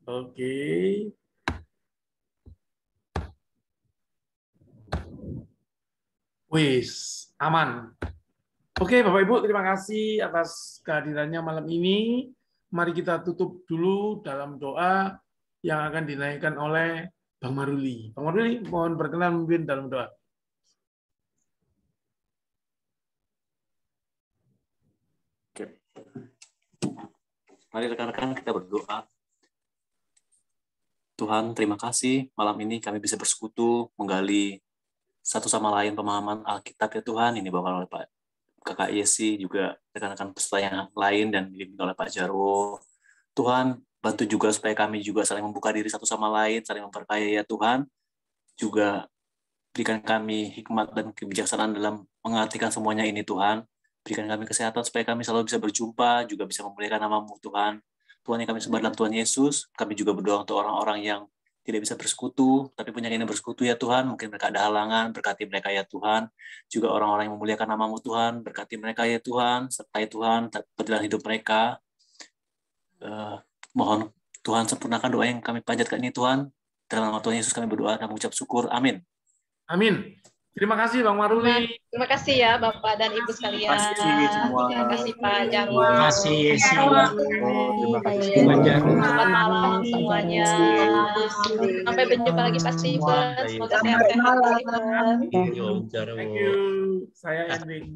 Oke. Wis, aman. Oke, Bapak Ibu, terima kasih atas kehadirannya malam ini. Mari kita tutup dulu dalam doa yang akan dinaikkan oleh Bang Maruli. Bang Maruli, mohon berkenan memimpin dalam doa. Oke. Mari rekan-rekan kita berdoa. Tuhan, terima kasih malam ini kami bisa bersekutu, menggali satu sama lain pemahaman Alkitab ya Tuhan. Ini dibawakan oleh Pak Kakak Yesi, juga rekan-rekan peserta yang lain, dan dibimbing oleh Pak Jarwo. Tuhan, bantu juga supaya kami juga saling membuka diri satu sama lain, saling memperkaya ya Tuhan. Juga berikan kami hikmat dan kebijaksanaan dalam mengartikan semuanya ini Tuhan. Berikan kami kesehatan supaya kami selalu bisa berjumpa, juga bisa memuliakan nama-Mu Tuhan. Tuhan yang kami sembah dalam Tuhan Yesus, kami juga berdoa untuk orang-orang yang tidak bisa bersekutu, tapi punya keinginan bersekutu ya Tuhan. Mungkin mereka ada halangan, berkati mereka ya Tuhan. Juga orang-orang yang memuliakan nama-Mu Tuhan, berkati mereka ya Tuhan, sertai Tuhan perjalanan hidup mereka. Mohon Tuhan sempurnakan doa yang kami panjatkan ini Tuhan. Dalam nama Tuhan Yesus kami berdoa dan mengucap syukur. Amin. Amin. Terima kasih Bang Maruli. Terima kasih ya Bapak dan Ibu sekalian. Terima kasih semua. Terima kasih Pak Jarwo. Terima kasih Yesi. Terima kasih Pak Jarwo. Selamat malam semuanya. Sampai berjumpa lagi Pak Steven. Semoga sehat-sehat. Thank you. Saya ending.